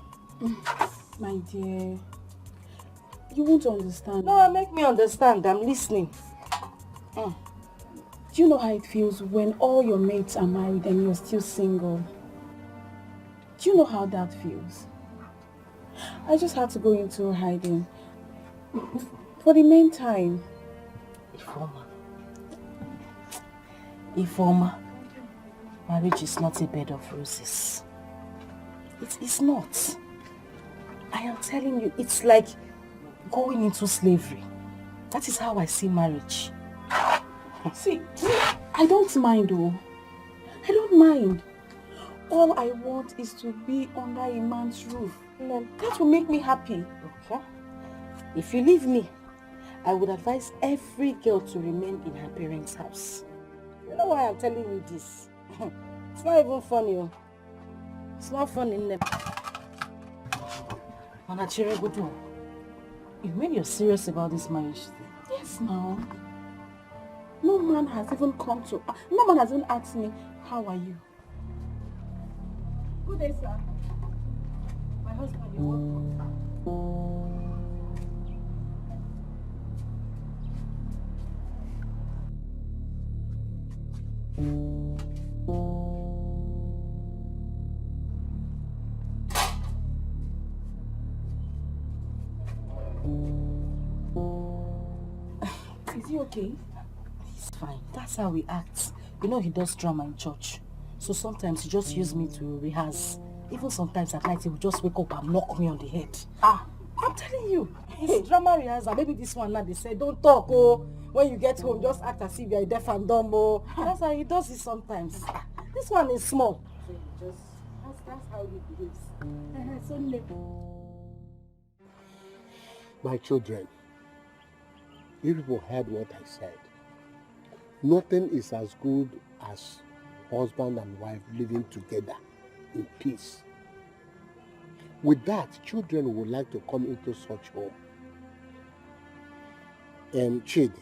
My dear, you won't understand. No, make me understand. I'm listening. Do you know how it feels when all your mates are married and you're still single? Do you know how that feels? I just had to go into hiding. For the meantime. Ifeoma, marriage is not a bed of roses. It's not. I am telling you, it's like going into slavery. That is how I see marriage. See, I don't mind though. I don't mind. All I want is to be under a man's roof. That will make me happy. Okay. If you leave me, I would advise every girl to remain in her parents' house. You know why I'm telling you this? It's not even funny. It's not funny in them. You mean you're serious about this marriage thing? Yes, now. No man has even no man has even asked me, how are you? Good day, sir. My husband, you're welcome. Is he okay? He's fine. That's how he acts. You know he does drama in church. So sometimes he just uses me to rehearse. Even sometimes at night he will just wake up and knock me on the head. I'm telling you. His drama rehearsal. Maybe this one now they say, don't talk, oh. When you get home, just act as if you're deaf and dumb, oh. That's how he does it sometimes. This one is small. So he just, that's how he behaves. My children, you people heard what I said. Nothing is as good as husband and wife living together in peace. With that, children would like to come into such home. And Chidi,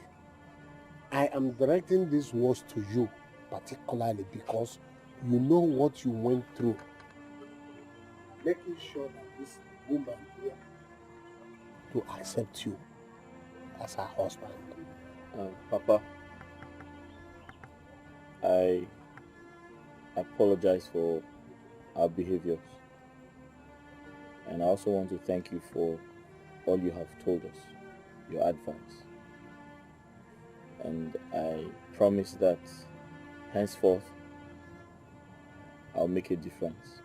I am directing these words to you particularly because you know what you went through. Making sure that this woman here to accept you as her husband. Papa, I apologize for our behaviors. And I also want to thank you for all you have told us, your advice. And I promise that henceforth, I'll make a difference.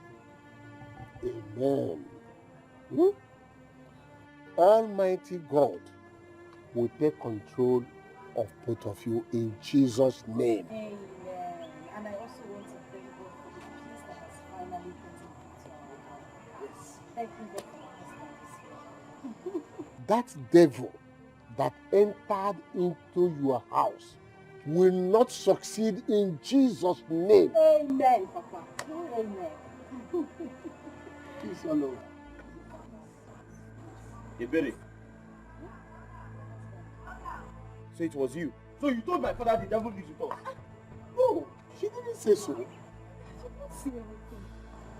Amen. Almighty God will take control of both of you in Jesus' name. Amen. And I also want to thank God for the peace that has finally gotten into our house. Yes. Thank you very much. That devil that entered into your house will not succeed in Jesus' name. Amen, Papa. Amen. Peace all over. Ebere. So it was you. So you told my father the devil lives with us. No, she didn't say so. I did not see anything.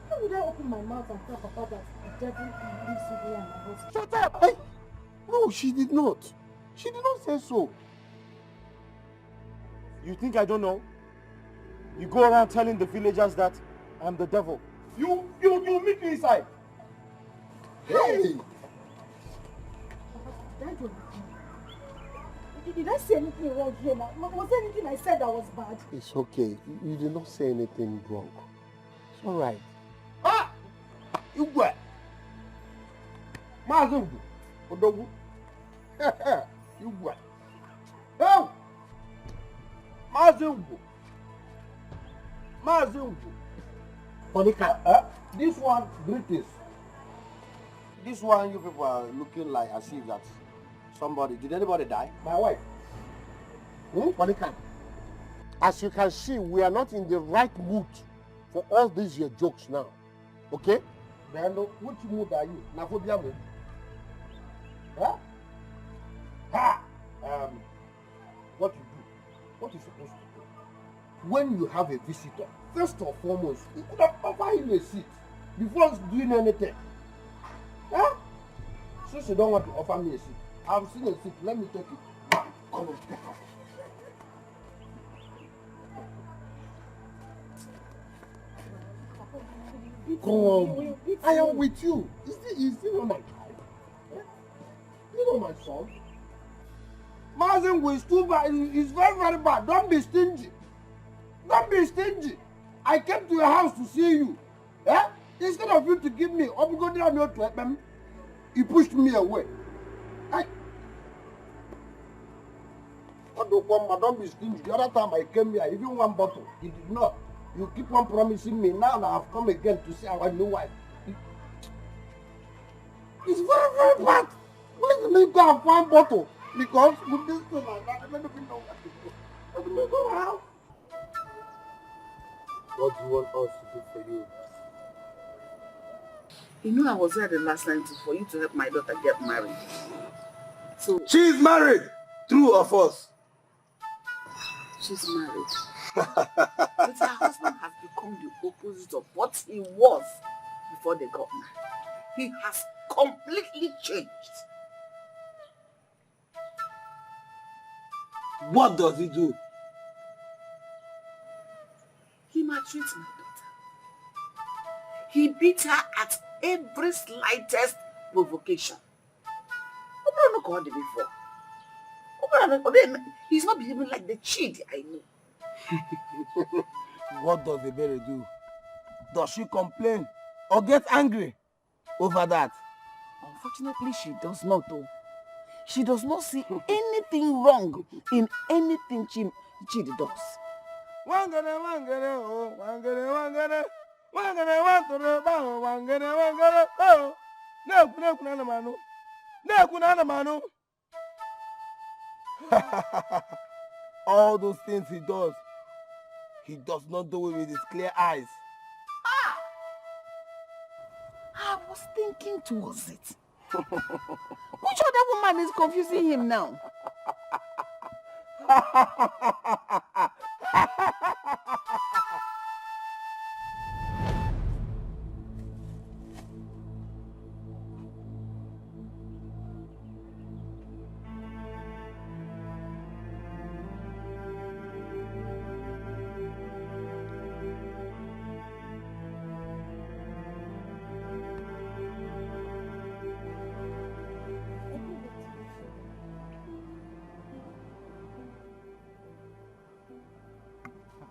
How would I open my mouth and tell Papa that the devil lives with me and my husband? Shut up! Hey. No, she did not. She did not say so. You think I don't know? You go around telling the villagers that I'm the devil. You meet me inside. Hey! Did I say anything wrong here now? Was there anything I said that was bad? It's okay. You did not say anything wrong. It's all right. You what? Mazungu. Odogu. You what? Oh! Mazungu. Monica, this one, greetings. This one, you people are looking like as if that somebody, did anybody die? My wife. Monica, as you can see, we are not in the right mood for all these your jokes now. Okay? Then which mood are you? Naphobia mood? Huh? What you do? What you supposed to do? When you have a visitor, first and foremost, you could have offered him a seat before doing anything. Huh? Since you don't want to offer me a seat, I've seen a seat. Let me take it. Come on, take it. Come, I am with you. Is he not my child? Eh? Is he not my son? Mazin is too bad. It's very, very bad. Don't be stingy. Don't be stingy. I came to your house to see you. Eh? Instead of you to give me, he pushed me away. Don't be stingy. The other time I came here, even one bottle, he did not. You keep on promising me. Now that I've come again to see our new wife. It's very, very bad. Let me go have one bottle. Because with this thing like that, I don't even know what to do. Let me go out. What do you want us to do for you? You know I was here the last time for you to help my daughter get married. So she's married. True or false? She's married. But her husband has become the opposite of what he was before they got married. He has completely changed. What does he do? maltreats my daughter. He beat her at every slightest provocation. Before. He's not behaving like the cheat I know. What does Ebere do? Does she complain or get angry over that? Unfortunately, she does not though. She does not see anything wrong in anything Chidi does. Wangere, oh, wangere. Wangere, oh. No, all those things he does not do it with his clear eyes. I was thinking towards it. Which other woman is confusing him now?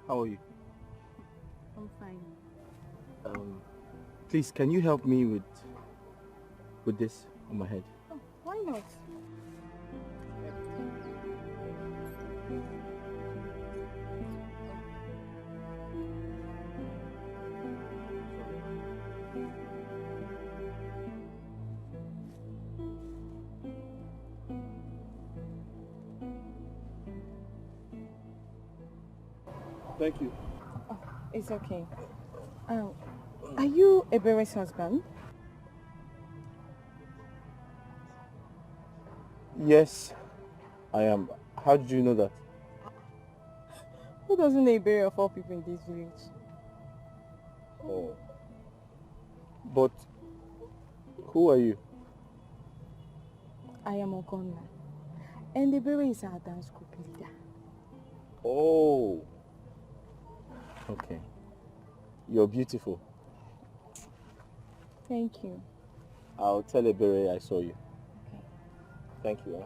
How are you? I'm fine. Please, can you help me with this on my head? Oh, why not? Thank you. Oh, it's okay. Are you Ebere's husband? Yes, I am. How did you know that? Who doesn't know Ebere of all people in this village? Oh. But who are you? I am Ogonna, and Ebere is our dance group leader. Oh. Okay. You're beautiful. Thank you. I'll tell Ebere I saw you. Okay. Thank you.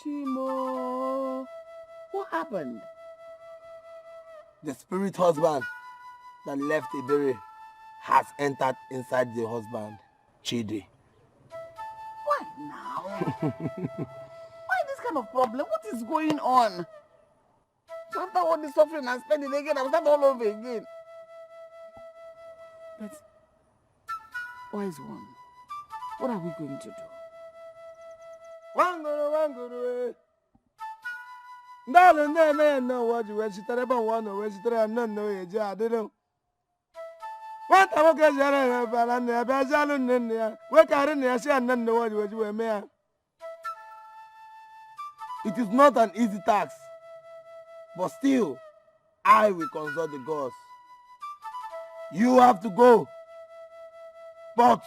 Chimo, what happened? The spirit husband that left Ebere has entered inside the husband, Chidi. Why now? Why this kind of problem? What is going on? So after all the suffering and spending again, I'll start all over again. But, wise one, what are we going to do? Wanguru. Darling, no, what you register about one or register and none of it. I didn't. What I will get and the Bazalun in there. Wake out in there, and none know what you were mayor. It is not an easy task, but still, I will consult the gods. You have to go, but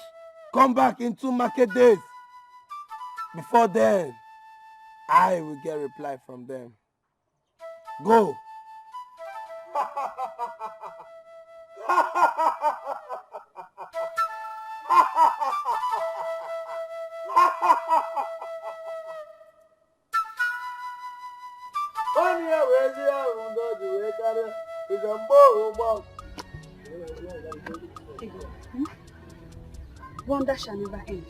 come back in 2 market days. Before then, I will get a reply from them. Go. Wonder shall never end.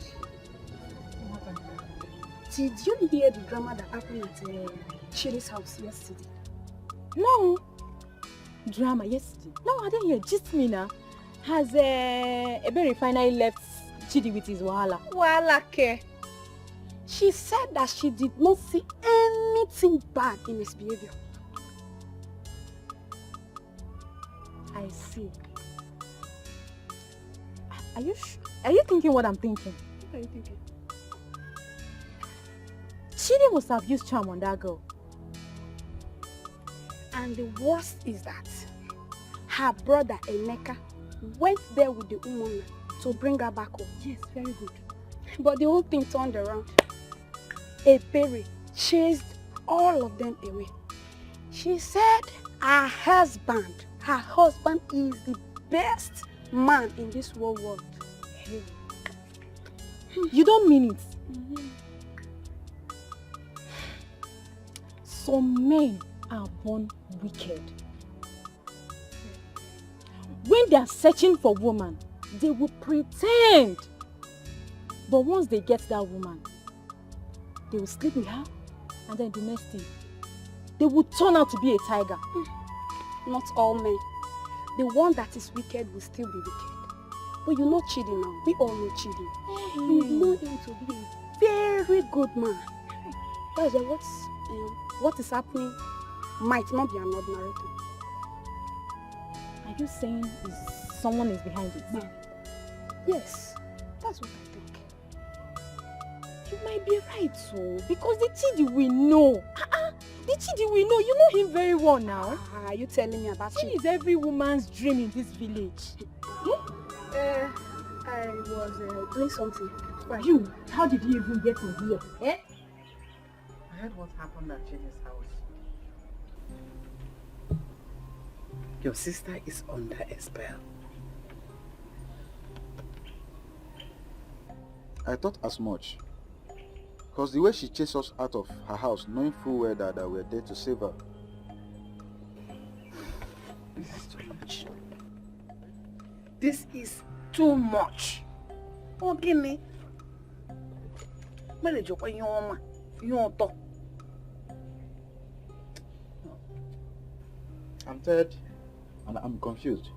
Did you hear the drama that happened at Chiri's house yesterday? No. Drama yesterday? No, I didn't hear. Just me now. Has Ebere finally left Chidi with his wahala? Wahala ke. She said that she did not see anything bad in his behavior. I see. Are you Are you thinking what I'm thinking? What are you thinking? Chidi must have used charm on that girl. And the worst is that her brother Emeka went there with the woman to bring her back home. Yes, very good. But the whole thing turned around. Ebere chased all of them away. She said her husband is the best man in this whole world. Hey. You don't mean it. Some men are born wicked. When they are searching for woman, they will pretend. But once they get that woman, they will sleep with her, and then the next thing, they will turn out to be a tiger. Not all men. The one that is wicked will still be wicked. But you know Chidi now. We all know Chidi. We know him to be a very good man. That's why what is happening might not be an ordinary thing. Are you saying someone is behind it? No. Yes, that's what I think. You might be right, so because the Chidi we know. The Chidi we know. You know him very well now. Are you telling me about Chidi? He is every woman's dream in this village. I was doing something. Why? You? How did you even get to here? Eh? I heard what happened at Jenny's house. Your sister is under a spell. I thought as much. Because the way she chased us out of her house, knowing full well that we were there to save her. This is too much. This is too much. Okay, I'm tired and I'm confused.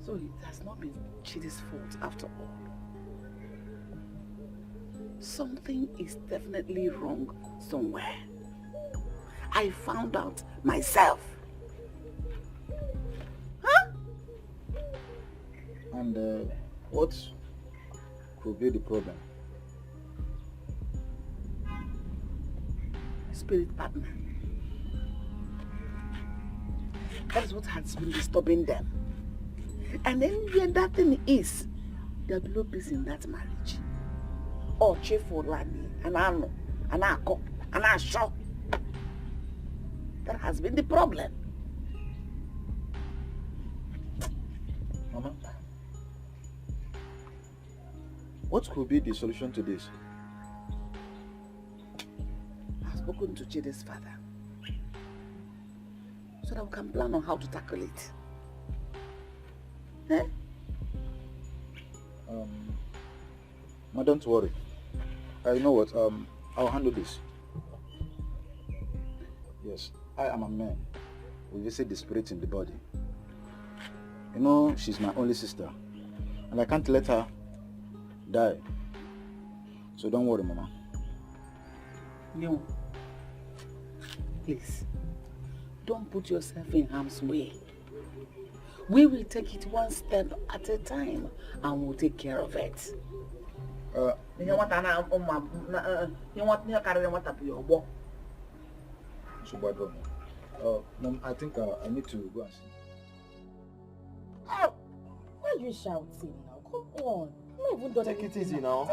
So it has not been Chidi's fault after all. Something is definitely wrong somewhere. I found out myself. Huh? And what could be the problem? Spirit partner. That is what has been disturbing them. And then when that thing is, there will be no peace in that marriage. Or cheerful land, and I know, and I go, and I show. That has been the problem. Mama, what could be the solution to this? I've spoken to Chidi's father, so that we can plan on how to tackle it. Eh? Ma, don't worry. You know what? I'll handle this. Yes, I am a man. We visit the spirit in the body. You know, she's my only sister, and I can't let her die. So don't worry, Mama. No. Please, don't put yourself in harm's way. We will take it one step at a time, and we'll take care of it. Mom, I think I need to go and see. Oh, why are you shouting now? Come on. I'm not even done. Take it easy now.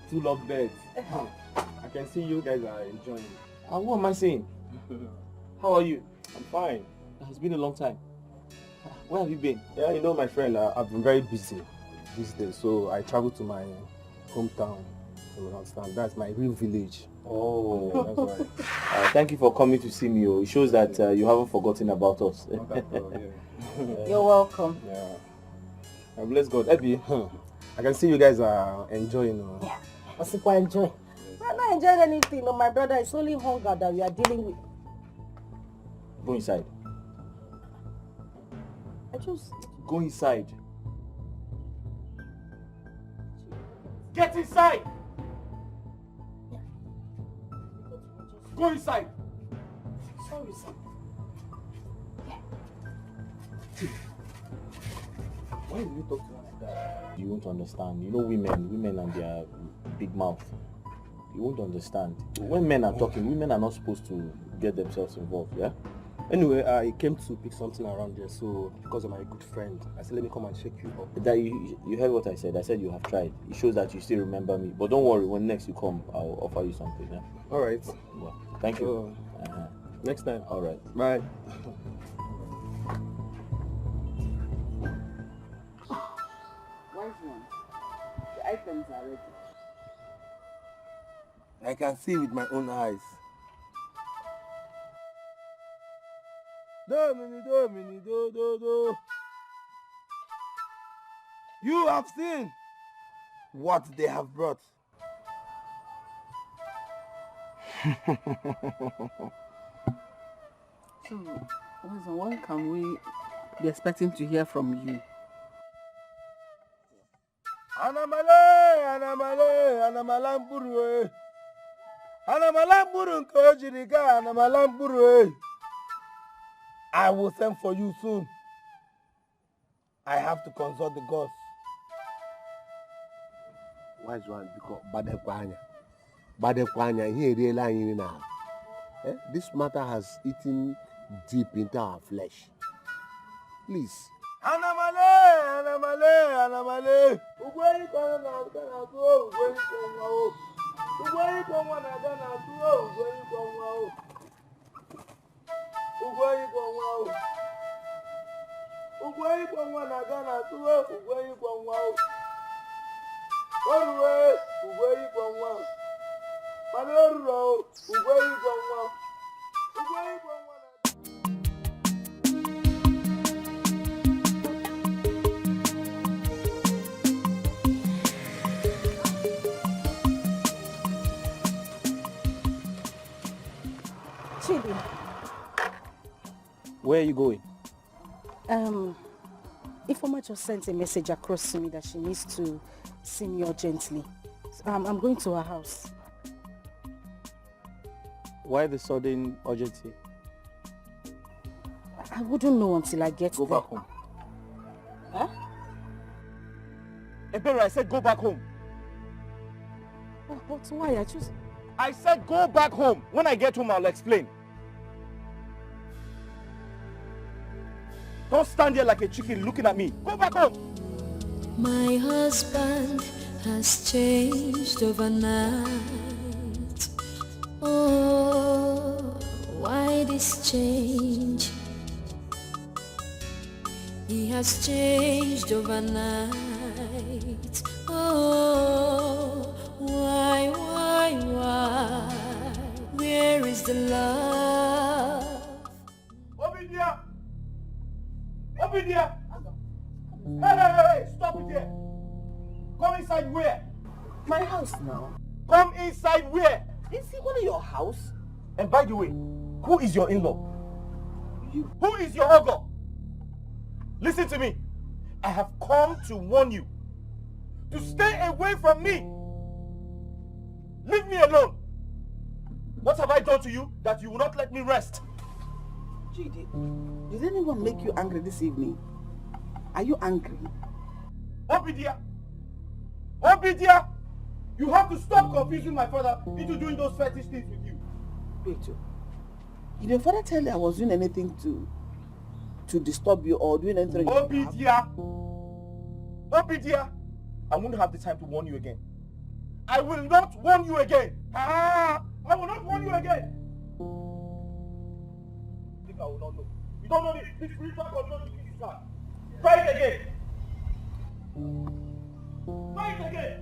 Two love beds. I can see you guys are enjoying. What am I saying? How are you? I'm fine. It's been a long time. Where have you been? Yeah, you know, my friend, I've been very busy these days, so I traveled to my hometown You understand? That's my real village. Oh, that's right. Thank you for coming to see me. It shows that you haven't forgotten about us. You're welcome. Yeah. Bless God. Abby, I can see you guys are enjoying. Yeah, I see quite enjoy. I'm not enjoying anything. No, my brother, it's only hunger that we are dealing with. Go inside. I just... Go inside. Get inside! Go inside! Sorry, sir. Why do you talk to us like that? You won't understand. You know women and their big mouth. You won't understand. When men are talking, women are not supposed to get themselves involved, yeah? Anyway, I came to pick something around there, so because of my good friend, I said let me come and check you up. That you heard what I said. I said you have tried. It shows that you still remember me. But don't worry, when next you come, I'll offer you something. Yeah? Alright. Well, thank you. Next time. Alright. Bye. Wise one. The items are ready. I can see with my own eyes. Domini, Domini, do, do, do. You have seen what they have brought. So, Wise one, when can we be expecting to hear from you? Anamale, anamale, anamalamburwe. Anamalamburu nkojiriga, anamalamburwe. I will send for you soon. I have to consult the gods. Wise one, because Badekwanya, he really now. This matter has eaten deep into our flesh. Please. Anamale, anamale, anamale. Ugwei kono na gana tuo, ugwei kono o. Ugwei kono na gana tuo, ugwei kono o. Ugwei kono o. Ugwei kono na gana tuo, ugwei kono o. Oruwe, ugwei kono o. Manoro, ugwei kono o. Ugwei kono na. Chidi. Where are you going? Ifeoma just sent a message across to me that she needs to see me urgently. I'm going to her house. Why the sudden urgency? I wouldn't know until I get Go there. back home. Huh? Ebere, I said go back home. But why? I said go back home. When I get home, I'll explain. Don't stand there like a chicken looking at me. Go back home. My husband has changed overnight. Oh, why this change? He has changed overnight. Oh, why? Where is the love? Obidia! Obidia! Hey, stop it here! Come inside where? My house now. Come inside where? Is it one of your house? And by the way, who is your in-law? You. Who is your ogre? Listen to me. I have come to warn you to stay away from me. Leave me alone. What have I done to you that you will not let me rest? Chidi, did anyone make you angry this evening? Are you angry? Obidia! Obidia! You have to stop confusing my father into doing those fetish things with you. Wait, did your father tell you I was doing anything to disturb you or doing anything? Obidia! Obidia! I won't have the time to warn you again. I will not warn you again. I will not warn you again. I think I will not know. You don't know the spiritual control you have. Try it again. Try it again.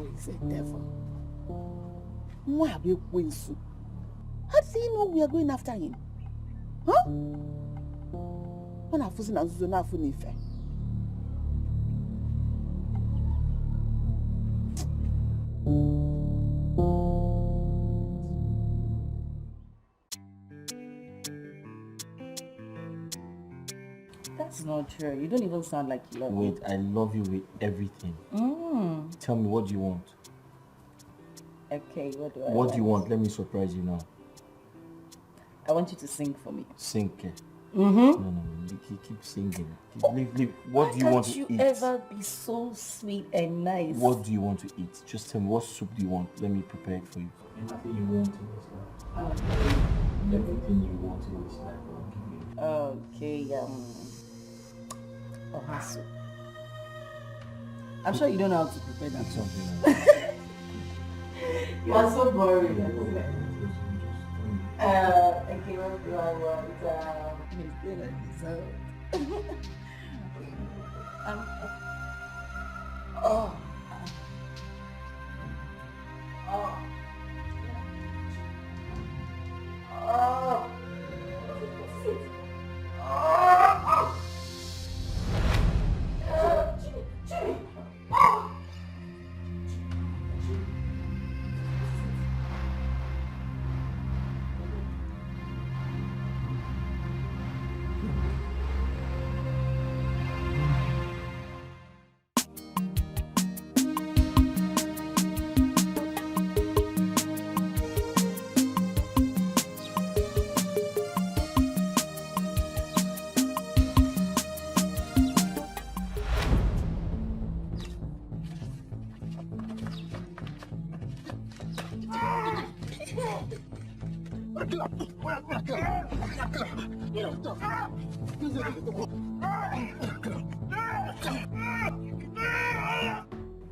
is a devil. How do you know we are going after him? Huh? That's not true. You don't even sound like you love me. Wait, I love you with everything. Tell me, what do you want? Okay, what do I What do you want? Let me surprise you now. I want you to sing for me. Sing, okay? Mm-hmm. No. Keep singing. Leave. What do you want to eat? Can't you ever be so sweet and nice? What do you want to eat? Just tell me, what soup do you want? Let me prepare it for you. Anything you want in this life. Everything you want in this life, I'll give you. Okay, soup. I'm sure you don't know how to prepare that. Something You are so boring. Okay, what do I want?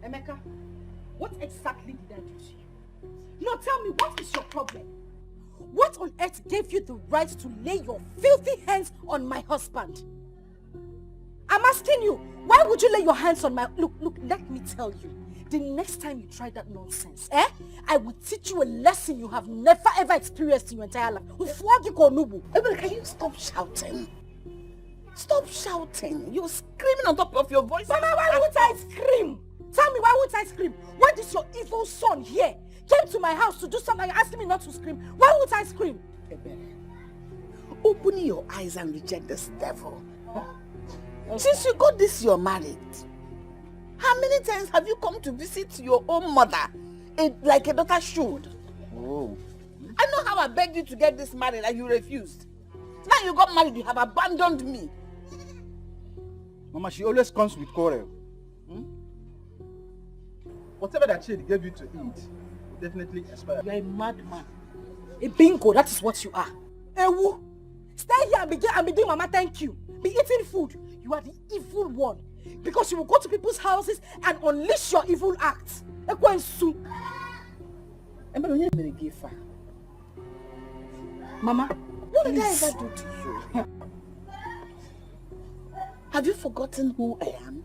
Emeka, what exactly did I do to you? No, tell me, what is your problem? What on earth gave you the right to lay your filthy hands on my husband? I'm asking you, why would you lay your hands on my... Look, let me tell you. The next time you try that nonsense, I will teach you a lesson you have never ever experienced in your entire life. Can you stop shouting? Stop shouting. You're screaming on top of your voice. Mama, why would I scream? Tell me, why would I scream? When this your evil son here came to my house to do something and asking me not to scream, why would I scream? Open your eyes and reject this devil. Since you got this, you're married. How many times have you come to visit your own mother like a daughter should? Oh. I know how I begged you to get this married and you refused. Now you got married, you have abandoned me. Mama, she always comes with quarrel. Whatever that shade gave you to eat will definitely expire. You're a madman. A bingo, that is what you are. Ewu, stay here and be doing Mama thank you. Be eating food. You are the evil one. Because you will go to people's houses and unleash your evil acts. Mama, what did I ever do to you? Have you forgotten who I am?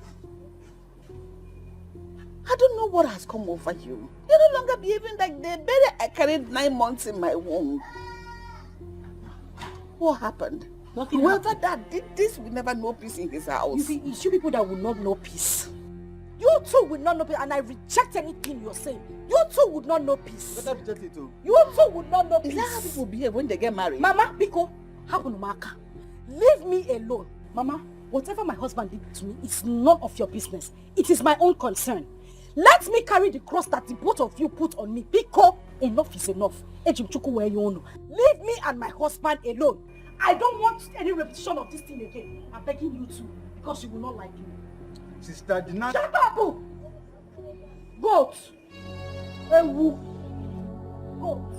I don't know what has come over you. You're no longer behaving like the baby I carried 9 months in my womb. What happened? Nothing. Whoever that did this will never know peace in his house. You see, it's you people that will not know peace. You too will not know peace, and I reject anything you're saying. You too would not know peace. Better reject it too. You too would not know peace. Is that how people behave when they get married? Mama, Biko, happen Maka. Leave me alone. Mama, whatever my husband did to me is none of your business. It is my own concern. Let me carry the cross that the both of you put on me. Biko, enough is enough. Leave me and my husband alone. I don't want any repetition of this thing again. I'm begging you to, because you will not like me. Sister, did not... Shut up! Goat! Ewu! Goat!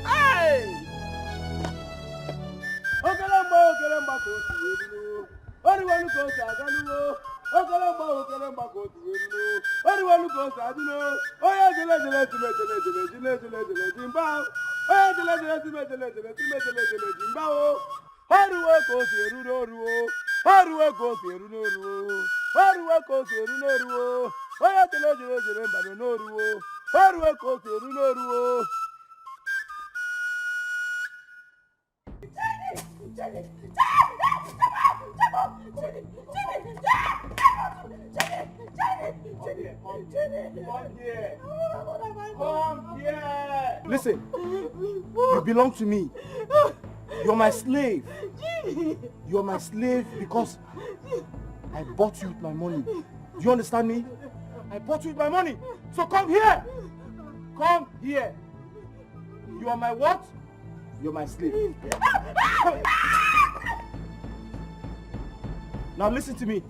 Hey! Oruwe kosi eru n'oruwo. Oruwe kosi eru n'oruwo. Oya tele jere mbano n'oruwo. Oruwe kosi eru n'oruwo. Come here. Listen, you belong to me. You're my slave. You're my slave because I bought you with my money. Do you understand me? I bought you with my money. So come here. Come here. You are my what? You're my slave. Now listen to me.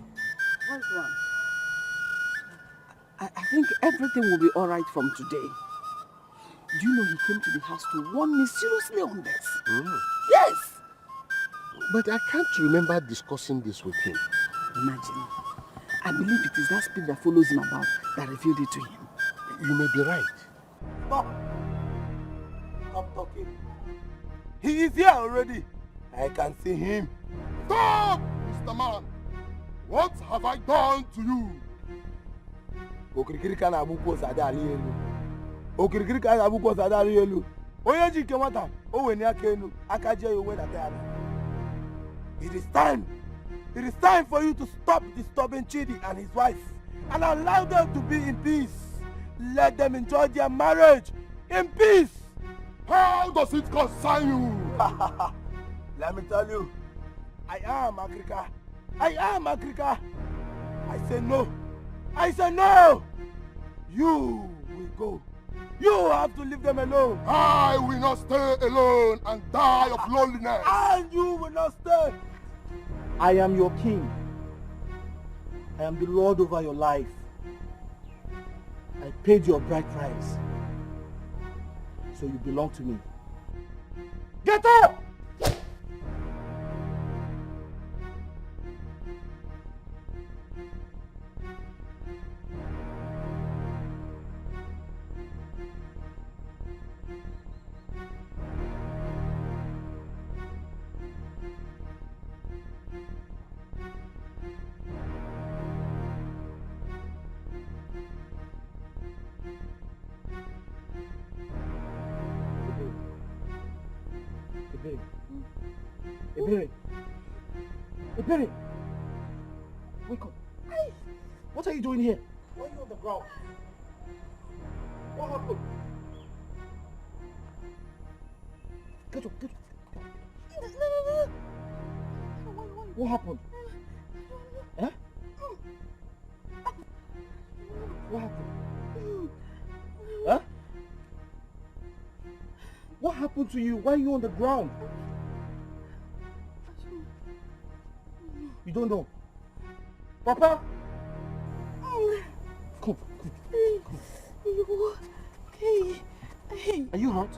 I think everything will be all right from today. Do you know he came to the house to warn me seriously on this? Yes! But I can't remember discussing this with him. Imagine. I believe it is that spirit that follows him about that revealed it to him. You may be right. Stop. Stop talking. He is here already. I can see him. Stop, Mr. Man. What have I done to you? Okirikiri kana abuko sada aliyelu. Okirikiri kana abuko sada aliyelu. Oye jike wata. Owe ni akenu. Akaje yowe na teana. It is time. It is time for you to stop disturbing Chidi and his wife and allow them to be in peace. Let them enjoy their marriage in peace. How does it concern you? Let me tell you, I am Africa. I am Africa. I say no. I say no. You will go. You have to leave them alone. I will not stay alone and die of loneliness. And you will not stay. I am your king. I am the Lord over your life. I paid your bride price. So you belong to me. Get up! Ebere! Wake up. What are you doing here? Why are you on the ground? What happened? Get up, get up. What happened? Huh? What happened? Huh? What happened to you? Why are you on the ground? You don't know? Papa? Come. Okay. Are you hurt?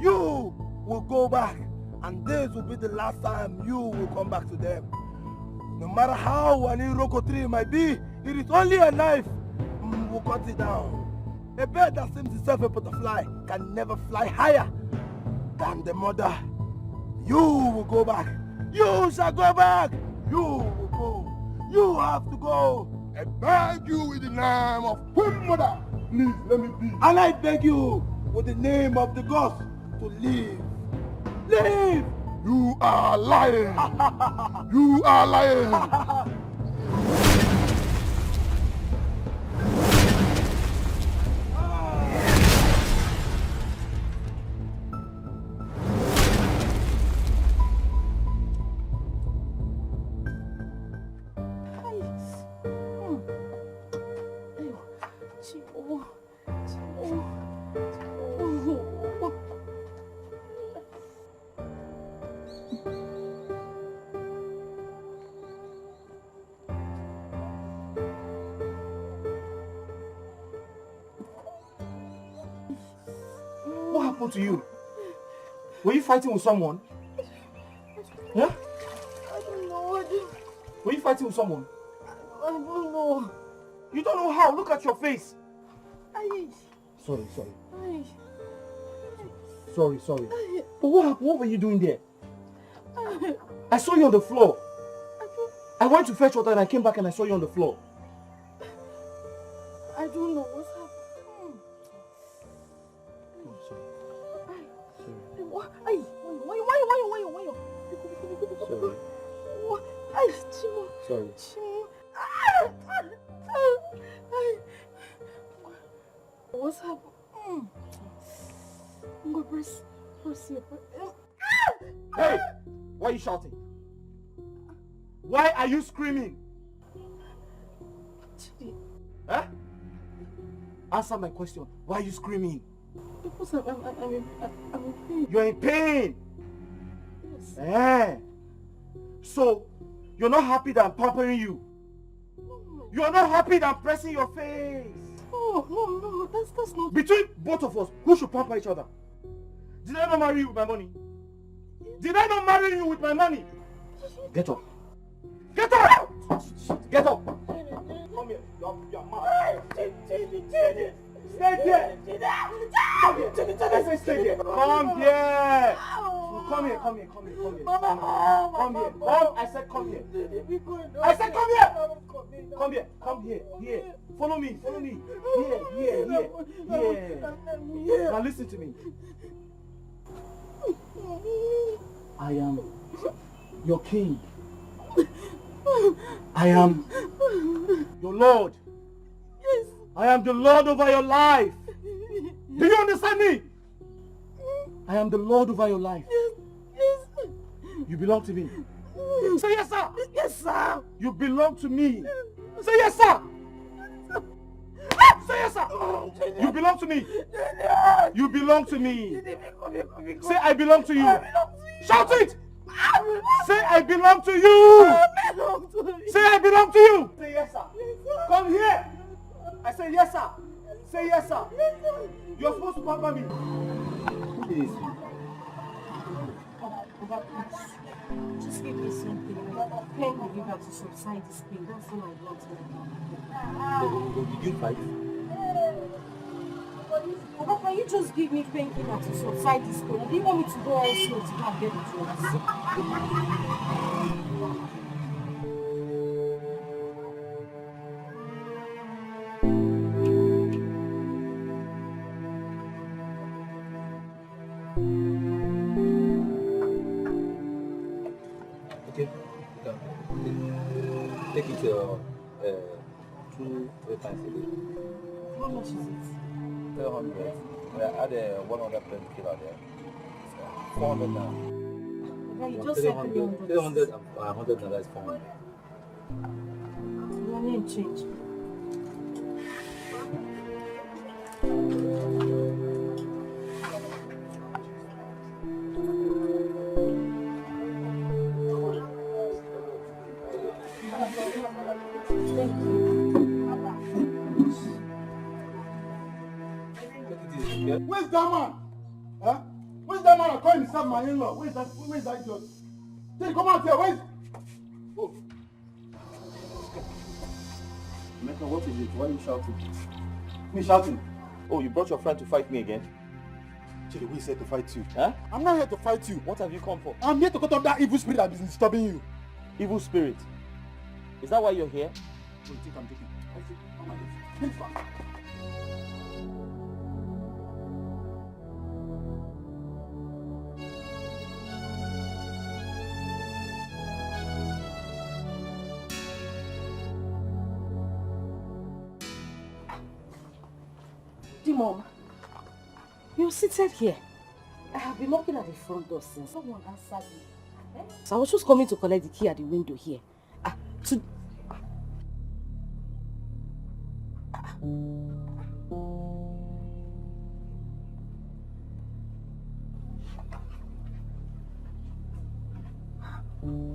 You will go back, and this will be the last time you will come back to them. No matter how an iroko tree might be, it is only a knife. We'll cut it down. A bird that seems itself a butterfly can never fly higher than the mother. You will go back. You shall go back. You will go. You have to go. I beg you in the name of Philmond, please let me be. And I beg you with the name of the gods to leave. Leave! You are lying. You are lying. What happened to you? Were you fighting with someone? Yeah? Were you fighting with someone? I don't know. You don't know how. Look at your face. Sorry. Ay. Sorry. But what happened? What were you doing there? I saw you on the floor. I went to fetch water and I came back and I saw you on the floor. I don't know what's happening. Why? Sorry. Chimo. Sorry. Chimo. What's happening? I'm going to press your... Hey! Why are you shouting? Why are you screaming? Huh? Answer my question. Why are you screaming? Because I'm in pain. You're in pain? Yes. Eh. So, you're not happy that I'm pampering you? No. You're not happy that I'm pressing your face? No, that's not... Between both of us, who should pamper each other? Did I not marry you with my money? Did I not marry you with my money? Get up. Get up! Get up! Come here. You're mad. Stay there. I say stay there. Come here. Come here. Come here. Mom, I said come here. I said come here. Come here. Here. Follow me. Here. Now listen to me. I am your king. I am your Lord. Yes. I am the Lord over your life. Do you understand me? I am the Lord over your life. Yes. You belong to me. Say yes, sir. Yes, sir. You belong to me. Say yes, sir. Say yes, sir. You belong to me. You belong to me. Say I belong to you. Shout it. Say I belong to you. Say I belong to you. Say yes, sir. Come here. I say yes, sir. Say yes, sir. You're supposed to pamper me. Who did this? Just give me something. Pain will give her to subside this pain. That's all I want. Did you fight? Papa, you just give me painkiller to subside this pain. Do you want me to go elsewhere to go and get the drugs? Okay. Take it 2 times a day. How much is it? 300. Add 100 painkiller there. 400 now. Okay, you just said 300. 300 and 100 now is 400. Your name change. Where's that man? Huh? Where's that man? I call himself my in-law. Where's that idiot? Hey, come out here. Where's... Oh. Mecca, what is it? Why are you shouting? Me shouting? Oh, you brought your friend to fight me again? Chidi, who is here to fight you? Huh? I'm not here to fight you. What have you come for? I'm here to cut off that evil spirit that is disturbing you. Evil spirit? Is that why you're here? What do you think I'm taking? Come on, please back. Mom, you're seated here. I have been knocking at the front door since someone answered me. So I was just coming to collect the key at the window here.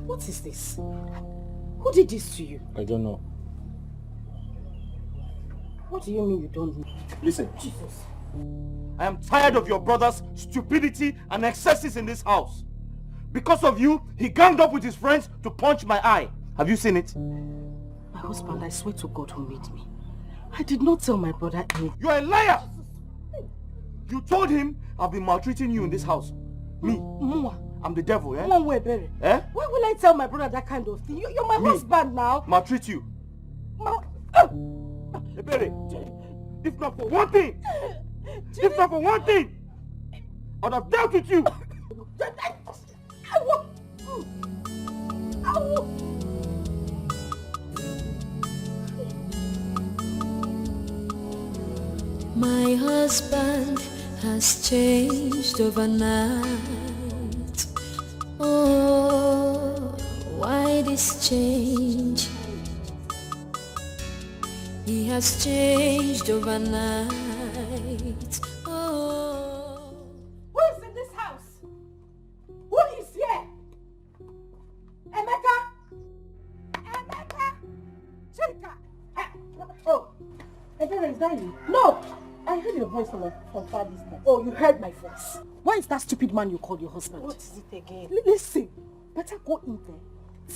What is this? Who did this to you? I don't know. What do you mean you don't know? Listen. Jesus. I am tired of your brother's stupidity and excesses in this house. Because of you, he ganged up with his friends to punch my eye. Have you seen it? My husband, I swear to God who made me. I did not tell my brother anything. You're a liar! You told him I've been maltreating you in this house. Me? Mwa. I'm the devil, eh? Mwa Ebere. Eh? Why will I tell my brother that kind of thing? You're my husband now. Maltreat you. Ebere, if not for one thing, I'd have dealt with you. My husband has changed overnight. Oh, why this change? He has changed overnight. Oh. Who is in this house? Who is here? Emeka? Chika? Oh, Ebere, is that you? No, I heard your voice from far distance. Oh, you heard my voice. Why is that stupid man you call your husband? What is it again? Listen, better go in there.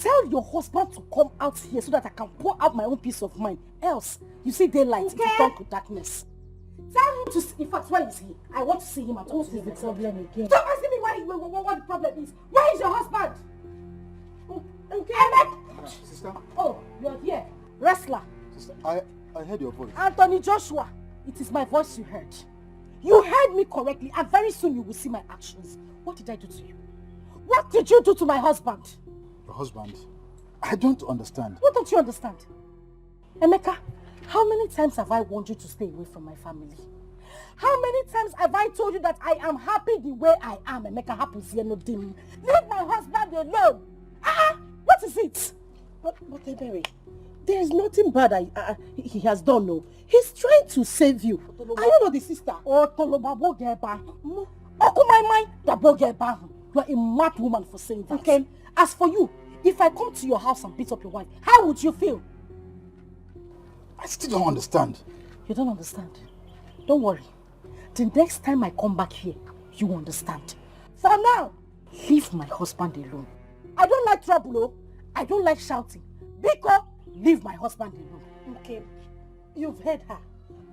Tell your husband to come out here so that I can pour out my own peace of mind. Else, you see daylight, it will turn to darkness. Tell him to... In fact, where is he? I want to see him. What is the problem again? Stop asking me what the problem is. Where is your husband? Okay. Sister? Oh, you're here. Wrestler. Sister, I heard your voice. Anthony Joshua, it is my voice you heard. You heard me correctly, and very soon you will see my actions. What did I do to you? What did you do to my husband? Your husband? I don't understand. What don't you understand? Emeka, how many times have I warned you to stay away from my family? How many times have I told you that I am happy the way I am? Emeka happens here, no dim. Leave my husband alone. What is it? But Ebere, there is nothing bad he has done, no. He's trying to save you. Are you not the sister? Oh, Tolobabo Geba. Okumai, Dabo Geba. You are a mad woman for saying that. Okay. As for you, if I come to your house and beat up your wife, how would you feel? I still don't understand. You don't understand? Don't worry. The next time I come back here, you understand. For now, leave my husband alone. I don't like trouble, oh. I don't like shouting. Biko, leave my husband alone. Okay, you've heard her.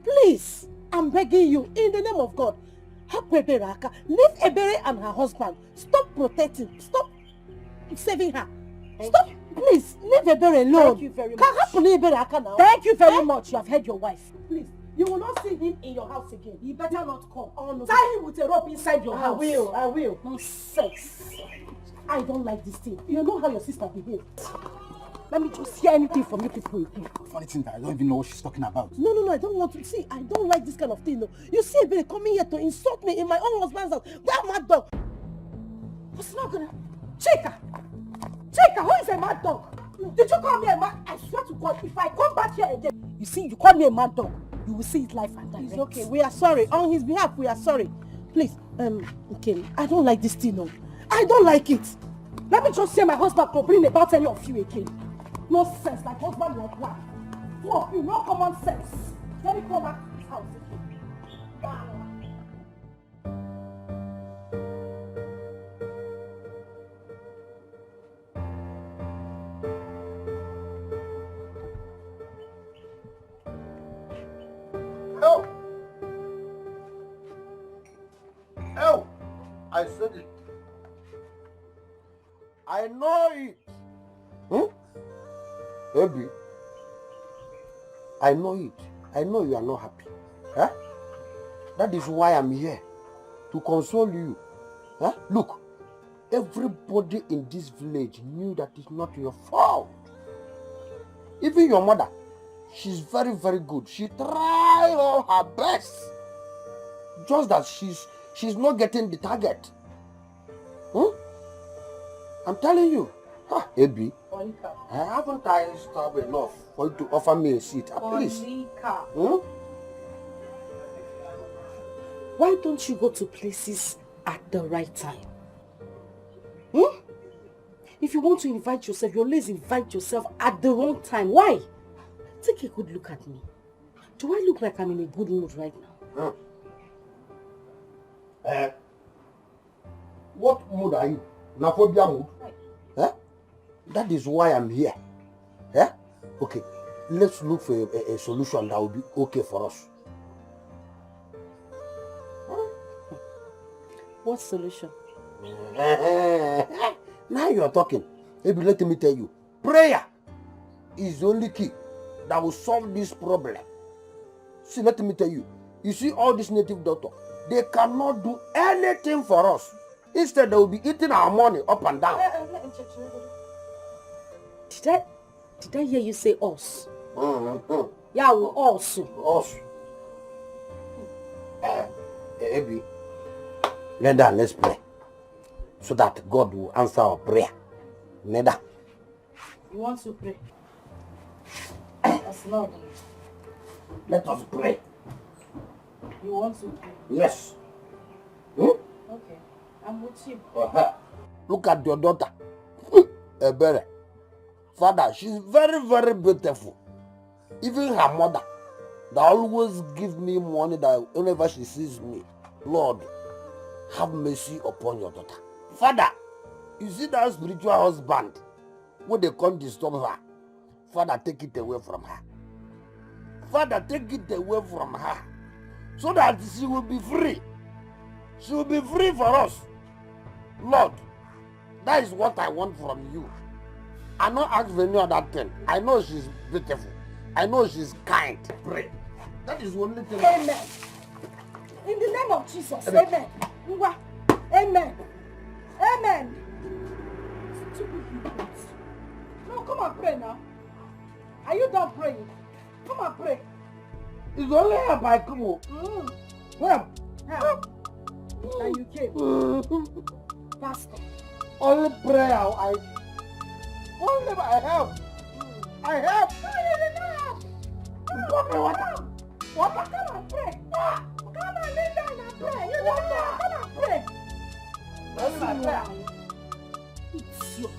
Please, I'm begging you, in the name of God, help Ebere Aka. Leave Ebere and her husband. Stop protecting. Stop saving her. Stop. Please, leave Ebere alone. Thank you very much. Now. Thank you very much. You have heard your wife. Please, you will not see him in your house again. He better not come. Oh, no. Tie him with a rope inside your house. I will. Nonsense. I don't like this thing. You know how your sister behaves. Let me just hear anything from you people again. Funny thing that I don't even know what she's talking about. No, I don't want to. See, I don't like this kind of thing, no. You see Ebere coming here to insult me in my own husband's house. That mad dog. What's not gonna... Chika, who is a mad dog? Did you call me a mad... I swear to God, if I come back here again, you see, you call me a mad dog, you will see his life and direct. It's okay, we are sorry. On his behalf, we are sorry. Please, okay, I don't like this thing, no. I don't like it. Let me just say my husband complain about any of you again. No sense, like husband like wife. Two of you, no common sense. Let me come back to this house again. Wow. Help! I said it. I know it. Baby, I know it. I know you are not happy. Huh? That is why I'm here. To console you. Huh? Look, everybody in this village knew that it's not your fault. Even your mother. She's very, very good. She tried all her best. Just that she's not getting the target. I'm telling you. Abi, haven't I stopped enough for you to offer me a seat? Please. Why don't you go to places at the right time? If you want to invite yourself, you always invite yourself at the wrong time. Why? Take a good look at me. Do I look like I'm in a good mood right now? What mood are you? Naphobia mood? That is why I'm here. Yeah? Okay, let's look for a solution that will be okay for us. What solution? Now you are talking. Maybe let me tell you. Prayer is the only key that will solve this problem. See, let me tell you. You see all these native doctors, they cannot do anything for us. Instead, they will be eating our money up and down. Did I hear you say us? Mm-hmm. Yeah, us. Us. Ebi, let's pray. So that God will answer our prayer. Neda. You want to pray? That's not. Let us pray. You want to pray? Yes. Okay, I'm with you. Look at your daughter. Ebere. Father, she's very, very beautiful. Even her mother, that always gives me money that whenever she sees me. Lord, have mercy upon your daughter. Father, you see that spiritual husband, when they can't disturb her, Father, take it away from her. Father, take it away from her, so that she will be free. She will be free for us. Lord, that is what I want from you. I not ask for any other thing. I know she's beautiful. I know she's kind. Pray. That is the only thing. Amen. In the name of Jesus. Amen. Amen. Amen. Stupid hypocrites. No, come and pray now. Are you done praying? Come and pray. It's only help I come. Help. Help. That you came. Pastor. Only prayer only I help. I help. No, you did not help. Pour me water. Water, come and pray. Come and lay down and pray. You don't know. Come and pray. Only my prayer. It's yours.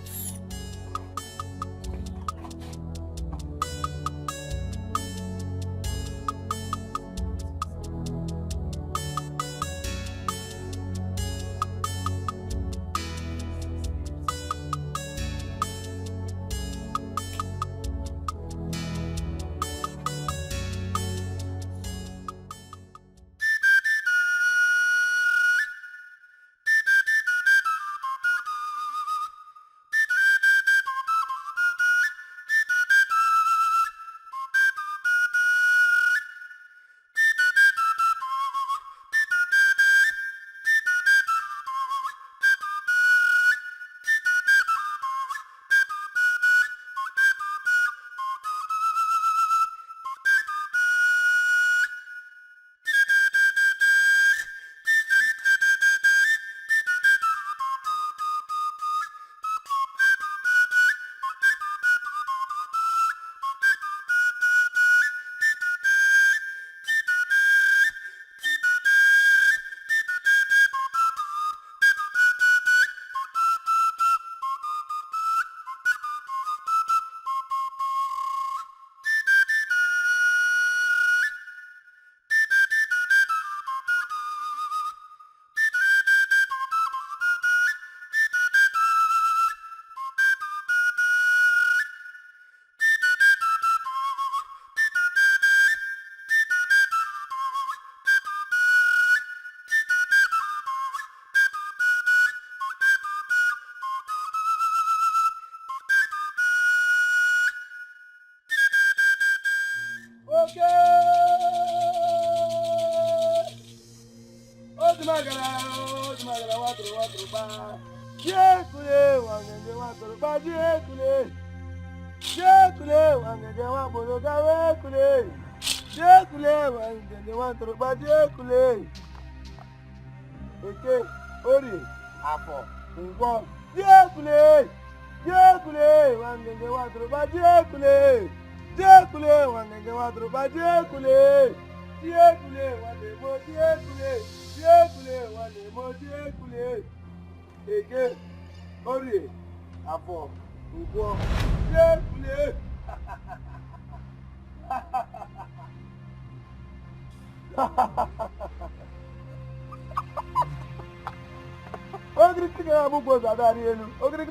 Ogiri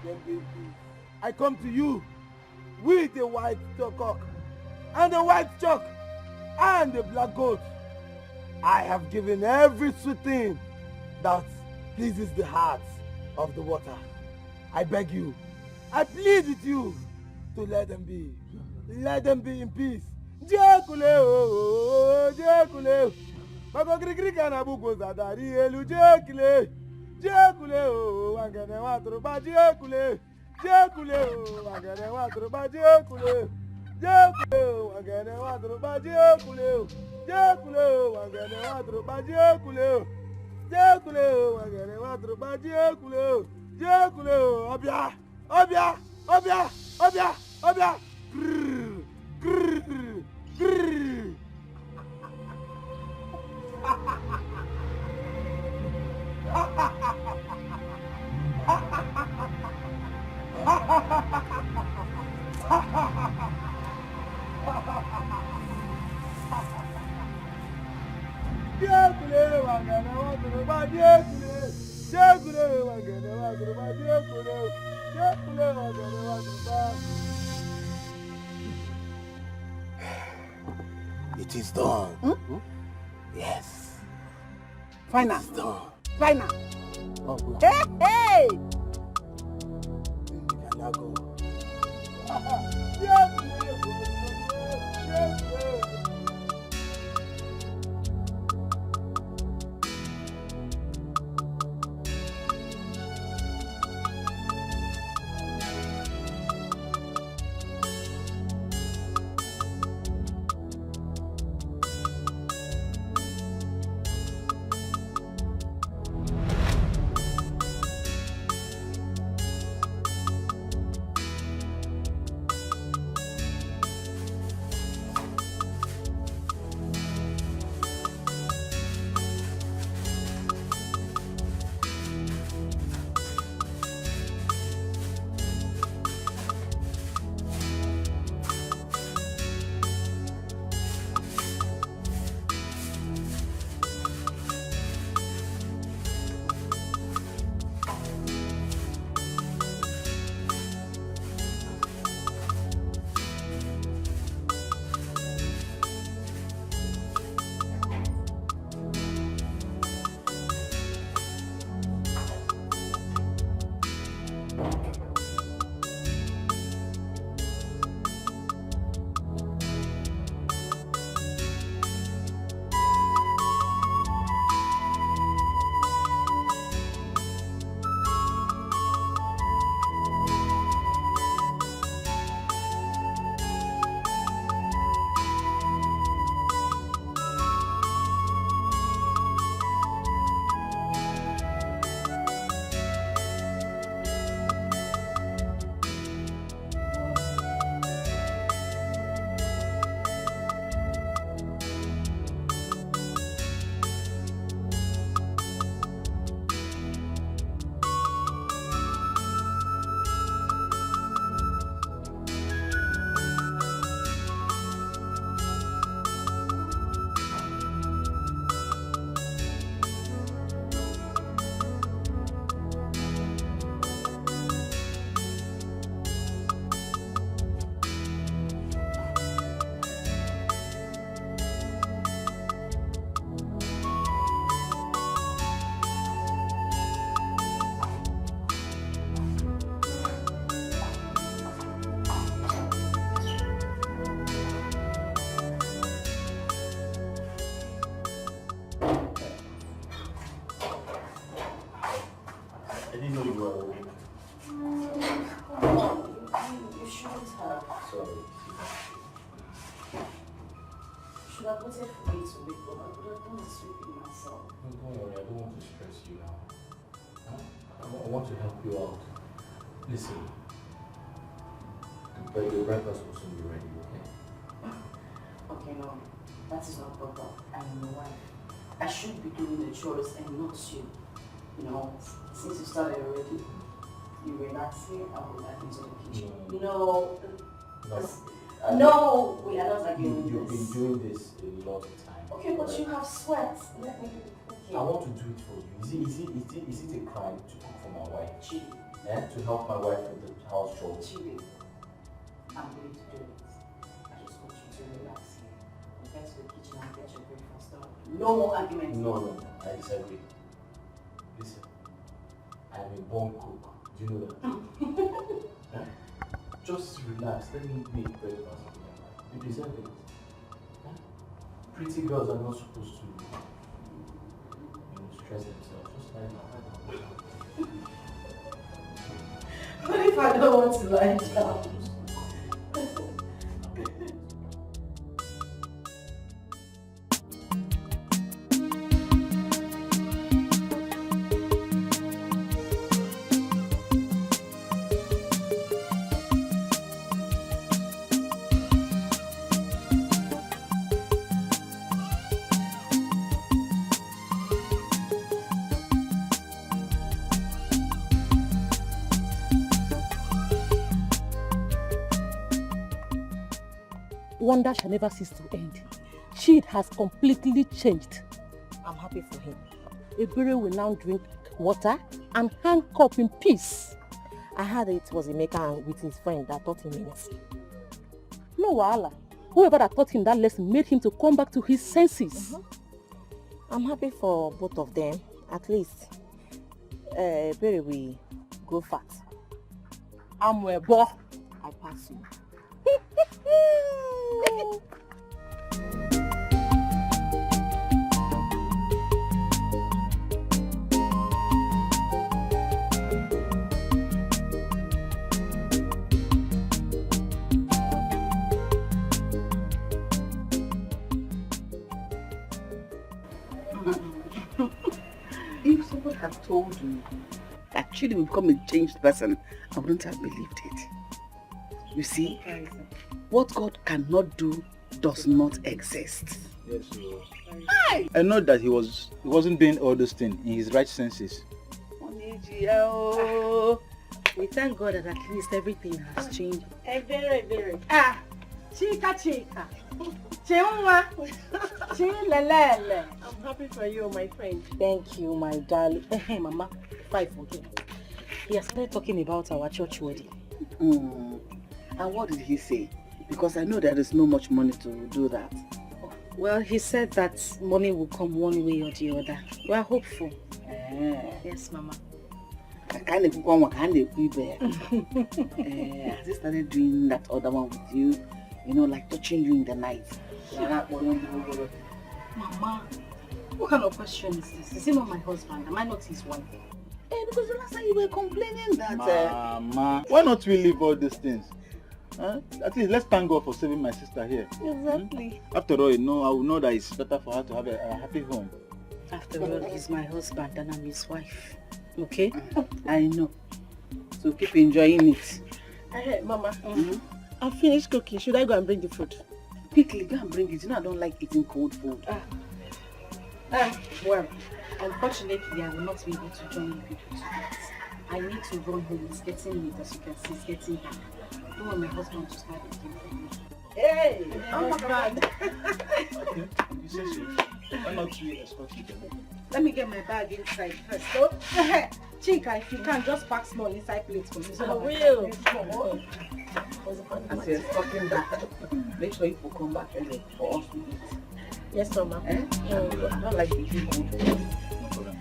them be in peace. I come to you with a white cock and a white chalk and a black goat. I have given every sweet thing that pleases the heart of the water. I beg you, I plead with you to let them be. Let them be in peace. Jekule o, jekule. Bako krikri kana buko zadari elu jekule. Jekule o, wangene watro ba jekule. Jekule o, wangene watro ba jekule. Jekule o, wangene watro ba jekule. Jekule o, wangene watro ba jekule. Jekule o, wangene watro ba jekule. Jekule o, obia, obia, obia, obia, obia. Grrr, grrr, grrr. Jekule wangene watro ba jekule. Jekule wangene watro ba jekule. Jekule wangene watro ba. It is done. Yes. Final. It's done. Final. Oh, good. Hey, hey! You can now go. didn't know you were awake. You shouldn't have. Sorry. You should have waited for me to wake up. I could have done the sweeping myself. No, don't worry, I don't want to stress you now. Huh? I want to help you out. Listen, the breakfast will soon be ready, okay? Okay, no, that is not proper. I am your wife. I should be doing the chores and not you. You know, since you started already, you relax here, I will back into the kitchen. No. No, we are not arguing this. You've been doing this a lot of time. Okay, but you have sweat. Let me do the cooking. I want to do it for you. Is it a crime to cook for my wife? Gee, to help my wife with the house chores. Chidi, I'm going to do it. I just want you to relax here. Get to the kitchen and get your breakfast done. No more arguments. No, I disagree. Listen, I'm a born cook. Do you know that? Just relax. Let me make breakfast. You deserve it. Pretty girls are not supposed to stress themselves. Just lie down. What if I don't want to lie down? Wonder shall never cease to end. She has completely changed. I'm happy for him. Ebere will now drink water and hang up in peace. I heard it was Emeka with his friend that taught him medicine. No wahala. Whoever that taught him that lesson made him to come back to his senses. I'm happy for both of them. At least, Ebere will grow fat. I'm a boy. I pass you. If someone had told me that Chidi would become a changed person, I wouldn't have believed it. You see, what God cannot do does not exist. Yes, I know that he wasn't doing all those things in his right senses. We thank God that at least everything has changed. Very. Ah, Chica. Chioma. Chilelele. I'm happy for you, my friend. Thank you, my darling. Hey, Mama, fight for him. He has started talking about our church wedding. And what did he say? Because I know there is no much money to do that. Well, he said that money will come one way or the other. We are hopeful. Yes, Mama. Has he started doing that other one with you? You know, like touching you in the night. Mama, what kind of question is this? Is he not my husband? Am I not his wife? Because the last time you were complaining that... Mama, why not we leave all these things? At least let's thank God for saving my sister here. Exactly. After all, I will know that it's better for her to have a happy home. After all, he's my husband and I'm his wife. Okay? I know. So keep enjoying it. Hey, Mama. I finished cooking. Should I go and bring the food? Quickly, go and bring it. You know I don't like eating cold food. Well, unfortunately, I will not be able to join you people tonight. I need to run home. It's getting late, as you can see. It's getting dark. I don't want my husband to start looking for me. Hey! Oh my God! Okay, you say so. Why not we escort you? Let me get my bag inside first. So, Chica, if you can, just pack small inside plates for me. So I will. As you're talking back, make sure you come back early for us to eat. Yes, Mama. I don't like eating food. No problem.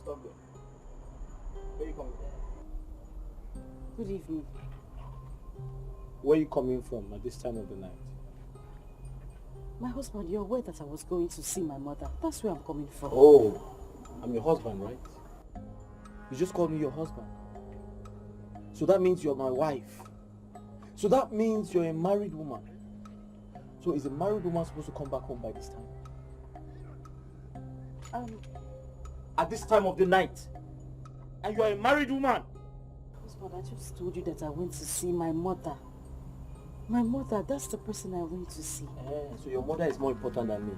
Stop there. Where you coming from? Good evening. Where are you coming from at this time of the night? My husband, you're aware that I was going to see my mother. That's where I'm coming from. Oh, I'm your husband, right? You just called me your husband. So that means you're my wife. So that means you're a married woman. So is a married woman supposed to come back home by this time? At this time of the night. And you are a married woman. Husband, I just told you that I went to see my mother. My mother, that's the person I went to see. So your mother is more important than me.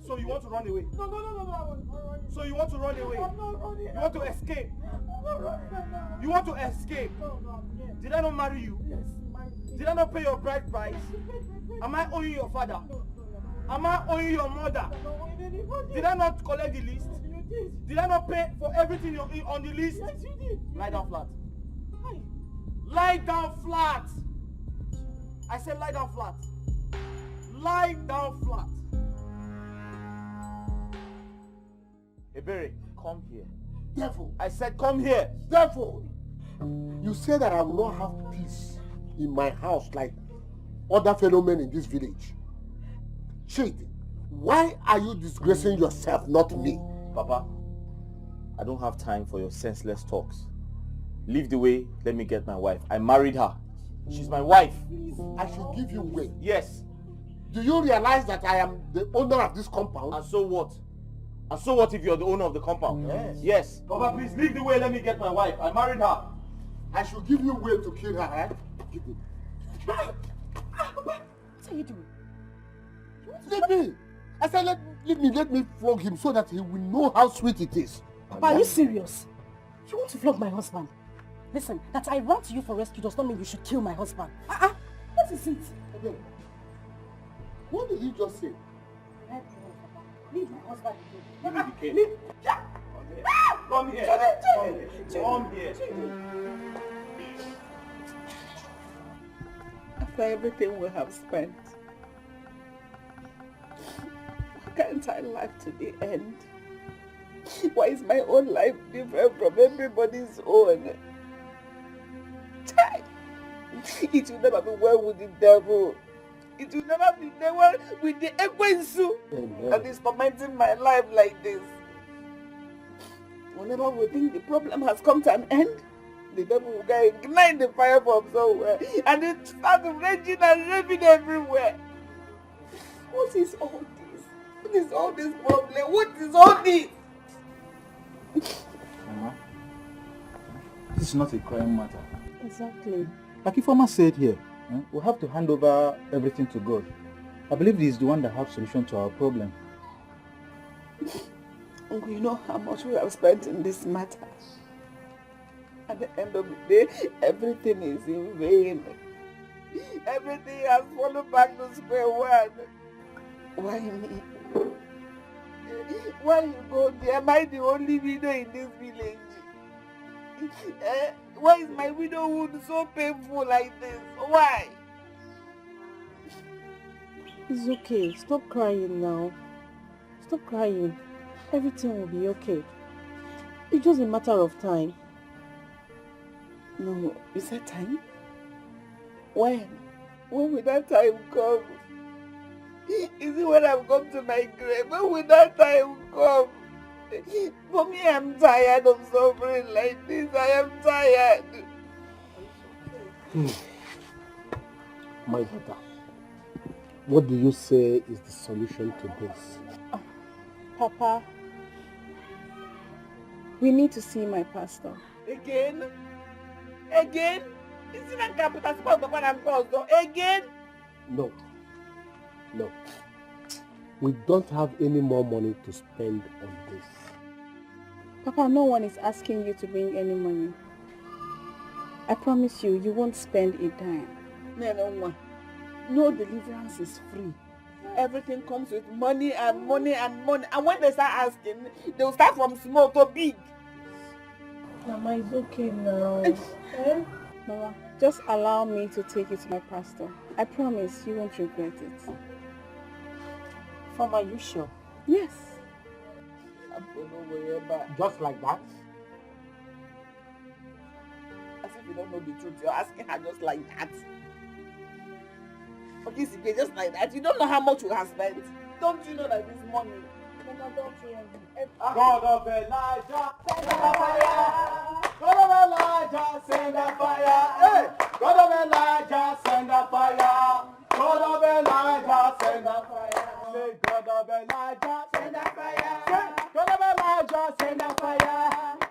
So you want to run away? No. So you want to run away? I'm not running. You want to escape? I'm not running. You want to escape? No, I'm here. Did I not marry you? Yes. Did I not pay your bride price? Am I owing your father? Am I owing your mother? Did I not collect the list? You did. Did I not pay for everything on the list? Yes, you did. Lie down flat. Lie down flat. I said lie down flat. Lie down flat. Ebere, come here. Devil. I said come here. Devil. You say that I will not have peace in my house like other fellow men in this village. Shit, why are you disgracing yourself, not me? Papa, I don't have time for your senseless talks. Leave the way, let me get my wife. I married her. She's my wife. I should give you way. Yes. Do you realize that I am the owner of this compound? And so what? And so what if you're the owner of the compound? Yes. Yes. Papa, please leave the way, let me get my wife. I married her. I should give you way to kill her, right? Give me. What are you doing? Leave me. I said let me flog him so that he will know how sweet it is. Papa, are you serious? You want to flog my husband? Listen, that I ran to you for rescue does not mean you should kill my husband. What is it? Okay. What did he just say? Leave my husband. Leave. Come here. Come here. After everything we have spent, why can't I live to the end? Why is my own life different from everybody's own? It will never be well with the devil. It will never be well with the Ekwensu that is tormenting my life like this. Whenever we think the problem has come to an end, the devil will go ignite the fire from somewhere and it starts raging and raving everywhere. What is all this? What is all this problem? What is all this? Mama, this is not a crime matter. Exactly. Like Ifeoma said here, we have to hand over everything to God. I believe he is the one that has solution to our problem. We know how much we have spent in this matter. At the end of the day, everything is in vain. Everything has fallen back to square one. Why me? Why you go there? Am I the only widow in this village? Why is my widowhood so painful like this? Why? It's okay. Stop crying now. Stop crying. Everything will be okay. It's just a matter of time. No, is that time? When? When will that time come? Is it when I've come to my grave? When will that time come? For me, I'm tired of suffering like this. I am tired. My daughter, what do you say is the solution to this? Papa, we need to see my pastor. Again? Again? Isn't that capital spot the one I'm called? Again? No. No. We don't have any more money to spend on this. Papa, no one is asking you to bring any money. I promise you, you won't spend a dime. No deliverance is free. Everything comes with money and money and money. And when they start asking, they'll start from small to big. Mama, it's okay now. Mama, just allow me to take you to my pastor. I promise you won't regret it. Mama, are you sure? Yes. Just like that? if you don't know the truth, you're asking her just like that. Okay, Sike, just like that. You don't know how much you have spent. Don't you know that this money? God of Elijah, send the fire. God of Elijah, send the fire. Hey, God of Elijah, send the fire. God of Elijah, send the fire. Say, God of Elijah, send the fire. Say, God of Elijah, send the fire.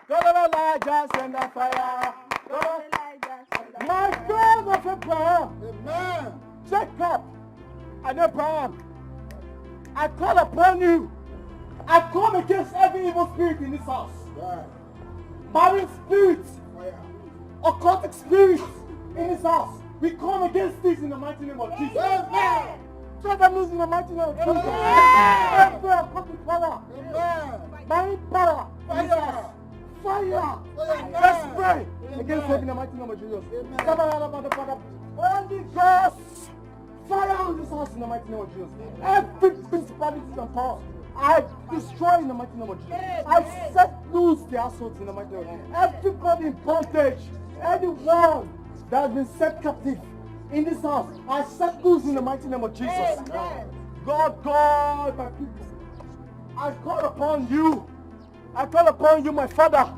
God of Elijah, send the fire. God of Elijah, send the fire. My God of Abraham, amen. Jacob and Abraham, I call upon you. I come against every evil spirit in this house. Right. Marine spirits, occultic spirits in this house. We come against this in the mighty name of Jesus. Amen. Shut them loose in the mighty name of Jesus. Amen. Every occultic power, marine power, fire, fire. Let's pray against it in the mighty name of Jesus. Amen. Holy Ghost, fire on this house in the mighty name of Jesus. Every principality and power, I destroy in the mighty name of Jesus. I set loose their assaults in the mighty name of Jesus. Everybody in bondage, anyone that has been set captive in this house, I set loose in the mighty name of Jesus. God, my people, I call upon you. I call upon you, my Father,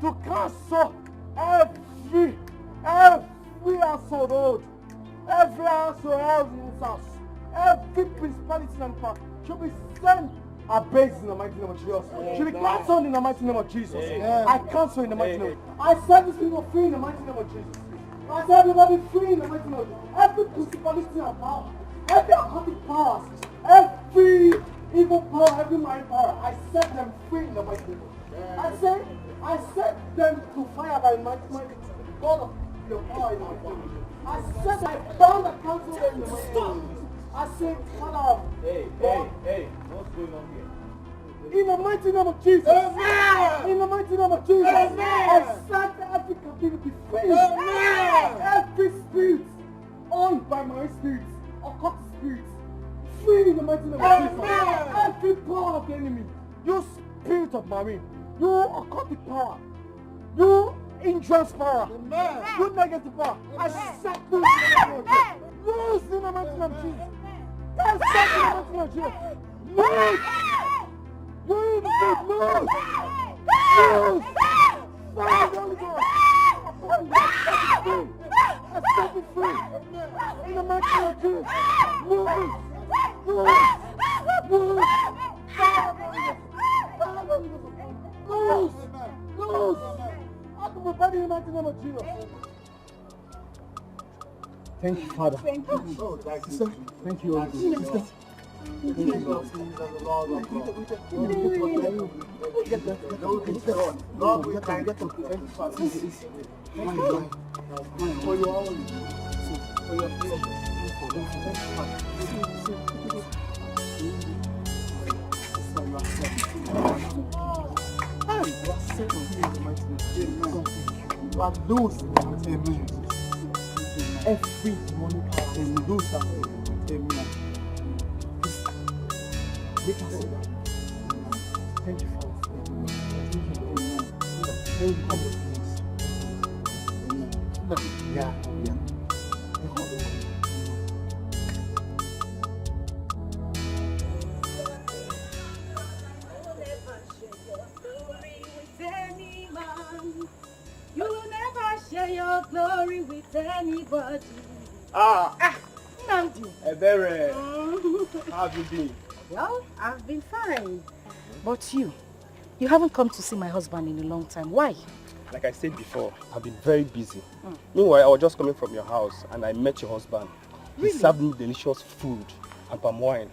to cancel every assault, every assault in this house, every principality and power should be sent abased in the mighty name of Jesus. Should be cancelled in the mighty name of Jesus. I cancel in the mighty name. I set these people free in the mighty name of Jesus. I set everybody free in the mighty name of Jesus. Every principality and power, every occultic powers, every evil power, every marine power, I set them free in the mighty name of Jesus. I set them to fire by my God of your power in the mighty name of Jesus. I set them, I bound and cancel them in the mighty name of Jesus. I say, Father, hey, what's going on here? In the mighty name of Jesus. Amen. In the mighty name of Jesus. Amen. I set every captivity free. Amen. Every spirit owned by my spirits, occult spirits, free in the mighty name of Jesus. Every power of the enemy, you spirit of marine, you occultic power, you hindrance power, you negative power, I set loose in the mighty name of Jesus. Loose in the mighty name of Jesus. That's not the mighty name of Jesus. Move! Move! Move! Move! Fire the Holy Ghost! I set you free! In the mighty name of Jesus! Move! Move! Move! Fire the Holy Ghost! Fire the Holy Ghost! Loose! Loose! I can provide in the mighty name of Jesus. Thank you, Father. Thank you. Oh, sister. Thank you, Holy Ghost. Sister. Thank you, Lord. Lord, we thank you. Thank you, Father. Thank you, Lord. For your holy, for your favor. Thank you, Father. You are loose in the name. Every money power and lose them. Amen. Make us see that. Thank you, Father. Thank you, please. Amen. Yeah. Share your glory with anybody. Nandi. Ebere, how have you been? Well, I've been fine. But you haven't come to see my husband in a long time. Why? Like I said before, I've been very busy. Meanwhile, I was just coming from your house and I met your husband. Really? He served me delicious food and palm wine.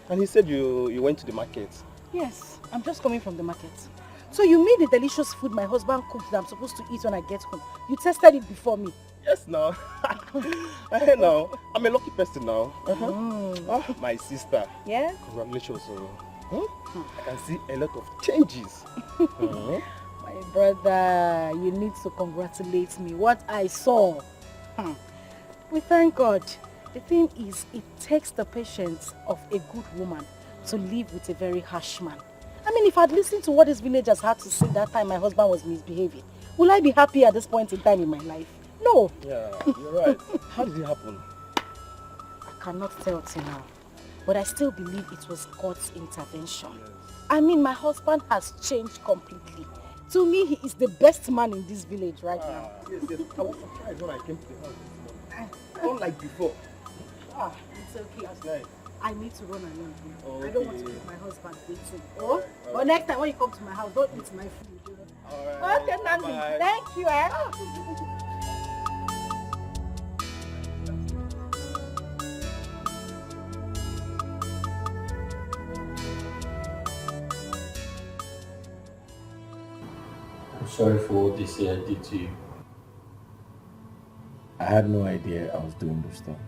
And he said you went to the market. Yes, I'm just coming from the market. So you made the delicious food my husband cooked that I'm supposed to eat when I get home. You tested it before me. Yes, now. I know. I'm a lucky person now. Oh, my sister. Yeah? Congratulations. I can see a lot of changes. My brother, you need to congratulate me. What I saw. We thank God. The thing is, it takes the patience of a good woman to live with a very harsh man. I mean, if I'd listened to what these villagers had to say that time my husband was misbehaving, Will I be happy at this point in time in my life? No. Yeah, you're right. How did it happen? I cannot tell till now. But I still believe it was God's intervention. Yes. I mean, my husband has changed completely. To me, he is the best man in this village right now. Yes. I was surprised when I came to the house this morning. Unlike before. It's okay. That's nice. I need to run alone. Okay. I don't want to keep my husband waiting. Oh, but next time when you come to my house, don't eat my food. Alright. Okay, Nandi. Bye. Thank you. I'm sorry for what they say I did to you. I had no idea I was doing those things.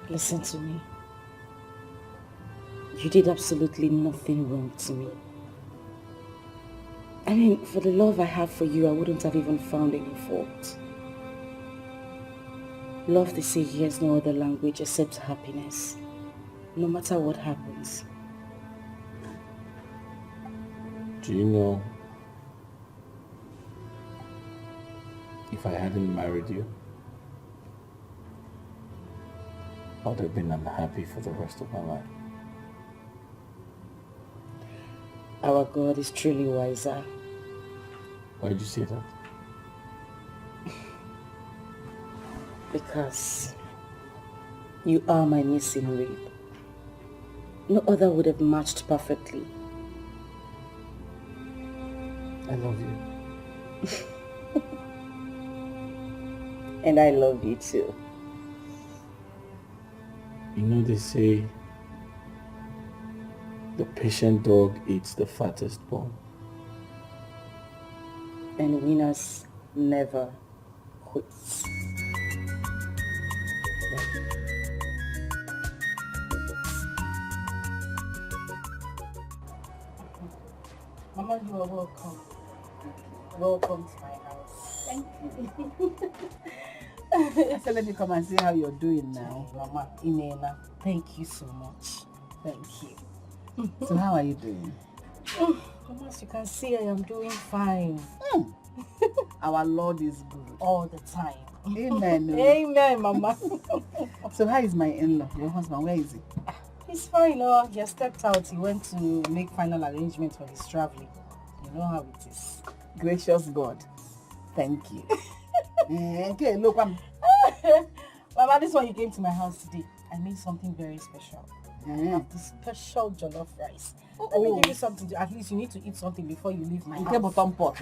Listen to me. You did absolutely nothing wrong to me. I mean, for the love I have for you, I wouldn't have even found any fault. Love, they say, hears no other language except happiness, no matter what happens. Do you know, if I hadn't married you, I would have been unhappy for the rest of my life. Our God is truly wiser. Why did you say that? Because you are my missing rib. No other would have matched perfectly. I love you. And I love you too. You know, they say the patient dog eats the fattest bone. And winners never quits. Mama, you are welcome. Welcome to my house. Thank you. I said, let me come and see how you're doing now. Mama, Inena, thank you so much. Thank you. So how are you doing? Mama, as you can see, I am doing fine. Our Lord is good. All the time. Amen. Amen, Mama. So how is my in-law, your husband? Where is he? He's fine. He has stepped out. He went to make final arrangements for his traveling. You know how it is. Gracious God. Thank you. Okay, look, Mama, this one you came to my house today. I made something very special. I have this special jollof rice. Let me give you something to, at least you need to eat something before you leave my house. Bottom pot.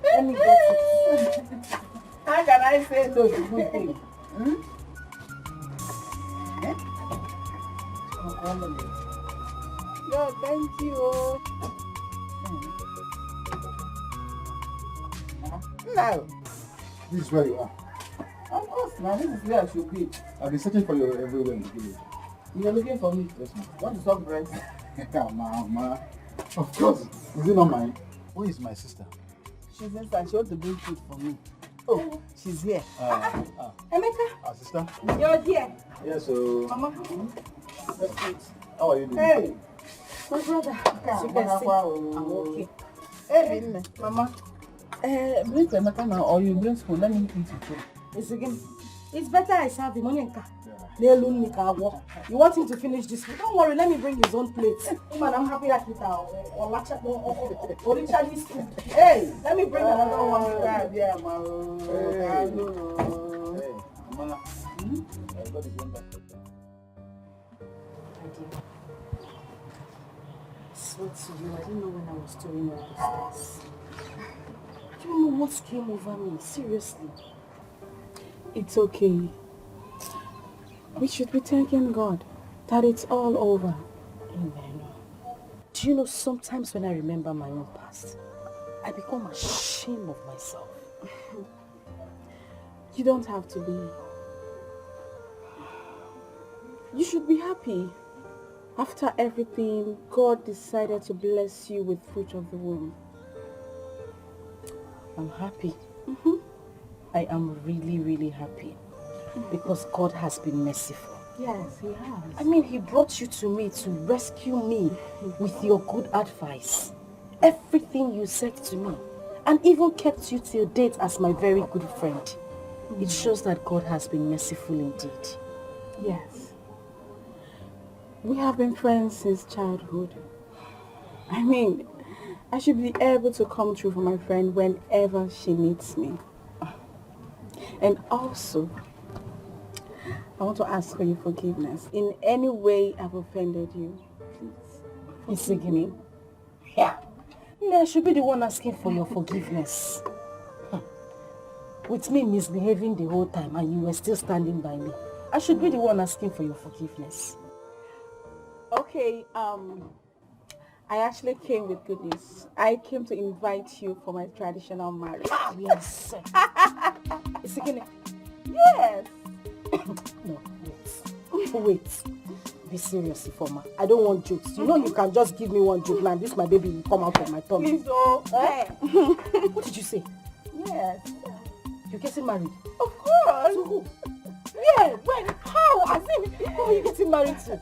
Let me get it. How can I say no to good thing? No, thank you. No. This is where you are. Of course, man. This is where I should be. I've been searching for you everywhere in the village. You're looking for me? Yes, ma'am. Want to talk bread? Yeah, mama. Of course. Is it not mine? Who is my sister? She's inside. She wants to bring food for me. Oh, she's here. Emeka. Our sister? You're here. Yes, so... Mama. How are you doing? Hey. My brother. As you can see, I'm okay. Hey, Mama. Bring Emeka now, or you bring spoon. Let me eat it too. It's better I serve him. You want him to finish this food? Don't worry, let me bring his own plate. Man, I'm happy that Hey, let me bring another one. Yeah, I swear to you, I didn't know when I was doing all these things. I don't know what came over me, seriously. It's okay. We should be thanking God that it's all over. Amen. Do you know, sometimes when I remember my own past, I become ashamed of myself. You don't have to be. You should be happy. After everything, God decided to bless you with fruit of the womb. I'm happy. I am really, really happy because God has been merciful. Yes, he has. I mean, he brought you to me to rescue me with your good advice. Everything you said to me, and even kept you till date as my very good friend. It shows that God has been merciful indeed. Yes. We have been friends since childhood. I mean, I should be able to come through for my friend whenever she needs me. And also, I want to ask for your forgiveness. In any way I've offended you, please forgive me. Yeah. I should be the one asking for your forgiveness. With me misbehaving the whole time and you were still standing by me. I should be the one asking for your forgiveness. Okay, I actually came with good news. I came to invite you for my traditional marriage. Yes. Is it gonna... Yes. No, wait. Be serious, Ifoma. I don't want jokes. You know you can just give me one joke now. This my baby will come out of my tummy. Please, oh. What did you say? Yes. You're getting married? Of course. To who? Yeah, when? How? As in, who are you getting married to?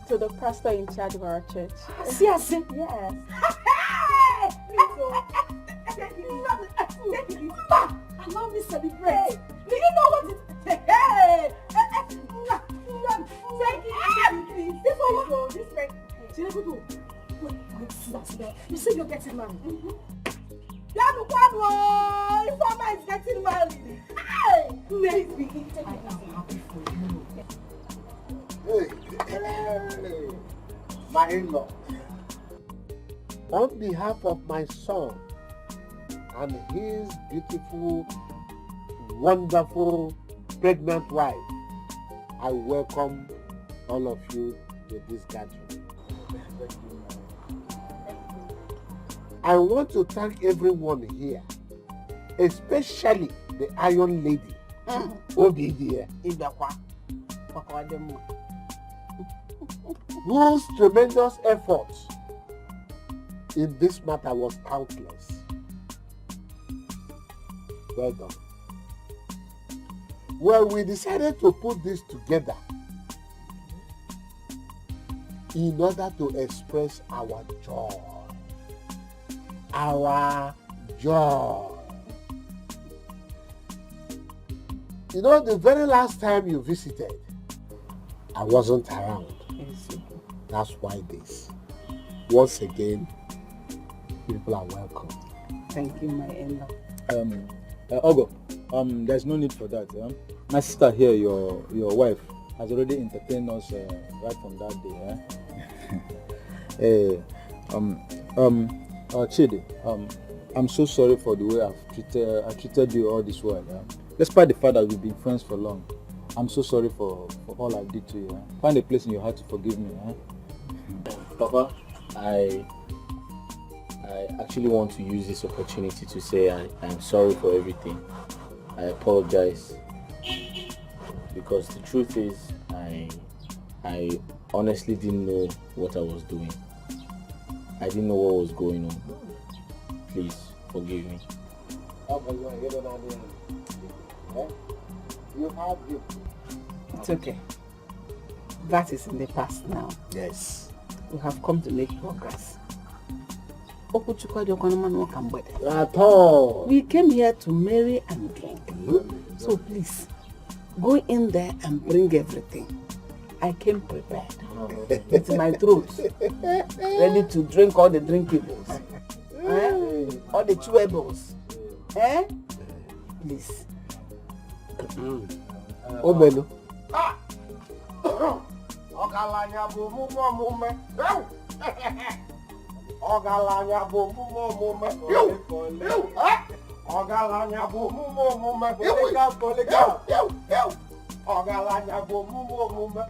To the pastor in charge of our church. See, I see. Yes. Allow me celebrate. Do you know what it is? Hey! Take it, please. This one, this way. You say you're getting married. Informer is getting married. Hey! I am happy for you. Hey, my in-law. On behalf of my son and his beautiful, wonderful, pregnant wife, I welcome all of you to this gathering. I want to thank everyone here, especially the Iron Lady, Obidi, whose tremendous efforts in this matter was countless. Well done. Well, we decided to put this together in order to express our joy. Our joy. You know, the very last time you visited, I wasn't around. That's why this. Once again, people are welcome. Thank you, my in-law. Ogo, there's no need for that. My sister here, your wife, has already entertained us right from that day. Chidi, I'm so sorry for the way I treated you all this while. Despite the fact that we've been friends for long, I'm so sorry for all I did to you. Find a place in your heart to forgive me. Papa, I actually want to use this opportunity to say I'm sorry for everything. I apologize. Because the truth is, I honestly didn't know what I was doing. I didn't know what was going on. Please, forgive me. It's okay. That is in the past now. Yes. We have come to make progress. At all. We came here to marry and drink. So please, go in there and bring everything. I came prepared. With my throat. Ready to drink all the drinkables. All the chewables. Please. Obelo. Ogalanya bomu mume. Ogalanya bomu mume. Ogalanya bomu mume. Polika. Ogalanya bomu mume.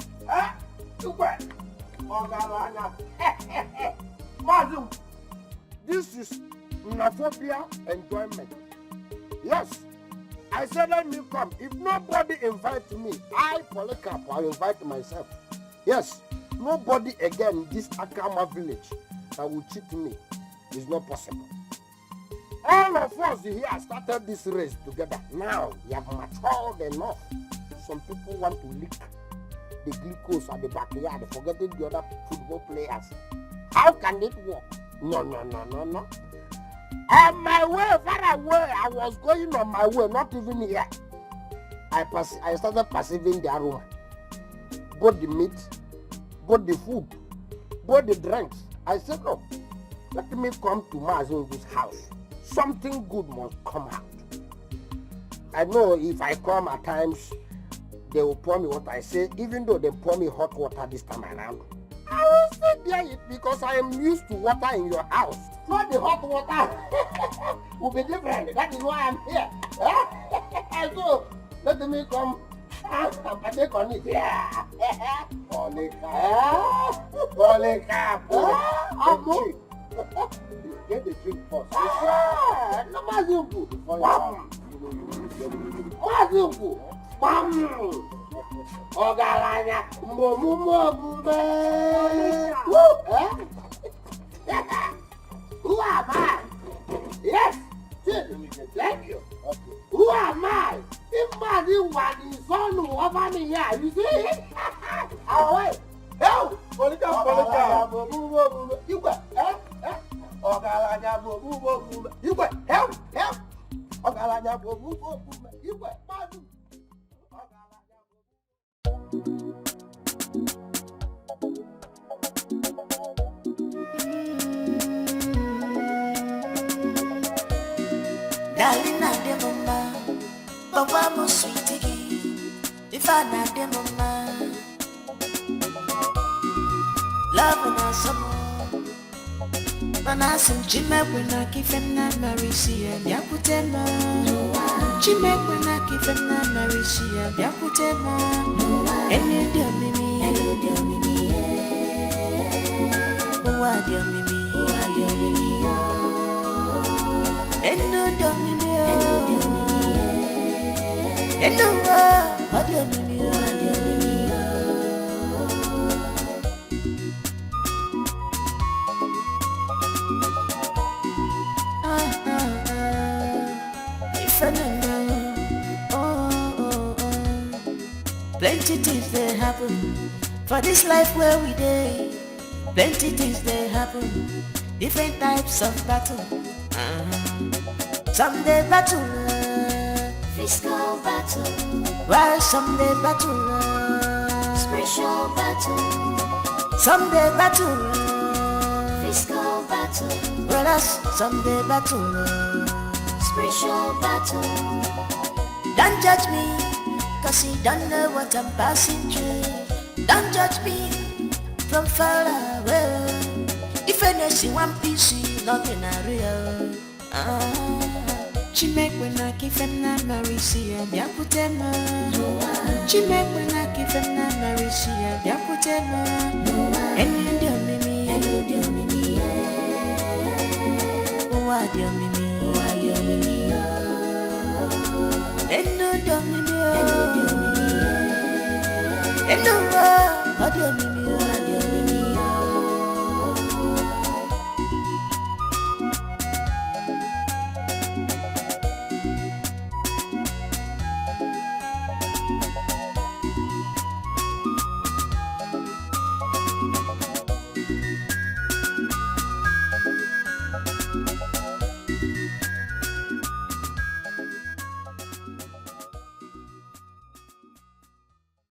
Ogalanya. Mazu, this is Naphobia enjoyment. Yes. I said let me come. If nobody invites me, I, Polycarp, I invite myself. Yes, nobody again in this Akama village that will cheat me. It's not possible. All of us here started this race together. Now we have matured enough. Some people want to lick the glucose at the backyard, forgetting the other football players. How can it work? No. On my way, far away, I was going on my way, not even here. I started perceiving the aroma. Both the meat, both the food, both the drinks. I said, no, let me come to Mazungu's house. Something good must come out. I know if I come at times, they will pour me what I say, even though they pour me hot water this time around. I will still bear it because I am used to water in your house. Not the hot water will be different. That is why I'm here. So, let me come and partake on it. Yeah. Polika. Get the drink first. No, Mazungu. Mazungu. Ogalanya, Mbe. Who am I? Yes, thank you. Okay. Who am I? Imagine what is on over me here. You see? Away. Help! Polika. You go. Ogalanya, you go. Help! Ogalanya, you go. Darling, I dem mama, Papa mo sweetie. If I na dem mama, love na some. Bana sim chime kwena kifena marisia yakutema. Chime kwena kifena marisia yakutema. Ene dia mimi. Wa dia mimi. Eno dia mimi. Eno wa dia mimi. Plenty things they happen for this life where we day. Plenty things they happen, different types of battle. Some day battle, physical battle, while some day battle, spiritual battle. Some day battle, physical battle, whereas some day battle, spiritual battle. Don't judge me, cause you don't know what I'm passing through. Don't judge me from far away. If I see one piece, nothing real. She make when I give him not marry, see him, yakutema. She make when I give him not marry, see him, yakutema. And you do me, why do me, and no do me, and no, what do me.